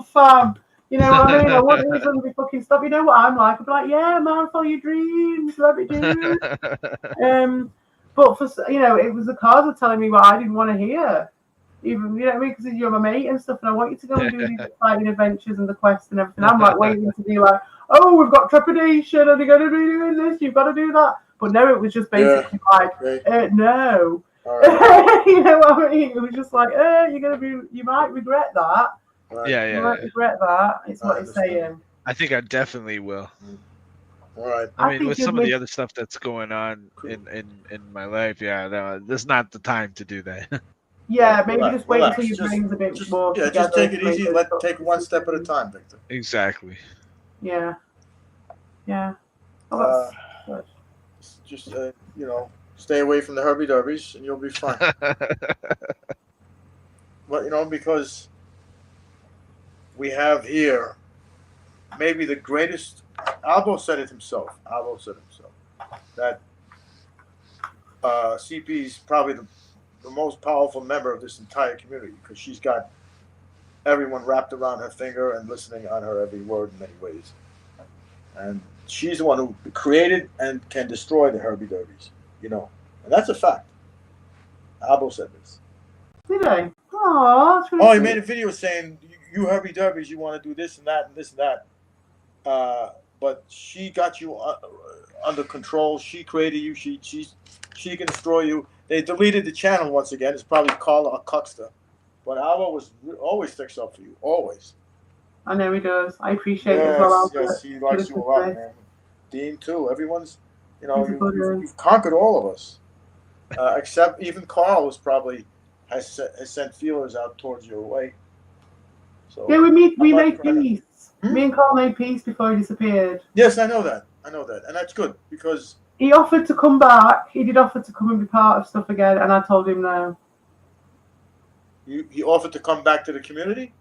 fam. You know what I mean? I want reason to be fucking stop. You know what I'm like? I'd be like, yeah, man, follow your dreams, let me do it. But for, you know, it was the cards were telling me what I didn't want to hear. Even, you know what I mean? Because you're my mate and stuff, and I want you to go and do these exciting adventures and the quests and everything. I'm like waiting to be like, oh, we've got trepidation, and they're going to be doing this, you've got to do that. But no, it was just basically no. Right. You know what I mean? It was just like, you might regret that. Right. Yeah. You might regret that. It's what it's saying. I think I definitely will. All right. I mean, with some of the other stuff that's going on in my life, no, this is not the time to do that. Yeah, maybe just wait until your brain's a bit more. Yeah, just take it easy. Take one step at a time, Victor. Exactly. Yeah. Oh, that's just you know, stay away from the Herbie Derbies, and you'll be fine. But you know, because we have here maybe the greatest. Albo said it himself. That CP is probably the most powerful member of this entire community because she's got everyone wrapped around her finger and listening on her every word in many ways. And she's the one who created and can destroy the Herbie Derbies, you know. And that's a fact. Albo said this. Did I? Oh, that's really he sweet. made a video saying, you Herbie Derbies, you want to do this and that and this and that. But she got you under control. She created you. She can destroy you. They deleted the channel once again. It's probably Carla Cuxter. But Albo was always sticks up for you. Always. I know he does. I appreciate it as well. Yes, he likes you a lot, man. Dean, too. Everyone's, you know, you've conquered all of us. Except even Carl was probably has sent feelers out towards your way. So, yeah, we made peace. Me and Carl made peace before he disappeared. Yes, I know that. And that's good because he offered to come back. He did offer to come and be part of stuff again, and I told him no. He offered to come back to the community?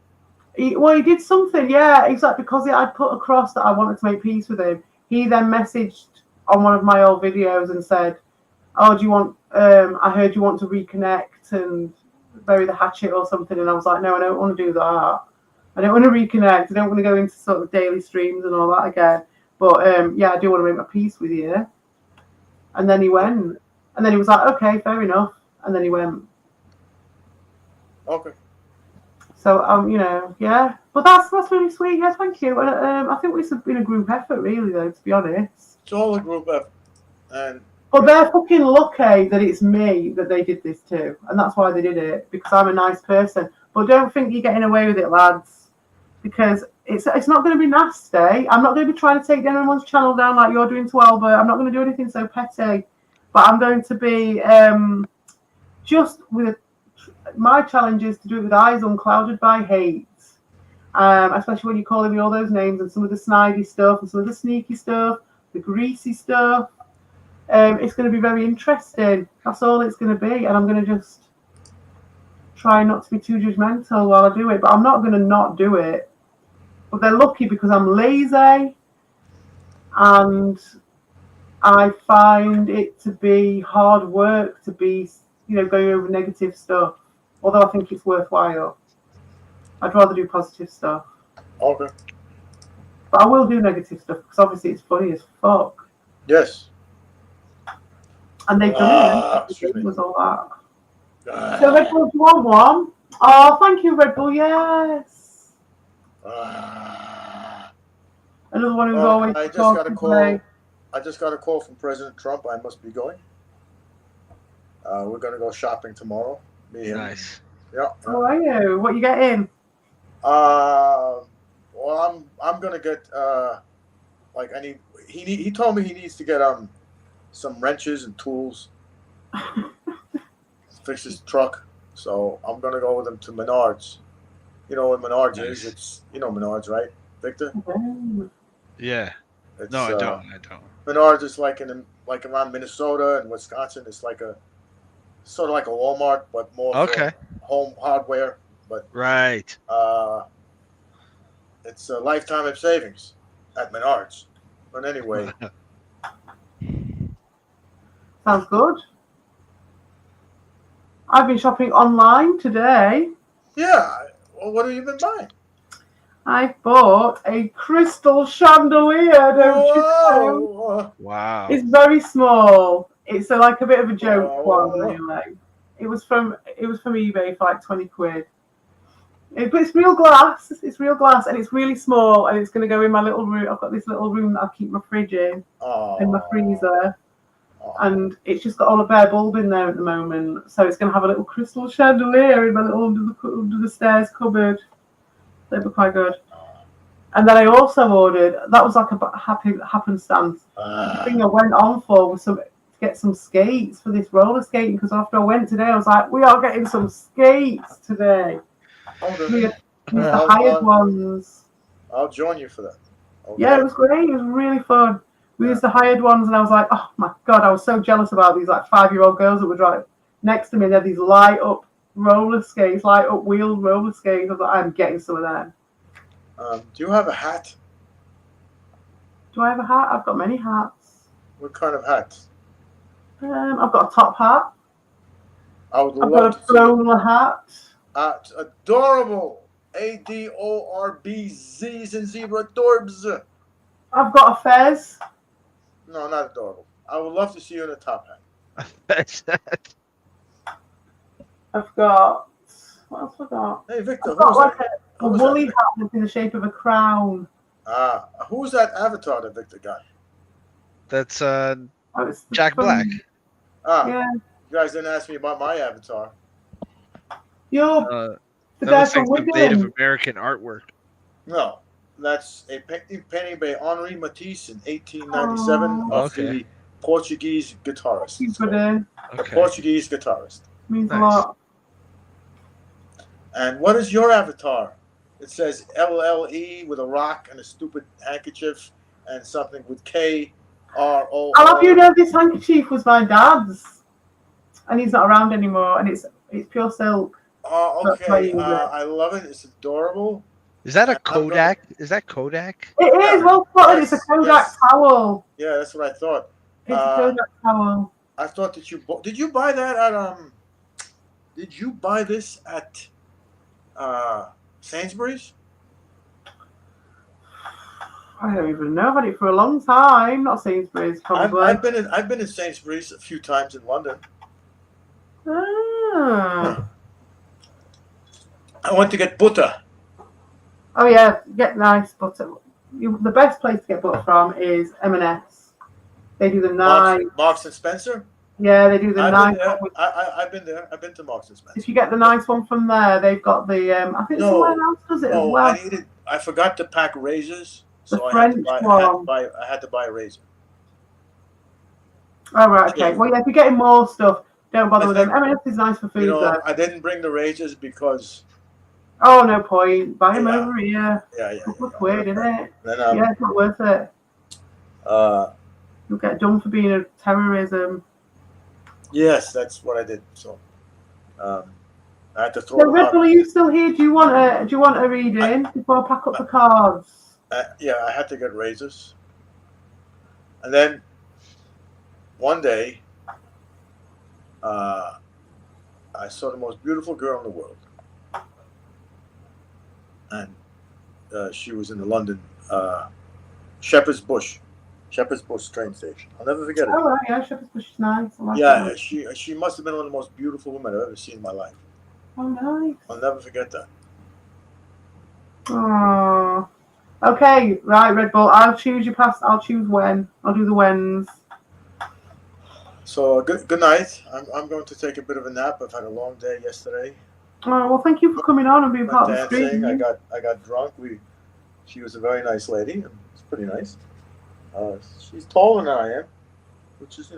He did something, yeah, exactly, because I put across that I wanted to make peace with him. He then messaged on one of my old videos and said, oh, do you want, I heard you want to reconnect and bury the hatchet or something, and I was like, no, I don't want to do that. I don't want to reconnect. I don't want to go into sort of daily streams and all that again. But, yeah, I do want to make my peace with you. And then he went. And then he was like, okay, fair enough. And then he went. Okay. So, you know, yeah. But that's really sweet. Yeah, thank you. And I think it's been a group effort, really, though, to be honest. It's all a group effort. But they're fucking lucky that it's me that they did this to. And that's why they did it, because I'm a nice person. But don't think you're getting away with it, lads. Because it's not going to be nasty. I'm not going to be trying to take anyone's channel down like you're doing to Albert. I'm not going to do anything so petty. But I'm going to be just with my challenge is to do it with eyes unclouded by hate. Especially when you're calling me all those names and some of the snidey stuff and some of the sneaky stuff, the greasy stuff. It's going to be very interesting. That's all it's going to be. And I'm going to just try not to be too judgmental while I do it. But I'm not going to not do it. But they're lucky because I'm lazy. And I find it to be hard work to be, you know, going over negative stuff. Although I think it's worthwhile. I'd rather do positive stuff. Okay. But I will do negative stuff because obviously it's funny as fuck. Yes. And they've done it. Excuse me. It was all that. So Red Bull, do you want one? Oh, thank you, Red Bull. Yes. Another one who's always I just talking got a call. today. I just got a call from President Trump. I must be going. We're gonna go shopping tomorrow. Me and him. Nice. Yeah. How are you? What you getting? Well, I'm gonna get like I need. He told me he needs to get some wrenches and tools. Fix his truck. So I'm gonna go with him to Menards. You know what Menards is? It's Menards, right, Victor? Yeah. It's, No, I don't. Menards is like around Minnesota and Wisconsin. It's like sort of like a Walmart, but more for home hardware. But right. It's a lifetime of savings at Menards. But anyway, Sounds good. I've been shopping online today. yeah. Well, what have you been buying? I bought a crystal chandelier. Don't you know? Whoa. Wow. It's very small. It's like a bit of a joke one, really. It was from eBay for like 20 quid. But it's real glass. It's real glass, and it's really small. And it's going to go in my little room. I've got this little room that I keep my fridge in, and my freezer. And it's just got all a bare bulb in there at the moment. So it's going to have a little crystal chandelier in my little under the stairs cupboard. They were quite good. And then I also ordered. That was like a happenstance. The thing I went on for was to get some skates for this roller skating, because after I went today, I was like, we are getting some skates today. The hired ones. I'll join you for that. Okay. Yeah, it was great. It was really fun. We used the hired ones, and I was like, oh my God, I was so jealous about these like 5-year-old girls that were driving next to me. They had these light up roller skates, light up wheeled roller skates. I was like, I'm getting some of them. Do you have a hat? Do I have a hat? I've got many hats. What kind of hat? I've got a top hat. I've got a bowler hat. Adorable. ADORBZs and zebra dorbs. I've got a fez. No, not adorable. I would love to see you in a top hat. I've got. What else have I got? Hey, Victor. I've got like a woolly hat that's in the shape of a crown. Who's that avatar that Victor got? That's Jack Black. Yeah. You guys didn't ask me about my avatar. You're the guy from Wigan. Native American artwork. No, that's a painting by Henri Matisse in 1897 of the Portuguese guitarist. The Portuguese guitarist. Means a lot. And what is your avatar? It says LLE with a rock and a stupid handkerchief and something with KRO. I'll have you know this handkerchief was my dad's, and he's not around anymore, and it's pure silk. Oh, okay. I love it. It's adorable. Is that a Kodak? Is that Kodak? It is well spotted. It's a Kodak towel. Yeah, that's what I thought. It's a Kodak towel. I thought that did you buy that at Did you buy this at Sainsbury's? I don't even know. I've had it for a long time. Not Sainsbury's, probably. I've been in Sainsbury's a few times in London. I went to get butter. Oh yeah, get nice butter. The best place to get butter from is M&S. They do the nice. Marks and Spencer. Yeah, they do the nice. I've been there. I've been to Marks and Spencer. If you get the nice one from there, they've got the. I think someone else does it as well. I forgot to pack razors, so I had to buy a razor. Oh right, okay. Well, yeah, if you're getting more stuff, don't bother with them. M&S is nice for food. Though. I didn't bring the razors because. Oh, no point. Buy them over here. Yeah. Couple of quid, isn't it? Then, yeah, it's not worth it. You'll get done for being a terrorism. Yes, that's what I did. So, I had to throw. So, Red Bull, are you still here? Do you want a reading before I pack up the cards? Yeah, I had to get razors, and then one day, I saw the most beautiful girl in the world. And she was in the London Shepherd's Bush. Shepherd's Bush train station. I'll never forget it. Oh, right, yeah, Shepherd's Bush is nice. I like Yeah, that. she must have been one of the most beautiful women I've ever seen in my life. Oh, nice. I'll never forget that. Oh. Okay, right, Red Bull. I'll choose your past. I'll choose when. I'll do the whens. So good night. I'm going to take a bit of a nap. I've had a long day yesterday. Oh, well, thank you for coming on and being Went part of the dancing. stream. I got drunk. She was a very nice lady. And it's pretty nice. She's taller than I am, which is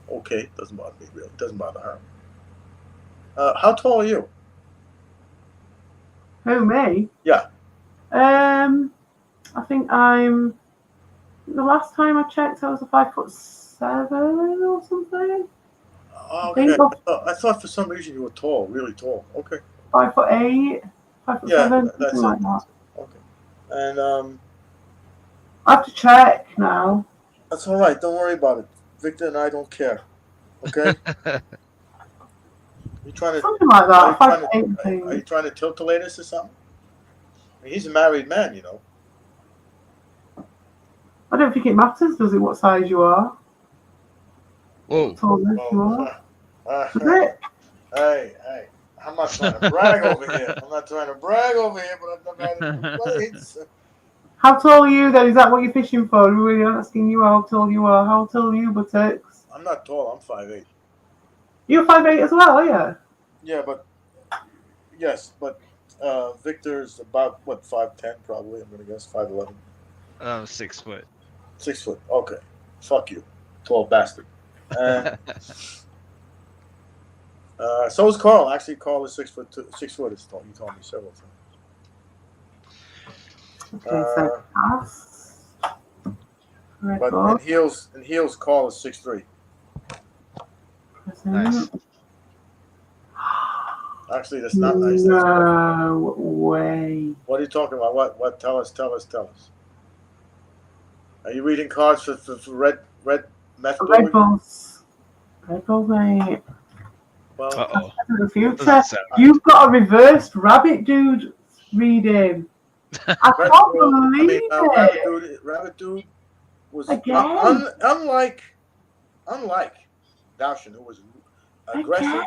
okay. Doesn't bother me really. Doesn't bother her. How tall are you? Who, me? Yeah. I think the last time I checked, I was a 5'7" or something. Okay. I thought for some reason you were tall, really tall. Okay. 5'8", 5'7", Yeah, something like that. Okay. And I have to check now. that's all right. Don't worry about it. Victor and I don't care. Okay. You trying to? Something like that. 5'8", Are you trying to titillate us or something? I mean, he's a married man, I don't think it matters, does it, what size you are? Whoa. Taller you are. Does it? Hey, I'm not trying to brag over here. But I've never had any complaints. How tall are you then? Is that what you're fishing for? We're really asking you how tall you are. How tall are you, Buttocks? I'm not tall. I'm 5'8". You're 5'8" as well, are you? Yeah, but Victor's about 5'10" probably. I'm gonna guess 5'11". 6 foot. 6 foot. Okay. Fuck you, tall bastard. And so is Carl. Actually, Carl is 6 foot. 6 foot is tall. You told me several times. Okay, so pass. Red But Bull. in heels, Carl is 6'3". Nice. Actually, that's not nice. No way. What are you talking about? What? Tell us. Are you reading cards for red meth? Red Bulls. Red Bull, mate. Well, Uh-oh. In the future, Doesn't sound right. you've got a reversed Rabbit Dude reading. I can't believe it. Rabbit Dude was Again? unlike Daushin, who was aggressive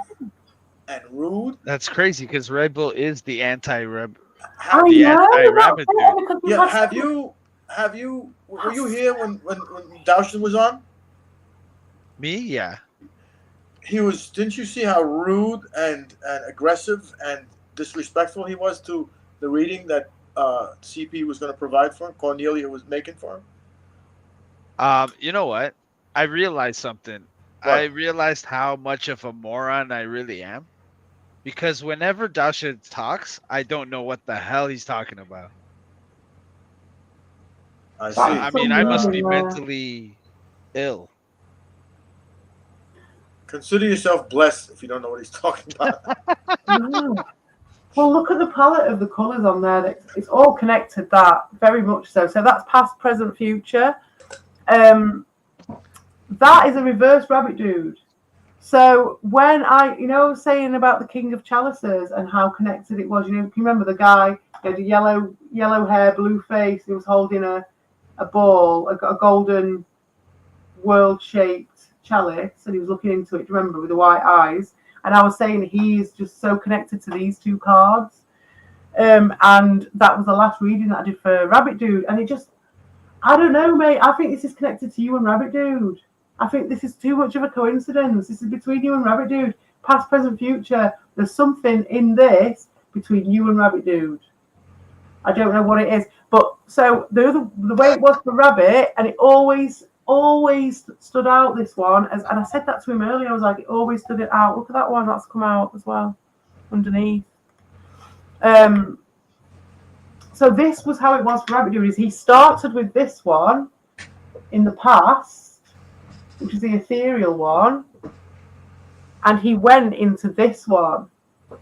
and rude. That's crazy because Red Bull is the anti-Reb. I The know, anti-rabbit that's it, dude. because we Yeah, had were you here when Daushin was on? Me? Yeah. Didn't you see how rude and aggressive and disrespectful he was to the reading that CP was going to provide for him, Cornelia was making for him? You know what? I realized something. What? I realized how much of a moron I really am. Because whenever Dasha talks, I don't know what the hell he's talking about. I see. I mean, I must be Yeah. mentally ill. Consider yourself blessed if you don't know what he's talking about. No. Well, look at the palette of the colours on there. It's all connected, that, very much so. So that's past, present, future. That is a reverse Rabbit Dude. So when I was saying about the King of Chalices and how connected it was, you remember the guy, he had a yellow hair, blue face, he was holding a ball, a golden world-shaped chalice, and he was looking into it, remember, with the white eyes. And I was saying he's just so connected to these two cards. And that was the last reading that I did for Rabbit Dude. And it just, I don't know, mate. I think this is connected to you and Rabbit Dude. I think this is too much of a coincidence. This is between you and Rabbit Dude. Past, present, future. There's something in this between you and Rabbit Dude. I don't know what it is. But so the way it was for Rabbit, and it always stood out, this one, and I said that to him earlier. I was like, it always stood it out. Look at that one, that's come out as well underneath. So this was how it was for Rabbit Dude. Is he started with this one in the past, which is the ethereal one, and he went into this one, which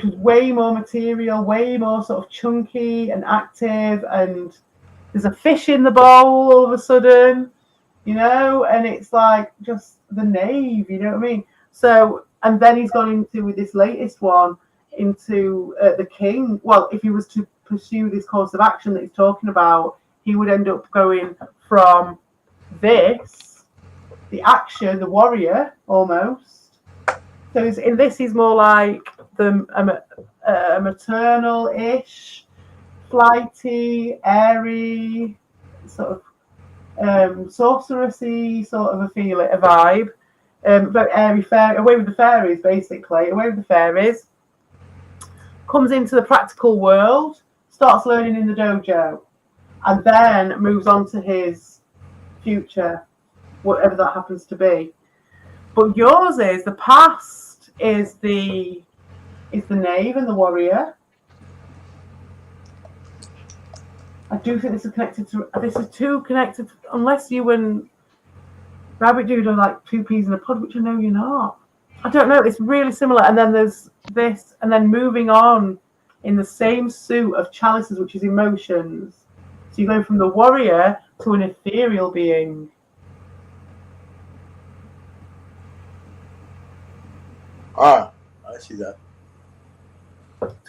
was way more material, way more sort of chunky and active, and there's a fish in the bowl all of a sudden, and it's like just the knave, you know what I mean? So, and then he's gone into, with this latest one, into the king. Well, if he was to pursue this course of action that he's talking about, he would end up going from this, the action, the warrior, almost. So in this, he's more like the maternal-ish, flighty, airy, sort of sorceressy sort of a vibe. Very airy, away with the fairies, basically. Away with the fairies. Comes into the practical world, starts learning in the dojo, and then moves on to his future, whatever that happens to be. But yours is the past is the knave and the warrior. I do think this is connected to. This is too connected, unless you and Rabbit Dude are like two peas in a pod, which I know you're not. I don't know. It's really similar. And then there's this, and then moving on in the same suit of chalices, which is emotions. So you're going from the warrior to an ethereal being. Ah, I see that.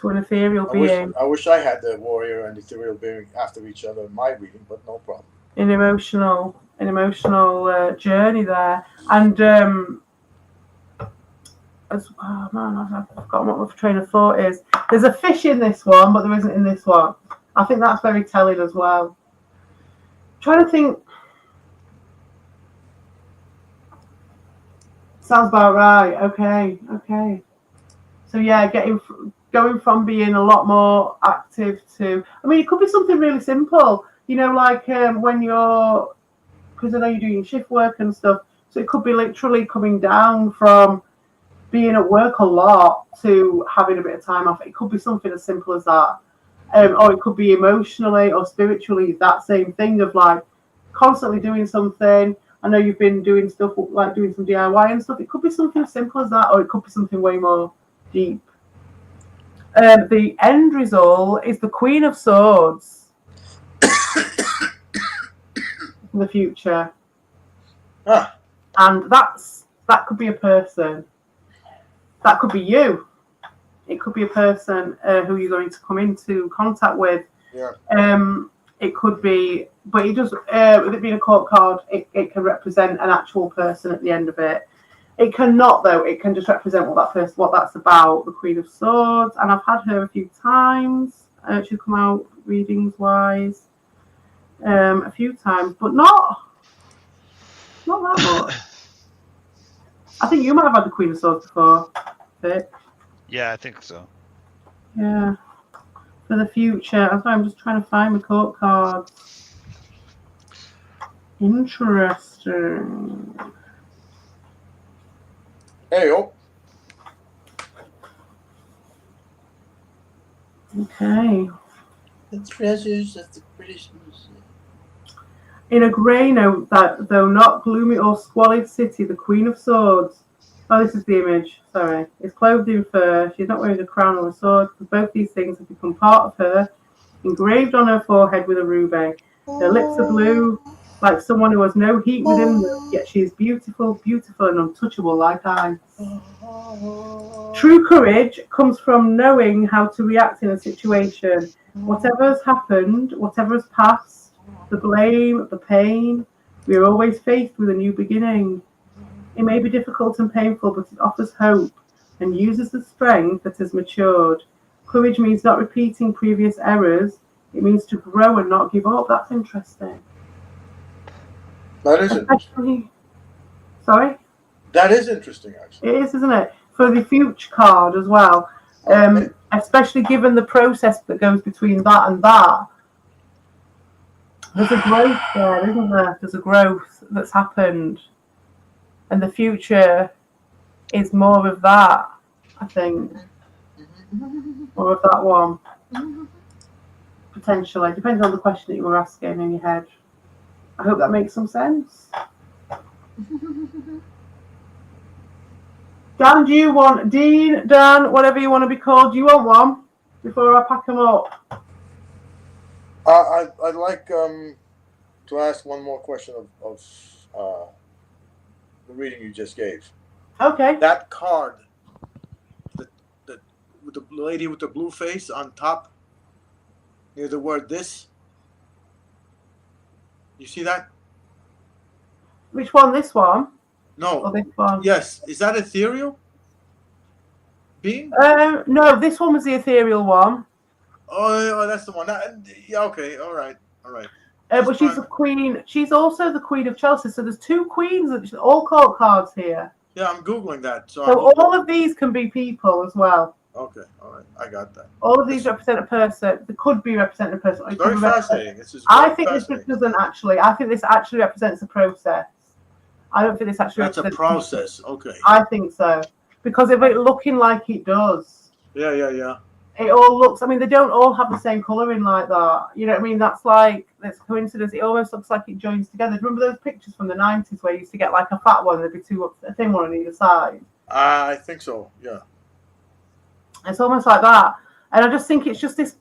To an ethereal being. I wish I had the warrior and the ethereal being after each other in my reading, but no problem. An emotional journey there, and I've forgotten what my train of thought is. There's a fish in this one, but there isn't in this one. I think that's very telling as well. I'm trying to think. Sounds about right. Okay. So yeah, going from being a lot more active to. I mean, it could be something really simple. You know, like when you're, because I know you're doing shift work and stuff. So it could be literally coming down from being at work a lot to having a bit of time off. It could be something as simple as that. Or it could be emotionally or spiritually that same thing of like constantly doing something. I know you've been doing stuff like doing some DIY and stuff. It could be something as simple as that, or it could be something way more deep. The end result is the Queen of Swords in the future. Ah. And that could be a person. That could be you. It could be a person who you're going to come into contact with. Yeah. It could be, but it does. With it being a court card, it can represent an actual person at the end of it. It cannot, though. It can just represent what that's about. The Queen of Swords, and I've had her a few times. She's come out readings wise, a few times, but not that much. I think you might have had the Queen of Swords before, Vic. Yeah, I think so. Yeah. For the future. I'm just trying to find the court cards. Interesting. Hey, yo. Okay. The treasures of the British Museum. In a grey note that, though not gloomy or squalid city, the Queen of Swords. Oh, this is the image. Sorry. Is clothed in fur. She's not wearing a crown or a sword, because both these things have become part of her, engraved on her forehead with a ruby. Her lips are blue, like someone who has no heat within them, yet she is beautiful, beautiful and untouchable like ice. True courage comes from knowing how to react in a situation. Whatever has happened, whatever has passed, the blame, the pain, we are always faced with a new beginning. It may be difficult and painful, but it offers hope and uses the strength that has matured. Courage means not repeating previous errors. It means to grow and not give up. That's interesting. That is interesting. Sorry? That is interesting, actually. It is, isn't it? For the future card as well. Especially given the process that goes between that and that. There's a growth there, isn't there? There's a growth that's happened. And the future is more of that, I think. More of that one. Potentially. Depends on the question that you were asking in your head. I hope that makes some sense. Dan, do you want Dean, Dan, whatever you want to be called? Do you want one before I pack them up? I'd like to ask one more question of the reading you just gave. Okay. That card, the with the lady with the blue face on top, near the word "this." You see that? Which one? This one? No. Or this one? Yes. Is that ethereal being? No, this one was the ethereal one. Oh, that's the one. Yeah. Okay. All right. But she's the queen. She's also the queen of Chelsea. So there's two queens. All court cards here. Yeah, I'm googling that. So all of these can be people as well. Okay. All right. I got that. All of these represent a person. They could be representing a person. It's very fascinating. I think this doesn't actually. I think this actually represents a process. I don't think this actually. That's a process. Okay. I think so because of it looking like it does. Yeah. It all looks. I mean, they don't all have the same colouring like that. You know what I mean? That's a coincidence. It almost looks like it joins together. Remember those pictures from the 90s where you used to get like a fat one, there'd be a thin one on either side. I think so. Yeah. It's almost like that, and I just think it's just this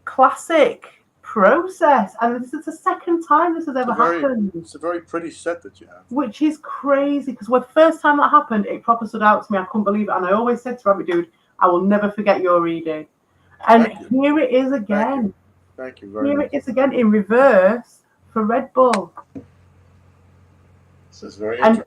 classic process, and this is the second time this has ever happened. It's a very pretty set that you have, which is crazy because the first time that happened, it proper stood out to me. I couldn't believe it, and I always said to Rabbit Dude, "I will never forget your reading." And here it is again. Thank you very much. Here it is again in reverse for Red Bull. This is very interesting.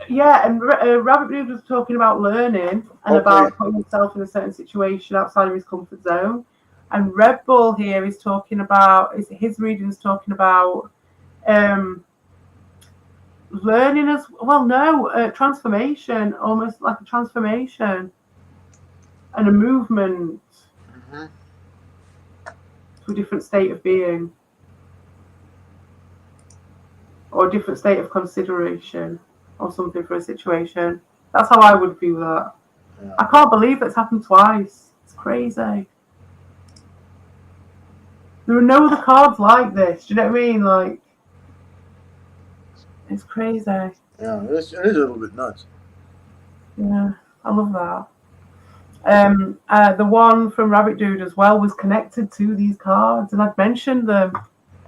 Yeah, and Rabbit Dude was talking about learning and about putting himself in a certain situation outside of his comfort zone. And Red Bull here is talking about, his reading is talking about learning as well. No, transformation, almost like a transformation and a movement to a different state of being or a different state of consideration or something for a situation. That's how I would view that. Yeah. I can't believe it's happened twice. It's crazy. There are no other cards like this. Do you know what I mean? Like, it's crazy. Yeah, it is a little bit nuts. Yeah, I love that. The one from Rabbit Dude as well was connected to these cards, and I've mentioned them.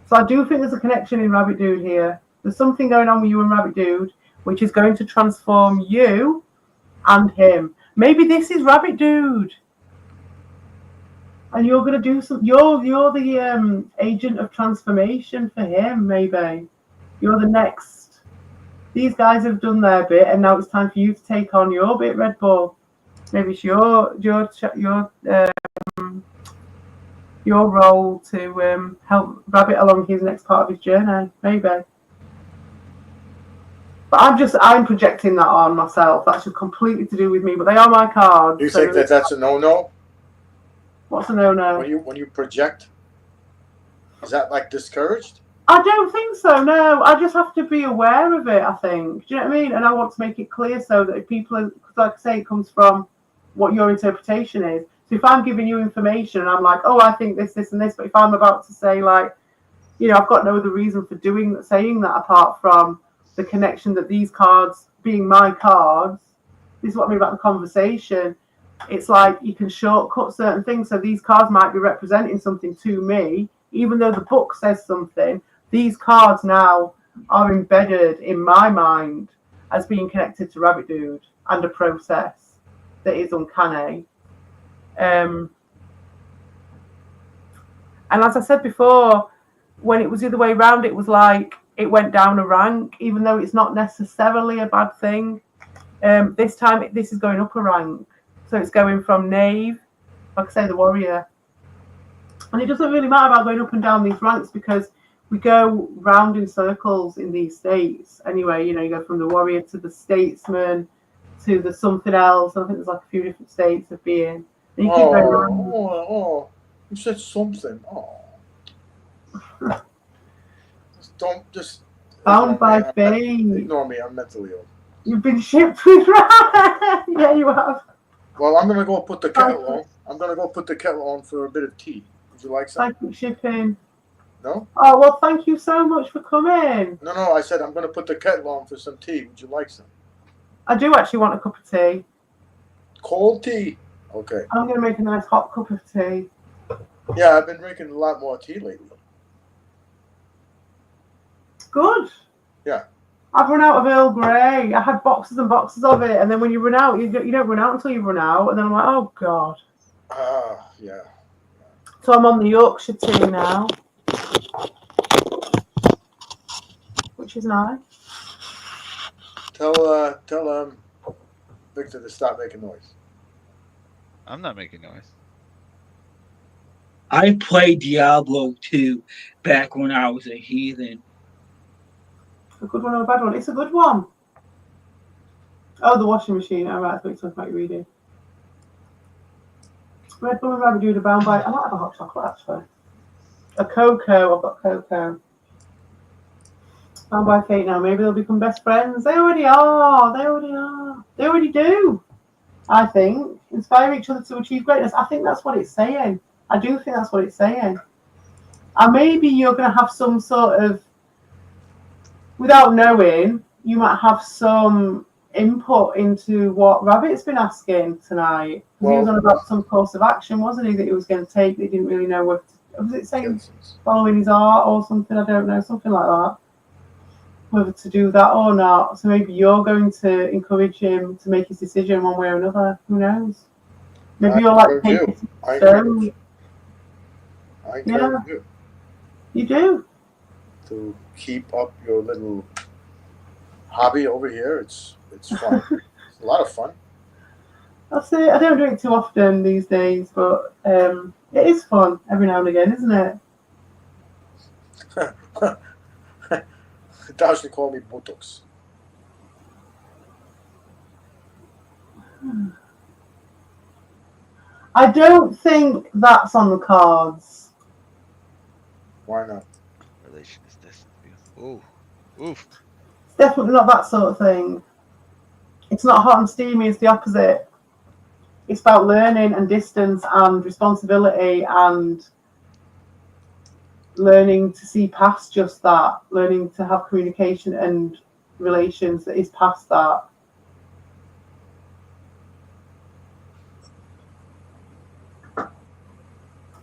So I do think there's a connection in Rabbit Dude here. There's something going on with you and Rabbit Dude, which is going to transform you and him. Maybe this is Rabbit Dude. And you're going to do some. You're the agent of transformation for him. Maybe you're the next. These guys have done their bit, and now it's time for you to take on your bit, Red Bull. Maybe it's your role to help Rabbit along his next part of his journey. Maybe. But I'm projecting that on myself. That's just completely to do with me. But they are my cards. Do you think that that's a no-no? What's a no-no? When you project, is that like discouraged? I don't think so. No, I just have to be aware of it. I think. Do you know what I mean? And I want to make it clear so that if people are, because like I say, it comes from what your interpretation is. So if I'm giving you information and I'm like, oh, I think this, and this, but if I'm about to say like, I've got no other reason for saying that apart from the connection that these cards being my cards, this is what I mean about the conversation. It's like you can shortcut certain things. So these cards might be representing something to me, even though the book says something. These cards now are embedded in my mind as being connected to Rabbit Dude and a process that is uncanny. And as I said before, when it was the other way around, it was like it went down a rank, even though it's not necessarily a bad thing. This time, this is going up a rank. So it's going from knave, like I say, the warrior. And it doesn't really matter about going up and down these ranks because we go round in circles in these states. Anyway, you go from the warrior to the statesman to the something else. I think there's like a few different states of being. And you keep going around. You said something. Just bound by fate. Ignore me. I'm mentally ill. You've been shipped with Ryan. Yeah, you have. Well, I'm gonna go put the kettle on. I'm gonna go put the kettle on for a bit of tea. Would you like some? Thank you, shipping. No? Oh, well, thank you so much for coming. No, I said I'm going to put the kettle on for some tea. Would you like some? I do actually want a cup of tea. Cold tea? Okay. I'm going to make a nice hot cup of tea. Yeah, I've been drinking a lot more tea lately. Good. Yeah. I've run out of Earl Grey. I had boxes and boxes of it, and then when you run out, you don't run out until you run out, and then I'm like, oh, God. Yeah. So I'm on the Yorkshire tea now. which is nice. Tell Victor to stop making noise. I'm not making noise. I played Diablo 2 back when I was a heathen. A good one or a bad one? It's a good one. Oh, the washing machine. All right, I thought you were talking about reading. Red Bull and Rabbit Dude are bound by. I might have a hot chocolate actually. A cocoa. I've got cocoa. Bound by fate now. Maybe they'll become best friends. They already are. They already do. I think. Inspire each other to achieve greatness. I think that's what it's saying. I do think that's what it's saying. And maybe you're going to have some sort of, without knowing, you might have some input into what Rabbit's been asking tonight. Well, he was on about some course of action, wasn't he, that he was going to take, that he didn't really know what, was it saying following his art or something? I don't know, something like that. Whether to do that or not. So maybe you're going to encourage him to make his decision one way or another. Who knows? Maybe you're like taking it. I encourage you. You do. To keep up your little hobby over here. It's fun. It's a lot of fun. That's it. I don't do it too often these days, but it is fun every now and again, isn't it? Dash call me Botox. I don't think that's on the cards. Why not? Relation is this. Ooh. Oof. It's definitely not that sort of thing. It's not hot and steamy, it's the opposite. It's about learning and distance and responsibility and learning to see past just that, learning to have communication and relations that is past that.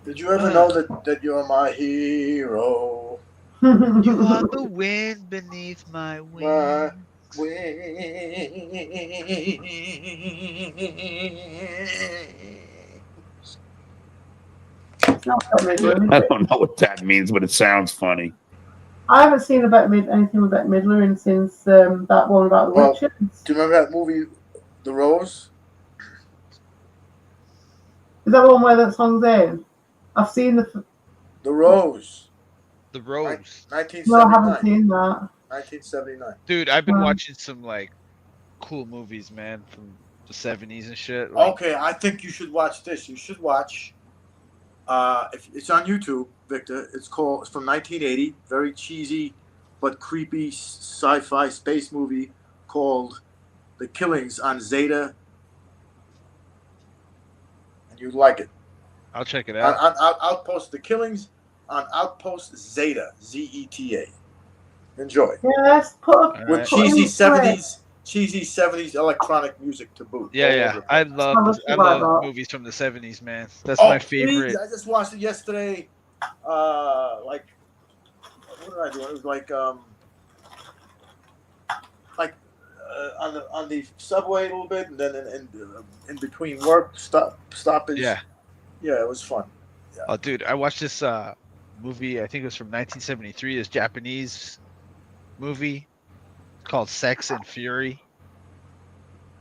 Did you ever know that you're my hero? You are the wind beneath my wings. My wings. I don't know what that means, but it sounds funny. I haven't seen anything with Bette Midler in since that one about the witches. Do you remember that movie, The Rose? Is that one where that song's in? I've seen The Rose. The Rose. 1979. No, I haven't seen that. 1979. Dude, I've been watching some like cool movies, man, from the 70s and shit. Like, okay, I think you should watch this. You should watch. If it's on YouTube, Victor. It's from 1980. Very cheesy, but creepy sci-fi space movie called "The Killings on Zeta," and you'd like it. I'll check it out. On Outpost, The Killings on Outpost Zeta, Zeta. Enjoy. Yes, with cheesy 70s electronic music to boot. Yeah. I love movies from the 70s, man. That's my favorite. Please, I just watched it yesterday. What did I do? It was on the subway a little bit, and then in between work stoppage. Yeah, it was fun. Yeah. Oh, dude, I watched this movie. I think it was from 1973. This Japanese movie called Sex and Fury.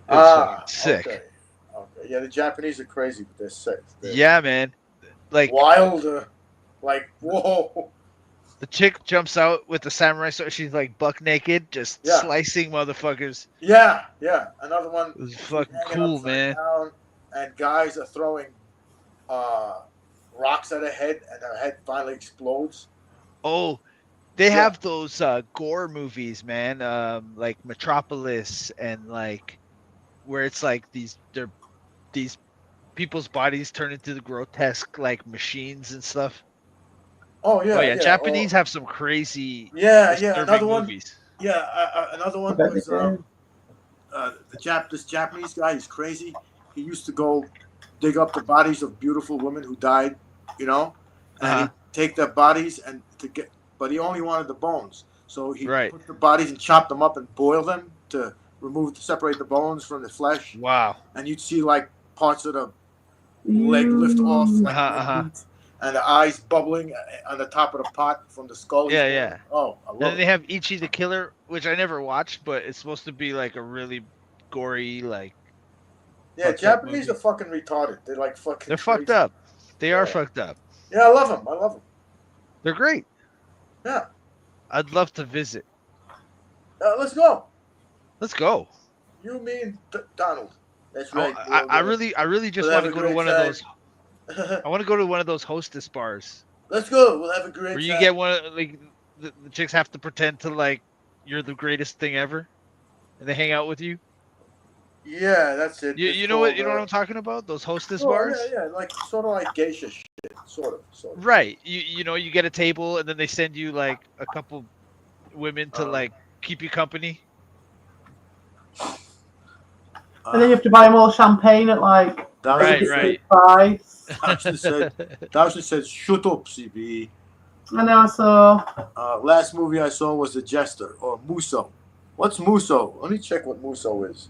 It was sick. Okay. Yeah, the Japanese are crazy with their sex. Yeah, man. Like wild. Like whoa. The chick jumps out with the samurai sword. She's like buck naked, just slicing motherfuckers. Yeah. Another one. It was fucking cool, man. Down, and guys are throwing rocks at her head, and her head finally explodes. Oh, they have those gore movies, man. Like Metropolis, and like where it's like these people's bodies turn into the grotesque like machines and stuff. Oh yeah. Japanese have some crazy another one. Movies. Yeah, another one was this Japanese guy. He's crazy. He used to go dig up the bodies of beautiful women who died, and he'd take their bodies but he only wanted the bones. So he put the bodies and chopped them up and boil them to separate the bones from the flesh. Wow. And you'd see like parts of the leg lift off. and the eyes bubbling on the top of the pot from the skull. Yeah, yeah. Oh, I love And then it. they have Ichi the Killer, which I never watched, but it's supposed to be like a really gory, like. Yeah, Japanese are fucking retarded. They're like fucking. They're fucked up. They are fucked up. Yeah, I love them. I love them. They're great. Yeah. I'd love to visit. Let's go. Let's go. You, me, and Donald. That's Oh, right. I really just We'll want have to a go to great one of time. those. I want to go to one of those hostess bars Let's go. We'll have a great where time. you get one of, like the chicks have to pretend to like you're the greatest thing ever, and they hang out with you. Yeah, that's it. It's You know what called, I'm talking about? Those hostess oh, bars. Yeah, like sort of like geisha shit. Sort of. Right. You know you get a table and then they send you like a couple women to like keep you company. And then you have to buy them all champagne at like Right. price. Dawson said, "Shut up, CB." And then I saw Last movie I saw was The Jester or Muso. What's Muso? Let me check what Muso is.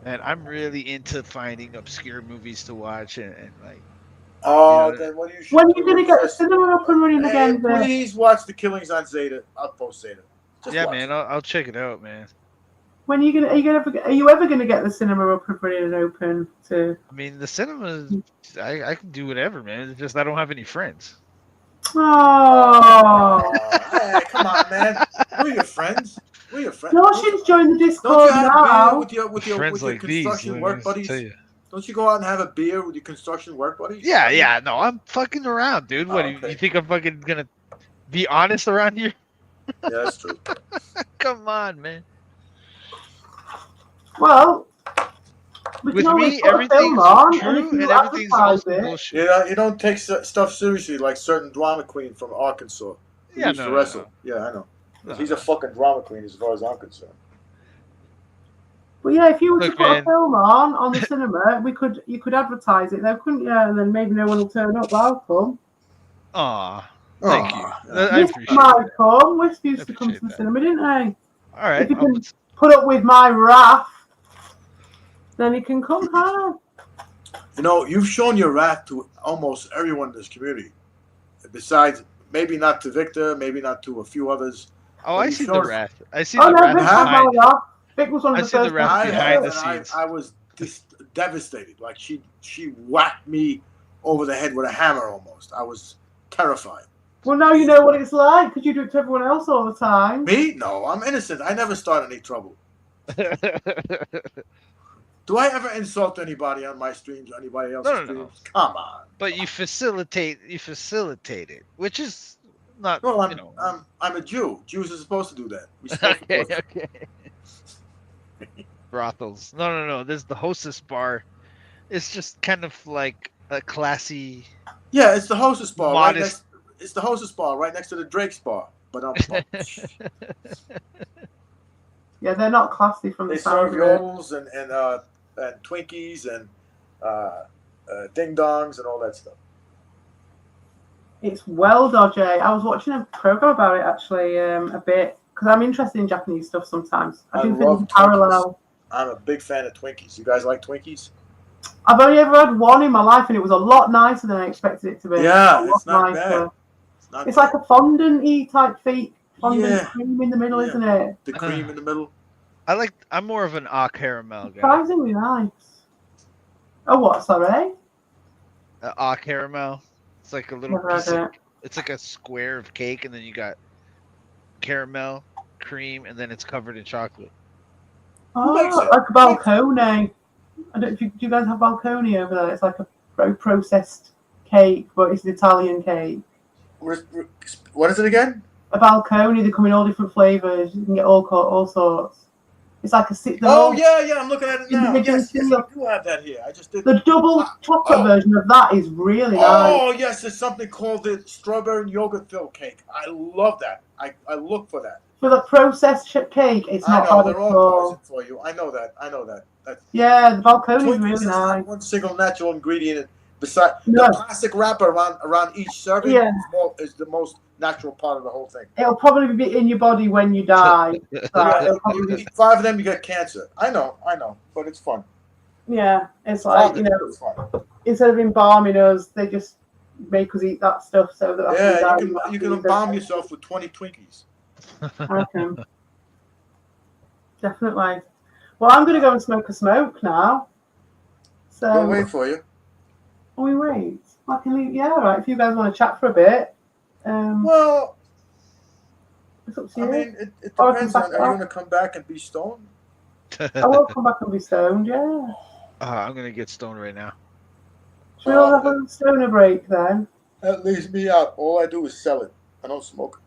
And I'm really into finding obscure movies to watch and like. Oh, you know, then what do you? when are you gonna get the cinema up and running Hey, again? Vic? please watch The Killings on Zeta. I'll post Zeta. Just yeah, watch man, it. I'll check it out, man. When are you ever gonna get the cinema up and running and open to? I mean, the cinema, I can do whatever, man. It's just I don't have any friends. Oh, Hey, come on, man. We're your friends. Dawson's joined the Don't Discord you have now. beer with your Friends like these, construction let me work buddies? tell you. Don't you go out and have a beer with your construction work buddies? Yeah. No, I'm fucking around, dude. What okay. you think I'm fucking gonna be honest around here? Yeah, that's true. Come on, man. Well, we With can always me, put a everything's film on, and true if you and everything's advertise also it, bullshit. You don't take stuff seriously like certain drama queen from Arkansas who Yeah, used to no. wrestle. Yeah, I know. He's a fucking drama queen as far as I'm concerned. But yeah, if you were to Look, put a man. film on the cinema, you could advertise it though, couldn't you? And then maybe no one will turn up. I'll come. Aw, thank you. Aw, I Wisp appreciate might it. come. Wisp used to come to appreciate the that. cinema, didn't they? All right. If you can put up with my wrath, then he can come. Hi. You know, you've shown your wrath to almost everyone in this community. Besides, maybe not to Victor, maybe not to a few others. Oh, But I you see the showed- wrath. I see Oh the no, wrath Vic was behind. going off. Vic was one I of the see the first. wrath ones to behind do the it. scenes. I was devastated. Like she whacked me over the head with a hammer almost. I was terrified. Well, now you know what it's like because you do it to everyone else all the time. Me? No, I'm innocent. I never start any trouble. Do I ever insult anybody on my streams or anybody else's No. streams? Come on. But you facilitate it, which is not. No, you know. I'm a Jew. Jews are supposed to do that. We're supposed to Okay. Brothels. No. There's the hostess bar. It's just kind of like a classy. Yeah, it's the hostess bar. Modest. It's the hostess bar right next to the Drake's bar. But Yeah, they're not classy from the they sound serve of it. yodels and Twinkies and ding dongs and all that stuff. It's well dodgy. I was watching a program about it actually a bit because I'm interested in Japanese stuff sometimes. I do think love there's a parallel. I'm a big fan of Twinkies. You guys like Twinkies? I've only ever had one in my life, and it was a lot nicer than I expected it to be. Yeah, A lot it's not bad. It's like a fondant-y type fondant Yeah. cream in the middle, Yeah. isn't it? The cream in the middle. I'm more of an caramel guy. Surprisingly nice. Oh, what? Sorry. Caramel. It's like a little Never piece had of, it. it's like a square of cake, and then you got caramel, cream, and then it's covered in chocolate. makes Oh, it? like a balcony. Do you guys have balcony over there? It's like a processed cake, but it's an Italian cake. What is it again? A balcony. They come in all different flavors. You can get all sorts. It's like a sit. Oh yeah, I'm looking at it now. Individual Yes, we seal. do have that here. I just did. The double chocolate version of that is really nice. Oh yes, there's something called the strawberry and yogurt filled cake. I love that. I look for that. For the processed cake, it's I not know bad they're at all all. poison for you. I know that. That's Yeah, the balcony is Twinkies really is not nice. one single natural ingredient. Beside No. the plastic wrapper around each serving Yeah. is the most natural part of the whole thing. It'll probably be in your body when you die. So Yeah, it'll you probably be- eat 5 of them, you get cancer. I know, but it's fun. yeah, it's like, you know, It's fun. instead of embalming us, they just make us eat that stuff so that after we die, you can embalm yourself with 20 Twinkies. I can. Definitely. Well, I'm going to go and smoke a smoke now. So We'll wait for you. Oh, we wait. I can leave. Yeah, all right. If you guys want to chat for a bit. Well, it's up to you. I mean, it depends on. Are you going to come back and be stoned? I will come back and be stoned. Yeah. I'm gonna get stoned right now. Should we all have a stoner break then? That leaves me out. All I do is sell it. I don't smoke.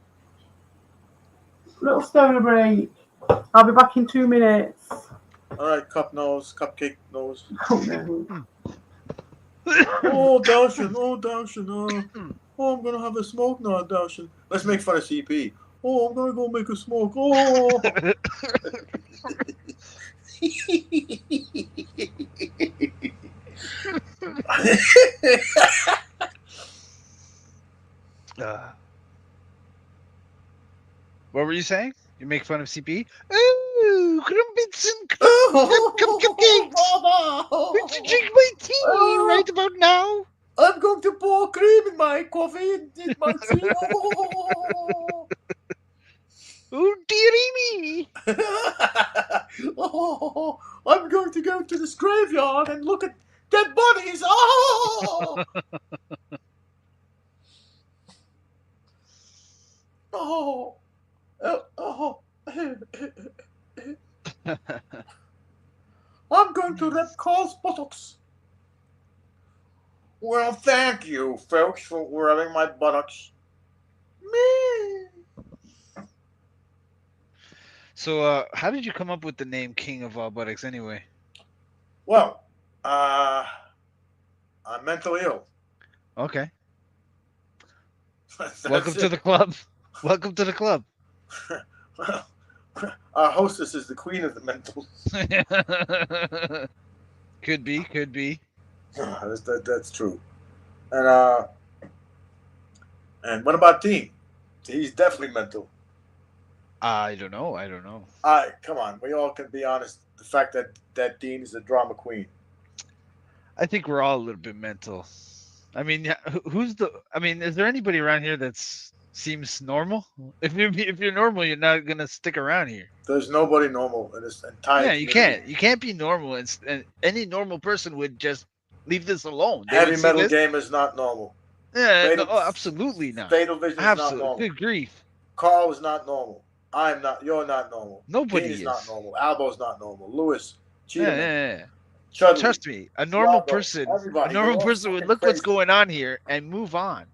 Little stoner break. I'll be back in 2 minutes. All right, cupcake nose. Oh, no. Oh, Darshan, oh, I'm gonna have a smoke now, Darshan. Let's make fun of CP. Oh, I'm gonna go make a smoke. Oh. What were you saying? You make fun of CP? Oh, crumpets and cupcakes. Would you drink my tea right about now? I'm going to pour cream in my coffee and in my tea. Oh, dearie me. Oh, I'm going to go to this graveyard and look at dead bodies. Oh. Oh. I'm going to rip Carl's buttocks. Well, thank you, folks, for rubbing my buttocks. Me. So, how did you come up with the name King of All Buttocks anyway? Well, I'm mentally ill. Okay. Welcome to the club. Welcome to the club. Our hostess is the queen of the mentals. Could be. That's true. And what about Dean? He's definitely mental. I don't know. Come on, we all can be honest. The fact that Dean is a drama queen. I think we're all a little bit mental. I mean, is there anybody around here that seems normal? If you're normal, you're not gonna stick around here. There's nobody normal in this entire. Yeah, you can't be normal, and any normal person would just leave this alone. Heavy metal game is not normal. Yeah, absolutely not. Fatal Vision is not normal. Good grief. Carl is not normal. I'm not. You're not normal. Nobody Dean is is not normal. Albo's not normal. Lewis. Yeah. Chudley, Trust me, a normal Thiago, person would look crazy. what's going on here and move on.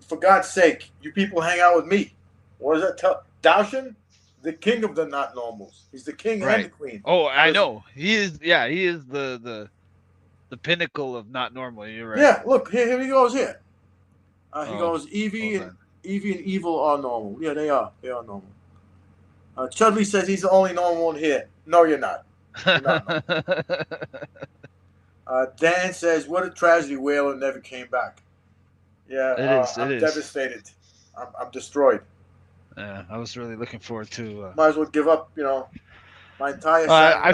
For God's sake, you people hang out with me. What does that tell? Darshan, the king of the not normals. He's the king and the queen. Oh, I know. He is. Yeah, he is the pinnacle of not normal. You're right. Yeah, look here he goes here. He goes Evie and Evil are normal. Yeah, they are. They are normal. Chudley says he's the only normal one here. No, you're not. You're not normal. Dan says, "What a tragedy! Whaler never came back." Yeah, I'm devastated. I'm destroyed. Yeah, I was really looking forward to. Might as well give up. My entire. I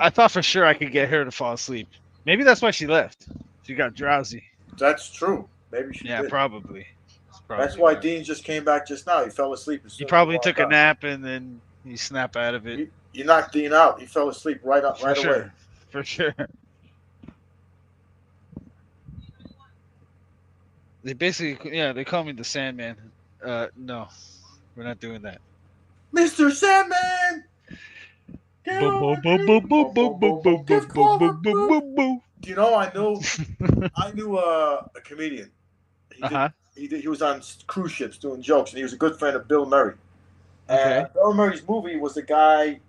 thought for sure I could get her to fall asleep. Maybe that's why she left. She got drowsy. That's true. Maybe she. Yeah, did. Probably. That's why Dean just came back just now. He fell asleep. He probably took a nap and then he snapped out of it. You knocked Dean out. He fell asleep right away. For sure. They basically, they call me the Sandman. No, we're not doing that. Mr. Sandman! Do you know, I knew a comedian. He was on cruise ships doing jokes, and he was a good friend of Bill Murray. Okay. And Bill Murray's movie was a guy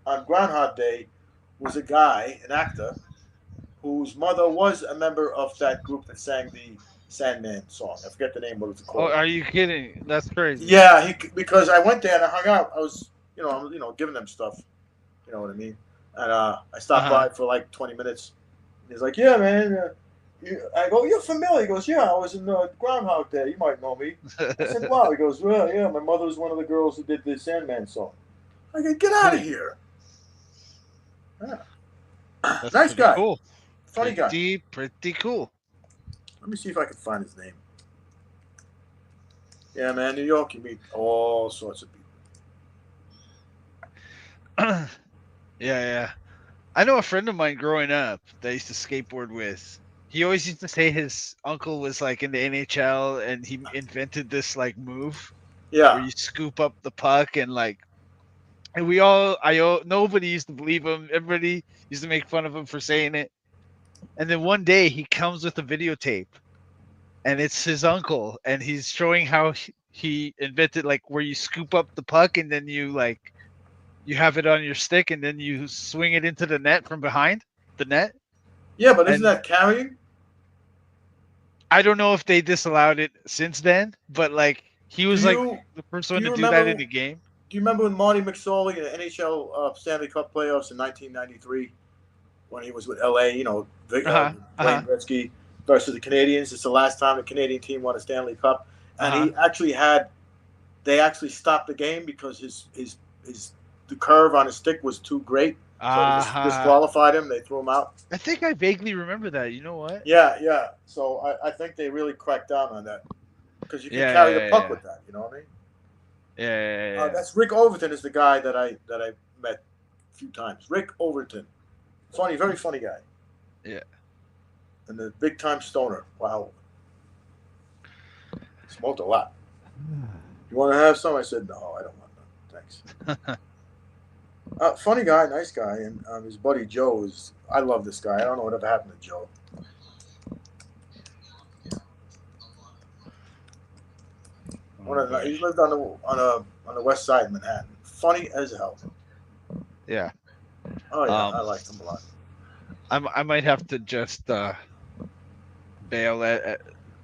on Groundhog Day, an actor, whose mother was a member of that group that sang the Sandman song. I forget the name. What it's called? Oh, are you kidding? That's crazy. Yeah, because I went there and I hung out. I was, giving them stuff. You know what I mean? And I stopped by for like 20 minutes. He's like, "Yeah, man." I go, "You're familiar?" He goes, "Yeah, I was in Groundhog Day. You might know me." I said, "Wow." He goes, "Well, yeah, my mother was one of the girls who did the Sandman song." I go, "Get out of here." Yeah. That's Nice pretty guy. Cool. Funny guy. Pretty cool. Let me see if I can find his name. Yeah, man, New York, you meet all sorts of people. Yeah. I know a friend of mine growing up that I used to skateboard with. He always used to say his uncle was like in the NHL and he invented this like move Yeah. where you scoop up the puck and like, and nobody used to believe him. Everybody used to make fun of him for saying it. And then one day he comes with a videotape and it's his uncle and he's showing how he invented like where you scoop up the puck and then you like, you have it on your stick and then you swing it into the net from behind the net. Yeah, but isn't that carrying? I don't know if they disallowed it since then, but like he was like the first one to do that in the game. Do you remember when Marty McSorley in the NHL Stanley Cup playoffs in 1993 when he was with LA, you know, Wayne Gretzky versus the Canadians? It's the last time the Canadian team won a Stanley Cup. And they actually stopped the game because the curve on his stick was too great. So they disqualified him. They threw him out. I think I vaguely remember that. You know what? Yeah. So I think they really cracked down on that because you can carry the puck with that. You know what I mean? Yeah. That's Rick Overton is the guy that I met a few times. Rick Overton, funny, very funny guy. Yeah. And the big time stoner. Wow. Smoked a lot. You want to have some? I said no. I don't want none. Thanks. Funny guy, nice guy, and his buddy Joe is. I love this guy. I don't know whatever happened to Joe. He lived on the west side of Manhattan. Funny as hell. Yeah. Oh yeah, I liked him a lot. I might have to just bail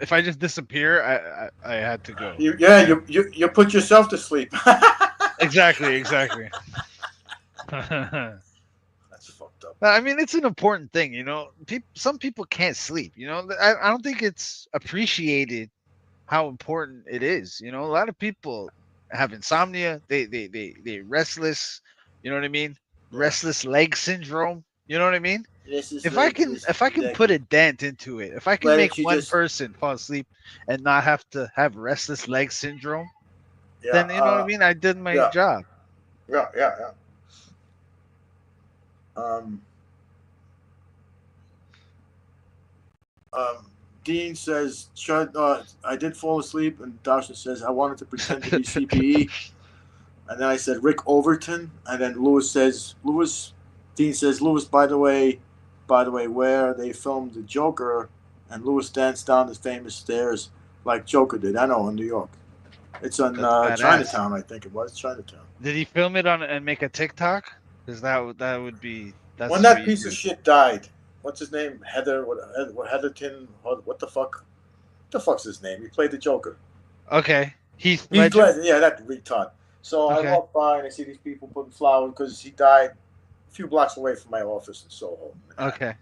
if I just disappear. I had to go. You put yourself to sleep. Exactly. That's fucked up. I mean, it's an important thing, you know. Some people can't sleep. You know, I don't think it's appreciated how important it is. You know, a lot of people have insomnia. They restless. You know what I mean? Restless leg syndrome. You know what I mean? If I can put a dent into it, if I can make one person fall asleep and not have to have restless leg syndrome, then you know what I mean. I did my job. Yeah. Dean says, I did fall asleep, and Dasha says, I wanted to pretend to be CPE. And then I said, Rick Overton. And then Dean says, Lewis, by the way, where they filmed the Joker, and Lewis danced down the famous stairs like Joker did. I know, in New York. It's on Chinatown, I think it was. Chinatown. Did he film it and make a TikTok? Because that would be... When that piece of shit died, what's his name? Heatherton? What the fuck? What the fuck's his name? He played the Joker. Okay. Heath Ledger? Yeah, that retard. So I walk by and I see these people putting flowers because he died a few blocks away from my office in Soho. Okay.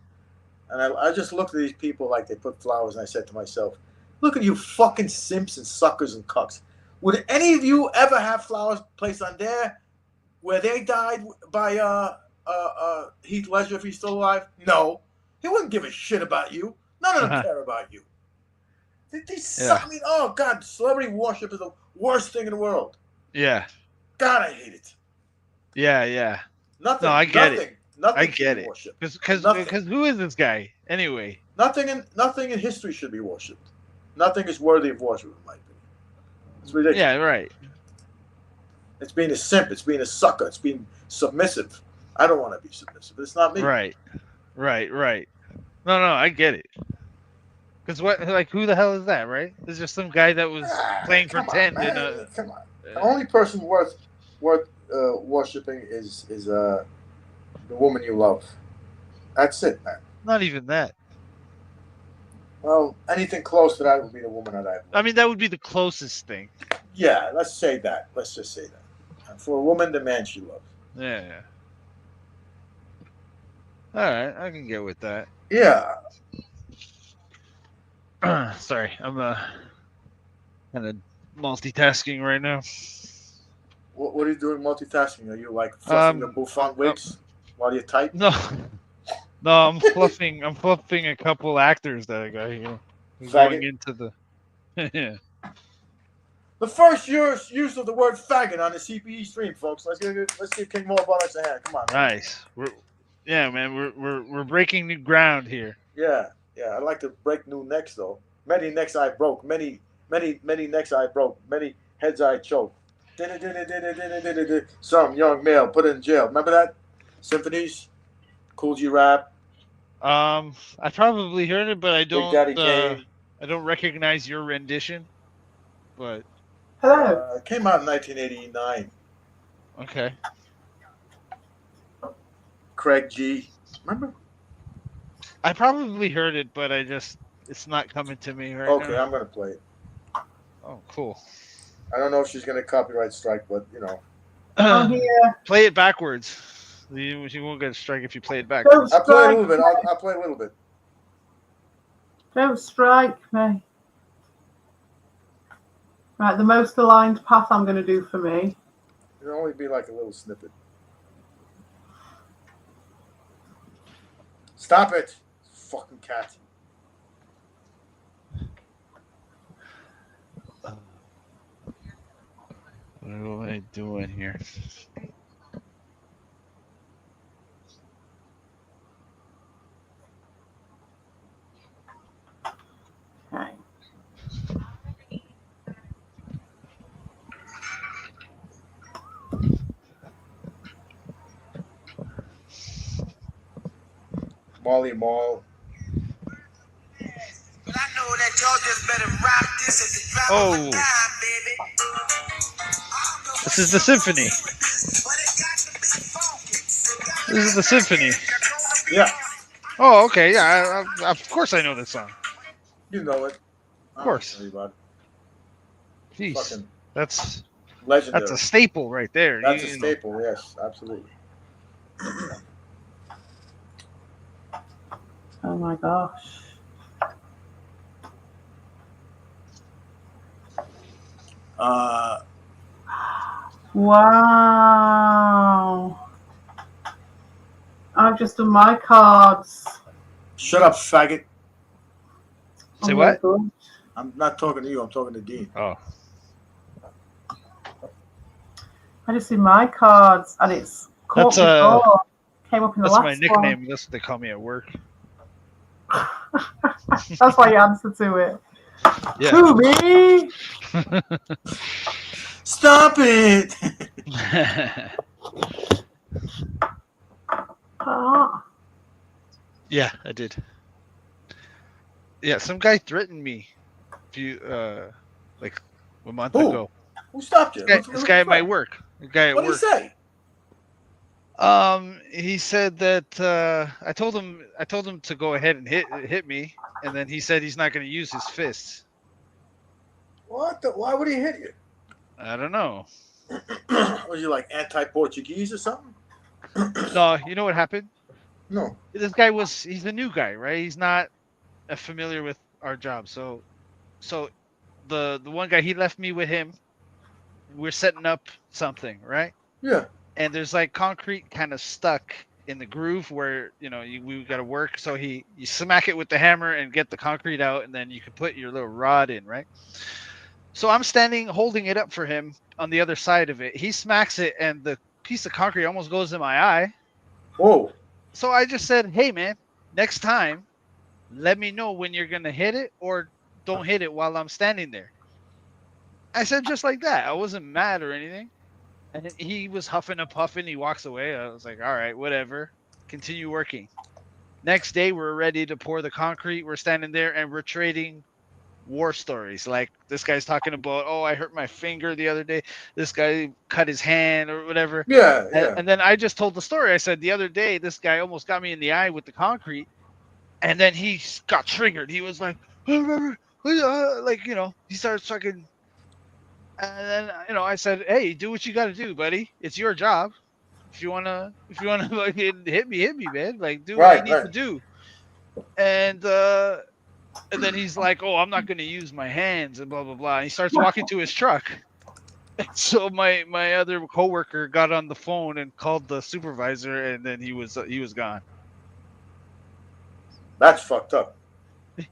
And I just looked at these people like they put flowers, and I said to myself, look at you fucking simps and suckers and cucks. Would any of you ever have flowers placed on there where they died by Heath Ledger if he's still alive? No. He wouldn't give a shit about you. None of them care about you. They suck. I mean, oh, God, celebrity worship is the worst thing in the world. Yeah. God, I hate it. Yeah. Nothing. No, I get it. Nothing. I get it. Because who is this guy anyway? Nothing in history should be worshipped. Nothing is worthy of worship, in my opinion. It's ridiculous. Yeah, right. It's being a simp. It's being a sucker. It's being submissive. I don't want to be submissive. It's not me. Right. No, I get it. Because who the hell is that, right? There's just some guy that was playing pretend. Come on. The only person worth worshiping is the woman you love. That's it, man. Not even that. Well, anything close to that would be the woman that I love. I mean, that would be the closest thing. Yeah, let's say that. Let's just say that. And for a woman, the man she loves. Yeah. All right, I can get with that. Yeah. Sorry, I'm kind of multitasking right now. What are you doing multitasking? Are you like fluffing the bouffant wigs while you type? No, No, I'm fluffing. I'm fluffing a couple actors that I got here. I'm going Faggot. into the. Yeah. The first use of the word faggot on the CPE stream, folks. Let's give King Mo Buttocks a hand. Come on. Man. Nice. Yeah, man. We're breaking new ground here. Yeah. I'd like to break new necks though. Many necks I broke. Many necks I broke. Many heads I choked. Some young male put in jail. Remember that? Symphonies, Cool G Rap. I probably heard it, but I don't. Big Daddy Kane. I don't recognize your rendition. But Hello. It came out in 1989. okay. Craig G. Remember? I probably heard it, but it's not coming to me right now. Okay, I'm gonna play it. Oh, cool. I don't know if she's gonna copyright strike, but you know. I'm here. Play it backwards. You won't get a strike if you play it backwards. I'll play a little bit. I'll play a little bit. Don't strike me. Right, the most aligned path I'm going to do for me. It'll only be like a little snippet. Stop it, fucking cat. What am I doing here? Okay. Molly Mall. But I know that y'all just better rock this at the drop Oh. of a dime, baby. This is the symphony. This is the symphony. Yeah. Oh, okay. Yeah, of course I know this song. You know it. Of course. Everybody. Jeez, Fucking that's legendary. a staple right there. That's You a know. staple. Yes, absolutely. Oh my gosh. Wow. I've just done my cards. Shut up, faggot. Say Oh what? my gosh. I'm not talking to you. I'm talking to Dean. Oh, I just did my cards and it's caught That's, before. Came up in the that's last my nickname. That's what they call me at work. one. That's why you answer to it. Yeah. Who, me? Stop it. Ah. Yeah, I did. Yeah, some guy threatened me a few like a month Who? ago. Who stopped you? This guy at my work. The guy at What did he work. say? He said that I told him to go ahead and hit me, and then he said he's not going to use his fists. What? Why would he hit you? I don't know. Was you like anti-Portuguese or something? No, you know what happened? No. This guy he's a new guy, right? He's not familiar with our job. So the one guy, he left me with him. We're setting up something, right? Yeah. And there's like concrete kind of stuck in the groove where, we got to work. So you smack it with the hammer and get the concrete out, and then you can put your little rod in, right? So I'm standing holding it up for him on the other side of it. He smacks it and the piece of concrete almost goes in my eye. Whoa. So I just said, hey, man, next time, let me know when you're going to hit it, or don't hit it while I'm standing there. I said just like that. I wasn't mad or anything. And he was huffing and puffing. He walks away. I was like, all right, whatever. Continue working. Next day, we're ready to pour the concrete. We're standing there and we're trading war stories. Like this guy's talking about, oh, I hurt my finger the other day. This guy cut his hand or whatever. Yeah. And then I just told the story. I said the other day, this guy almost got me in the eye with the concrete. And then he got triggered. He was like, he starts fucking. And then, I said, hey, do what you got to do, buddy. It's your job. If you wanna fucking hit me, man. Like, do what you need to do. And then he's like, oh, I'm not gonna use my hands and blah blah blah. And he starts walking to his truck. And so my other coworker got on the phone and called the supervisor, and then he was gone. That's fucked up.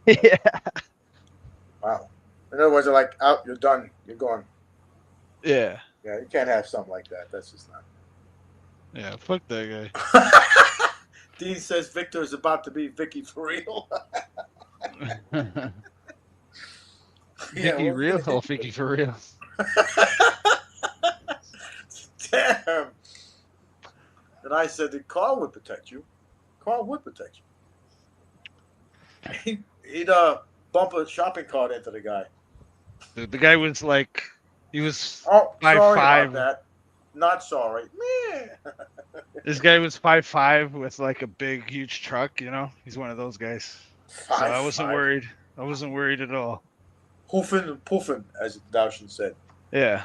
Yeah. Wow. In other words, they're like, out, you're done, you're gone. Yeah. Yeah, you can't have something like that. That's just not. Yeah. Fuck that guy. Dean says Victor is about to be Vicky for real. Vicky well, real? Oh, Vicky for real. Damn. And I said that Carl would protect you. Carl would protect you. He'd bump a shopping cart into the guy. Dude, the guy was like, he was Oh, 5'5". sorry about that. Not sorry. Man. This guy was 5'5" with like a big, huge truck. You know, he's one of those guys. So I wasn't 5'5". worried. I wasn't worried at all. Hoofing and puffing, as Daushin said. Yeah.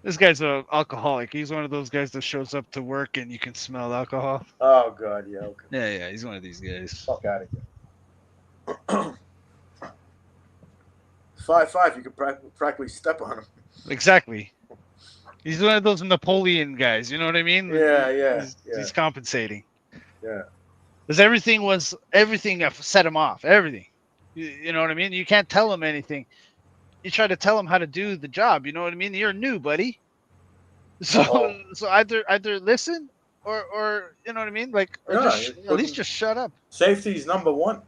This guy's an alcoholic. He's one of those guys that shows up to work and you can smell alcohol. Oh, God, yeah, okay. Yeah, he's one of these guys. Fuck out of here. 5'5", you could practically step on him. Exactly. He's one of those Napoleon guys. You know what I mean? Yeah. He's compensating. Yeah. Because everything set him off. Everything. You know what I mean? You can't tell him anything. You try to tell him how to do the job. You know what I mean? You're new, buddy. So either listen or you know what I mean? Like, or at least just shut up. Safety's number one.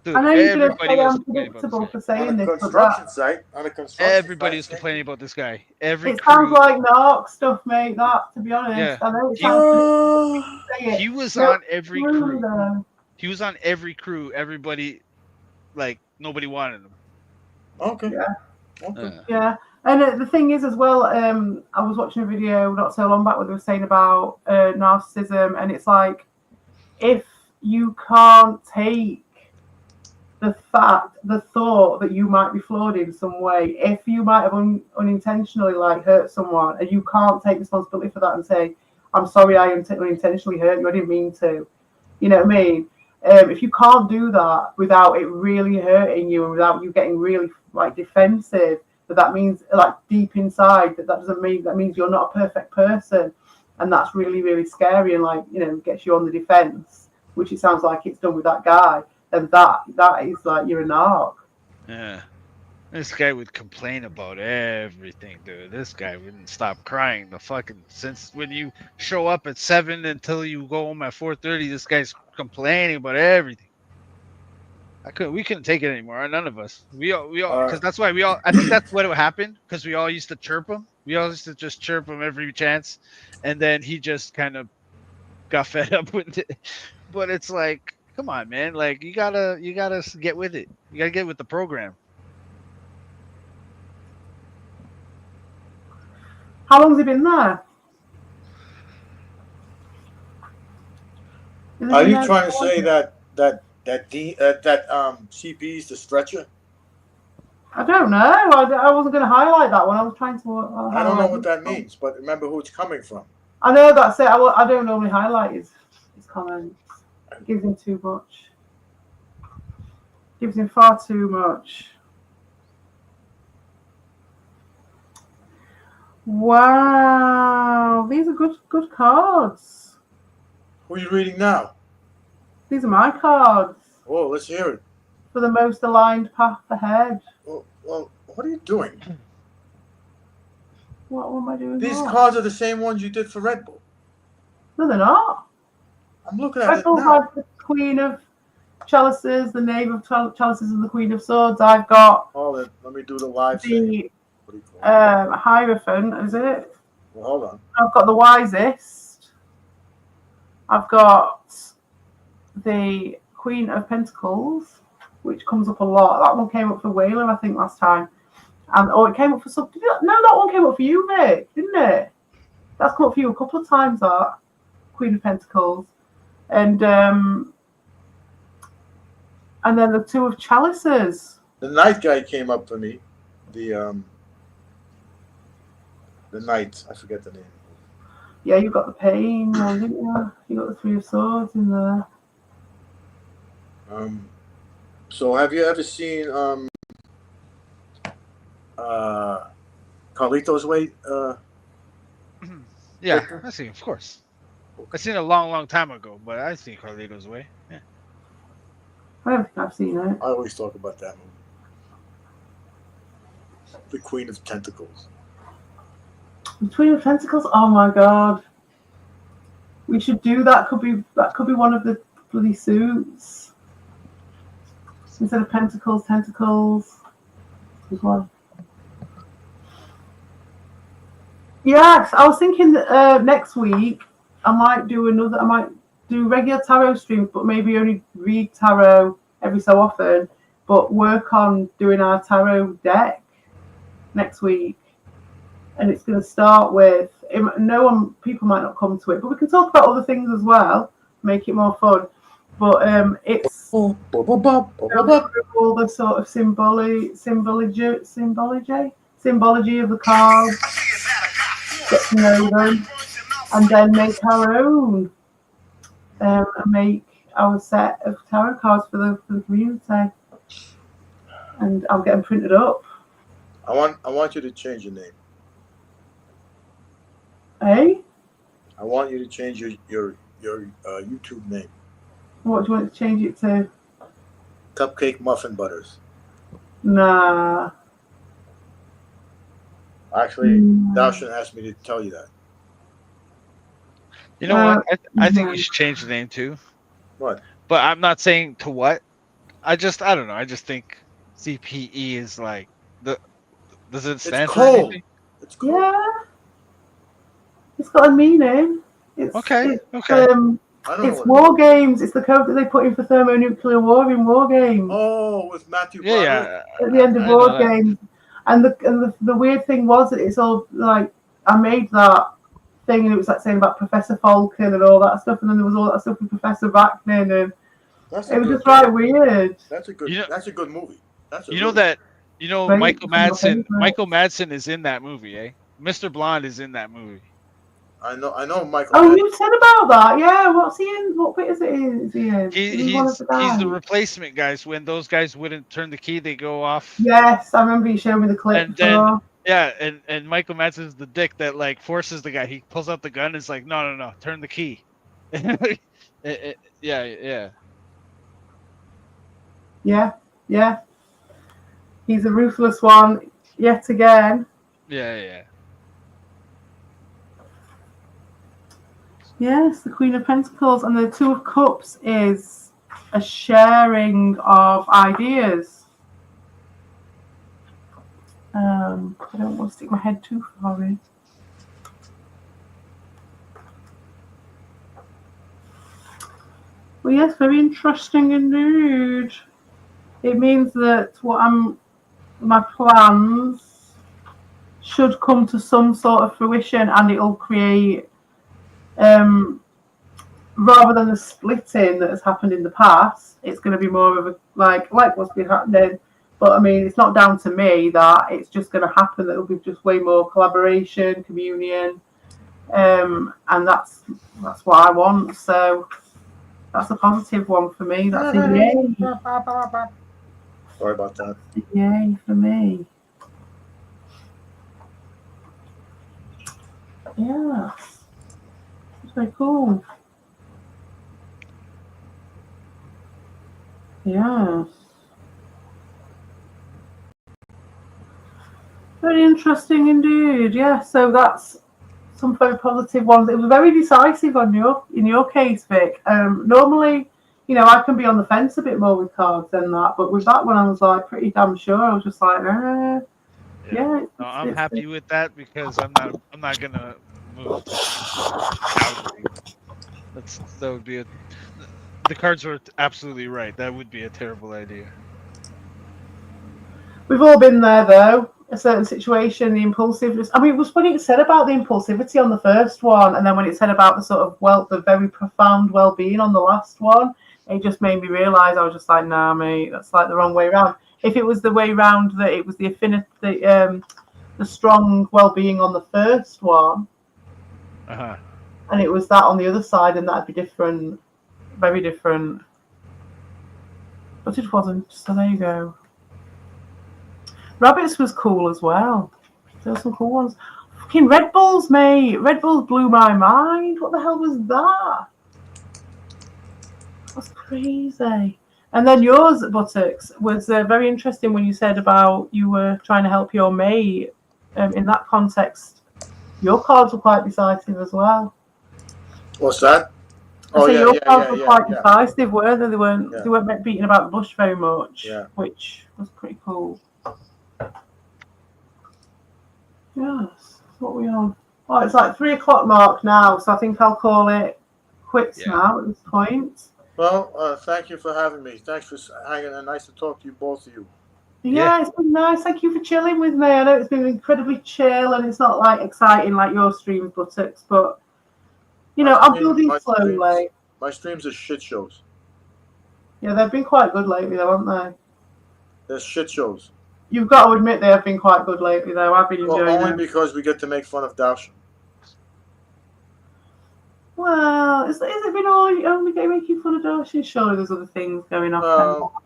Dude, I know you're going to everybody say was I'm complaining about predictable this for guy. saying On a this, but construction that, site. On a construction Everybody was site. complaining about this guy. Every it sounds crew. like Narc stuff, mate. That, to be honest, Yeah. I know it sounds say it. He was No, on every true, crew. though. He was on every crew. Everybody, like, nobody wanted him. Okay. Yeah. Okay. Yeah, and the thing is as well, I was watching a video not so long back where they were saying about narcissism, and it's like, if you can't take the thought that you might be flawed in some way, if you might have unintentionally like hurt someone, and you can't take responsibility for that and say, I'm sorry, I unintentionally hurt you, I didn't mean to, you know what I mean? If you can't do that without it really hurting you and without you getting really like defensive, that means like deep inside that doesn't mean, that means you're not a perfect person, and that's really, really scary, and like, you know, gets you on the defense, which it sounds like it's done with that guy. And that is like, you're a narc. Yeah. This guy would complain about everything, dude. This guy wouldn't stop crying. Since when you show up at 7 until you go home at 4:30, this guy's complaining about everything. We couldn't take it anymore. None of us. We all, because that's why we all. I think that's what would happen, because we all used to chirp him. We all used to just chirp him every chance, and then he just kind of got fed up with it. But it's like, come on, man! Like, you gotta get with it. You gotta get with the program. How long's he been there? Are you trying to say that CP's the stretcher? I don't know. I wasn't going to highlight that one. I was trying to. I don't know what that means, but remember who it's coming from. I know that's it. I don't normally highlight his comments. It gives him too much. Gives him far too much. Wow, these are good cards. Who are you reading now? These are my cards. Oh, let's hear it. For the most aligned path ahead. Well, what are you doing? What am I doing? These cards are the same ones you did for Red Bull. No, they're not. I'm looking at Red it Bull now. had the Queen of Chalices, the Knave of Chalices, and the Queen of Swords. I've got. Hold it. Let me do the live thing. Hierophant, is it? Well, hold on. I've got the Wisest. I've got the Queen of Pentacles, which comes up a lot. That one came up for Whaler, I think, last time. And it came up for something. No, that one came up for you, Vic, didn't it? That's come up for you a couple of times. That Queen of Pentacles, and then the Two of Chalices. The Knight guy came up for me. The Knight. I forget the name. Yeah, you got the Pain, didn't you? You got the Three of Swords in there. So have you ever seen Carlito's Way? Yeah, I see, of course. I seen it a long time ago, but I seen Carlito's Way. Yeah. I don't think I've seen it. I always talk about that movie. The Queen of Tentacles. Between the Tentacles. Oh my god. We should do that. That could be one of the bloody suits. Instead of pentacles, tentacles. As well. Yes, I was thinking that next week I might do regular tarot streams, but maybe only read tarot every so often, but work on doing our tarot deck next week. And it's going to start with people might not come to it, but we can talk about other things as well, make it more fun. But it's all the sort of symbology of the cards, get to know them, and then make our own, and make our set of tarot cards for the community. And I'll get them printed up. I want you to change your name. Hey? I want you to change your YouTube name. What do you want to change it to? Cupcake Muffin Butters. Nah. Actually, thou shouldn't ask me to tell you that. You know what? I think you should change the name too. What? But I'm not saying to what. I don't know. I just think CPE is like does it stand for anything? It's cool. Yeah. It's got a meaning. Okay. It's war games. It's the code that they put in for thermonuclear war in war games. Oh, with Matthew Broderick. Yeah. At the end of war games. And the weird thing was that it's all like, I made that thing and it was like saying about Professor Falcon and all that stuff, and then there was all that stuff with Professor Vaknin, and it was just right weird. That's a good movie. Michael Madsen is in that movie, eh? Mr. Blonde is in that movie. I know Michael. Oh, you said about that, yeah. What's he in? What bit is he in? He's the replacement guys. When those guys wouldn't turn the key, they go off. Yes, I remember you showed me the clip. And then and Michael Madsen's the dick that like forces the guy. He pulls out the gun and is like, no, turn the key. Yeah. He's a ruthless one yet again. Yeah. Yes, the Queen of Pentacles, and the Two of Cups is a sharing of ideas. I don't want to stick my head too far in. Well, yes, very interesting indeed. It means that my plans should come to some sort of fruition, and it'll create, rather than the splitting that has happened in the past, it's going to be more of a like what's been happening. But I mean, it's not down to me that it's just going to happen. That it'll be just way more collaboration, communion, and that's what I want. So that's a positive one for me. That's a yay. Sorry about that. Yay for me. Yeah. It's very cool. Yes. Very interesting indeed. Yeah, so that's some very positive ones. It was very decisive in your case, Vic. Normally, I can be on the fence a bit more with cards than that, but with that one, I was like pretty damn sure. I was just like, yeah. No, I'm happy with that because I'm not gonna move. That would be the cards were absolutely right. That would be a terrible idea. We've all been there though. A certain situation, the impulsiveness. I mean, it was when it said about the impulsivity on the first one, and then when it said about the sort of the very profound well-being on the last one, it just made me realise. I was just like, nah, mate, that's like the wrong way around. If it was the way round that it was the affinity, the strong well-being on the first one, and it was that on the other side, and that'd be different, very different. But it wasn't. So there you go. Rabbits was cool as well. There were some cool ones. Fucking Red Bulls, mate. Red Bulls blew my mind. What the hell was that? That's crazy. And then yours, Buttocks, was very interesting when you said about you were trying to help your mate. In that context, your cards were quite decisive as well. What's that? I say your cards were quite yeah. decisive, were they? They weren't beating about the bush very much, which was pretty cool. Yes, that's what we on. Oh, it's like 3 o'clock mark now, so I think I'll call it quits now at this point. Well, thank you for having me. Thanks for hanging in. Nice to talk to you, both of you. Yeah, it's been nice. Thank you for chilling with me. I know it's been incredibly chill and it's not like exciting like your streams, Buttocks, but you know, I'm building slowly. My streams are shit shows. Yeah, they've been quite good lately though, haven't they? They're shit shows. You've got to admit they have been quite good lately though. I've been enjoying them. Only because we get to make fun of Daushin. Well, is it been only making fun of Daushin? Surely there's other things going on. Well,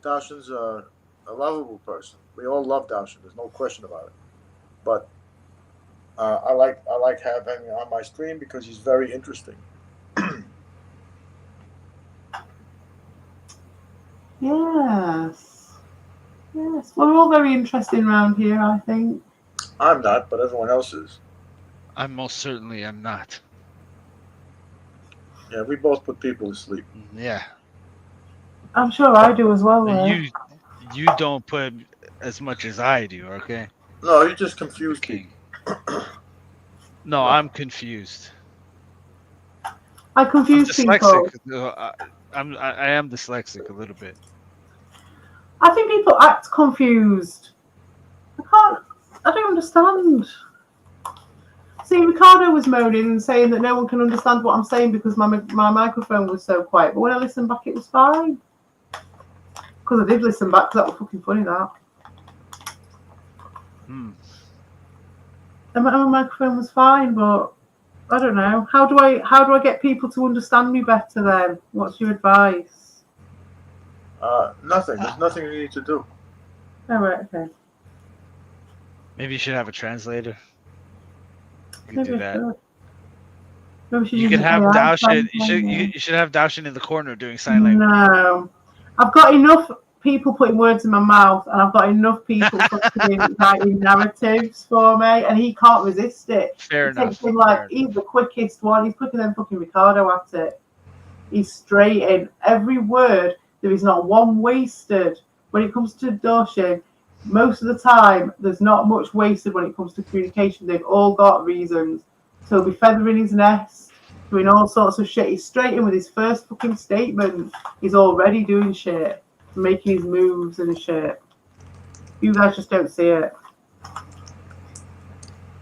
Daushin's a lovable person. We all love Daushin. There's no question about it. But I like having him on my stream because he's very interesting. Yes. Well, we're all very interesting around here, I think. I'm not, but everyone else is. I most certainly am not. Yeah, we both put people to sleep. Yeah. I'm sure I do as well. You don't put as much as I do, okay? No, you just confused me. No, I'm confused. I confuse people. I am dyslexic a little bit. I think people act confused. I don't understand. See, Ricardo was moaning and saying that no one can understand what I'm saying because my microphone was so quiet. But when I listened back, it was fine. Because I did listen back, because that was fucking funny, that. And my microphone was fine, but I don't know. How do I get people to understand me better then? What's your advice? Nothing. There's nothing you need to do. Oh, right, okay. Maybe you should have a translator. You Maybe could do that. You could have Daushin. You should have Daushin in the corner doing sign language. No, I've got enough people putting words in my mouth, and I've got enough people writing narratives for me, and he can't resist it. Fair enough. He's the quickest one. He's quicker than fucking Ricardo at it. He's straight in every word. There is not one wasted. When it comes to Daushin, most of the time, there's not much wasted when it comes to communication. They've all got reasons. So he'll be feathering his nest, doing all sorts of shit. He's straight in with his first fucking statement. He's already doing shit, making his moves and shit. You guys just don't see it.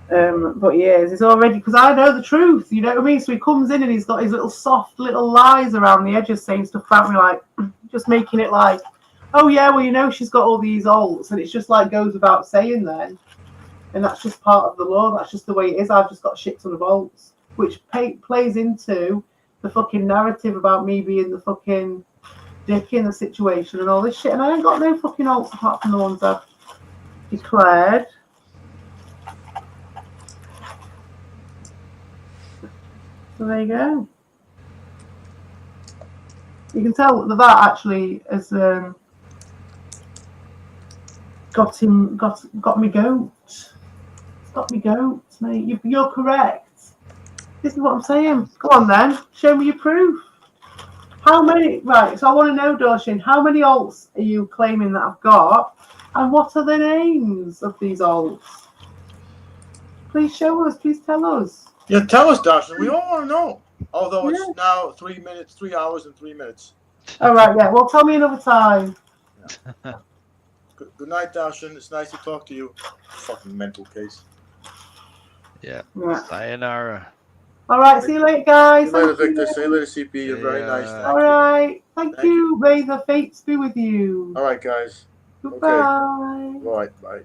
But yes, he's already, because I know the truth, you know what I mean? So he comes in and he's got his little soft little lies around the edges saying stuff about me, like, just making it like, oh yeah, well, you know, she's got all these alts, and it's just like goes without saying then. And that's just part of the law. That's just the way it is. I've just got shit ton of alts, which plays into the fucking narrative about me being the fucking dick in the situation and all this shit. And I ain't got no fucking alts apart from the ones I've declared. So there you go. You can tell that actually has got me goat. It's got me goat, mate. You're correct. This is what I'm saying. Go on then. Show me your proof. How many? Right. So I want to know, Daushin, how many alts are you claiming that I've got, and what are the names of these alts? Please show us. Please tell us. Yeah, tell us, Daushin. We all want to know. Although it's now 3 hours and 3 minutes. All right, yeah. Well, tell me another time. Yeah. Good night, Daushin. It's nice to talk to you. Fucking mental case. Yeah. Right. Sayonara. All right. See you later, guys. See you later, Victor. See you later, CP. You're very nice. All right. Thank you. May the fates be with you. All right, guys. Goodbye. Okay. All right. Bye.